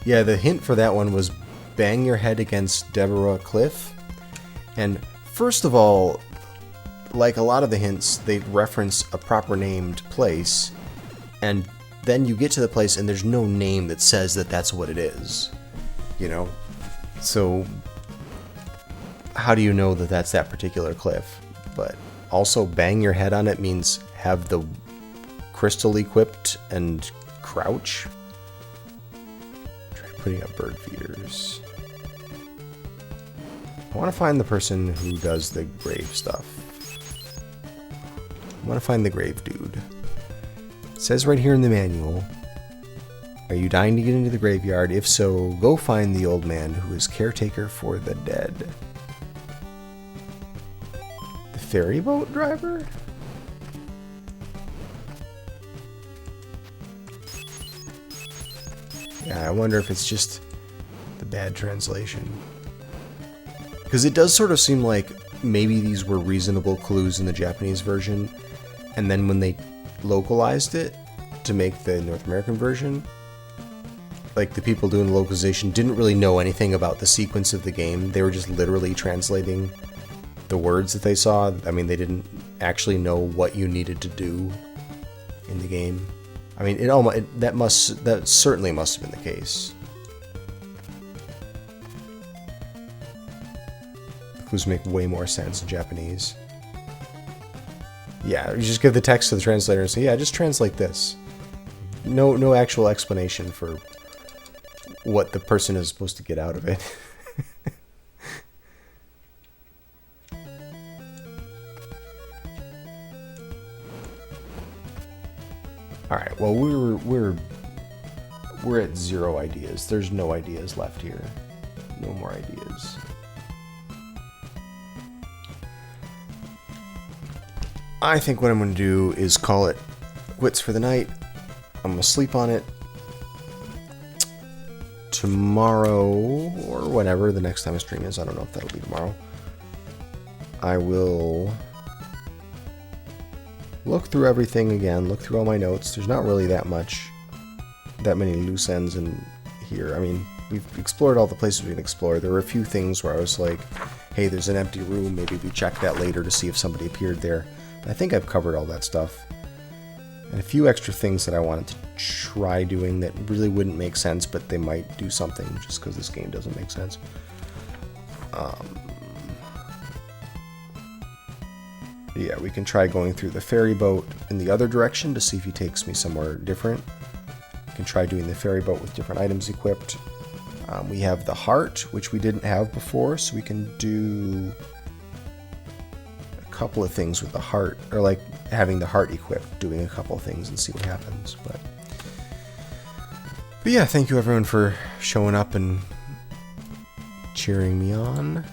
Yeah, the hint for that one was bang your head against Deborah Cliff. And first of all, like a lot of the hints, they reference a proper named place, and then you get to the place and there's no name that says that that's what it is, you know? So how do you know that that's that particular cliff? But also bang your head on it means have the crystal equipped and crouch. Try putting up bird feeders. I want to find the person who does the grave stuff. I want to find the grave dude. It says right here in the manual, are you dying to get into the graveyard? If so, go find the old man who is caretaker for the dead. The ferry boat driver? Yeah, I wonder if it's just the bad translation. Because it does sort of seem like maybe these were reasonable clues in the Japanese version, and then when they localized it to make the North American version, like the people doing the localization didn't really know anything about the sequence of the game. They were just literally translating the words that they saw. I mean, they didn't actually know what you needed to do in the game. I mean, that certainly must have been the case. Clues make way more sense in Japanese. Yeah, you just give the text to the translator and say, yeah, just translate this. No actual explanation for what the person is supposed to get out of it. All right. Well, we're at 0 ideas. There's no ideas left here. No more ideas. I think what I'm going to do is call it quits for the night. I'm going to sleep on it. Tomorrow, or whenever the next time I stream is, I don't know if that'll be tomorrow, I will look through everything again, look through all my notes. There's not really that many loose ends in here. I mean, we've explored all the places we can explore. There were a few things where I was like, hey, there's an empty room, maybe we check that later to see if somebody appeared there. I think I've covered all that stuff. And a few extra things that I wanted to try doing that really wouldn't make sense, but they might do something just because this game doesn't make sense. Yeah, we can try going through the ferry boat in the other direction to see if he takes me somewhere different. We can try doing the ferry boat with different items equipped. We have the heart, which we didn't have before, so we can do couple of things with the heart, or like having the heart equipped, doing a couple of things and see what happens. But yeah, thank you everyone for showing up and cheering me on.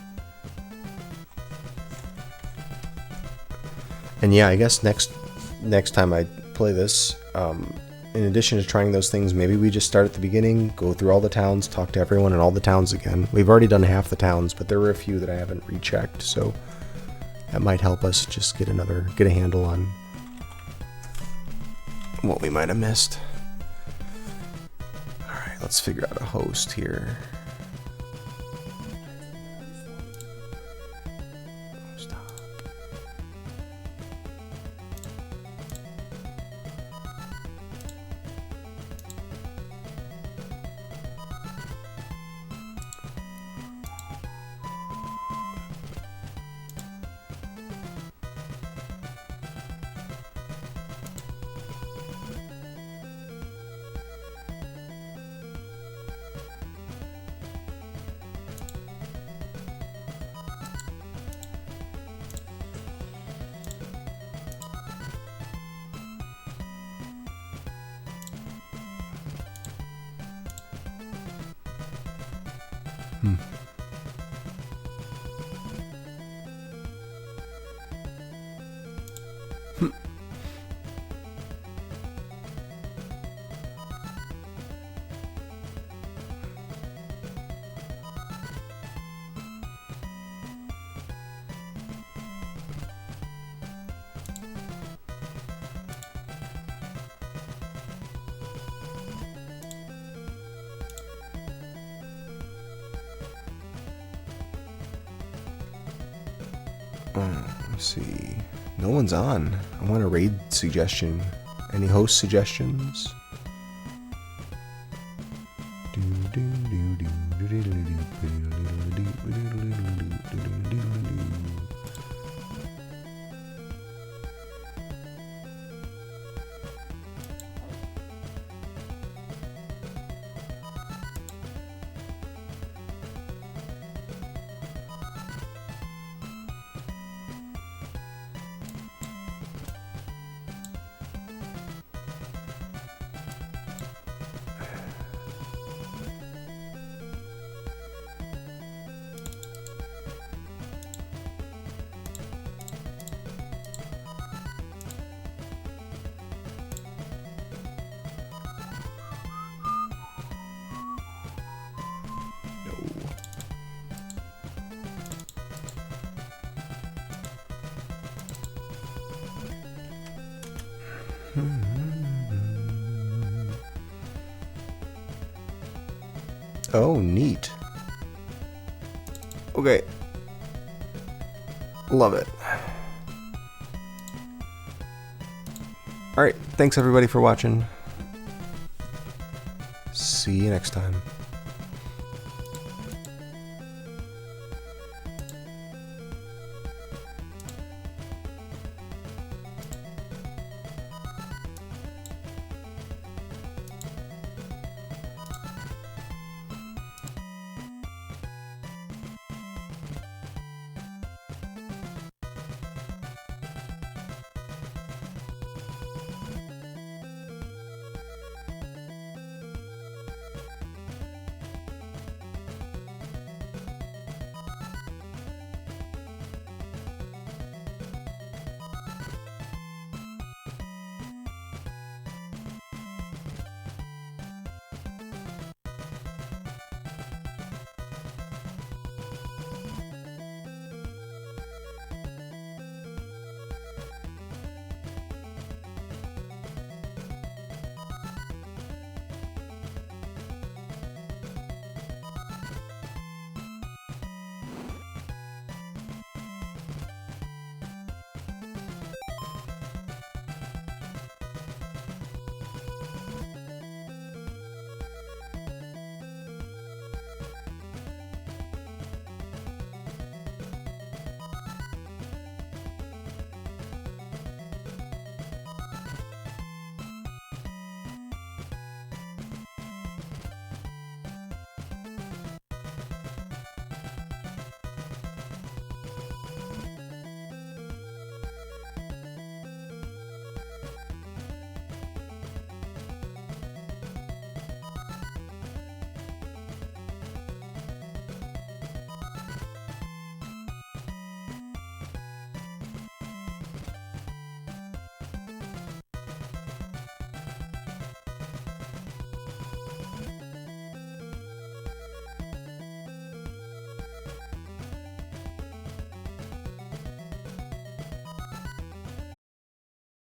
And yeah, I guess next time I play this, in addition to trying those things, maybe we just start at the beginning, go through all the towns, talk to everyone in all the towns again. We've already done half the towns, but there were a few that I haven't rechecked, so that might help us just get a handle on what we might have missed. Alright, let's figure out a host here. Stop. Let's see. No one's on. I want a raid suggestion. Any host suggestions? Oh, neat. Okay. Love it. Alright, thanks everybody for watching. See you next time.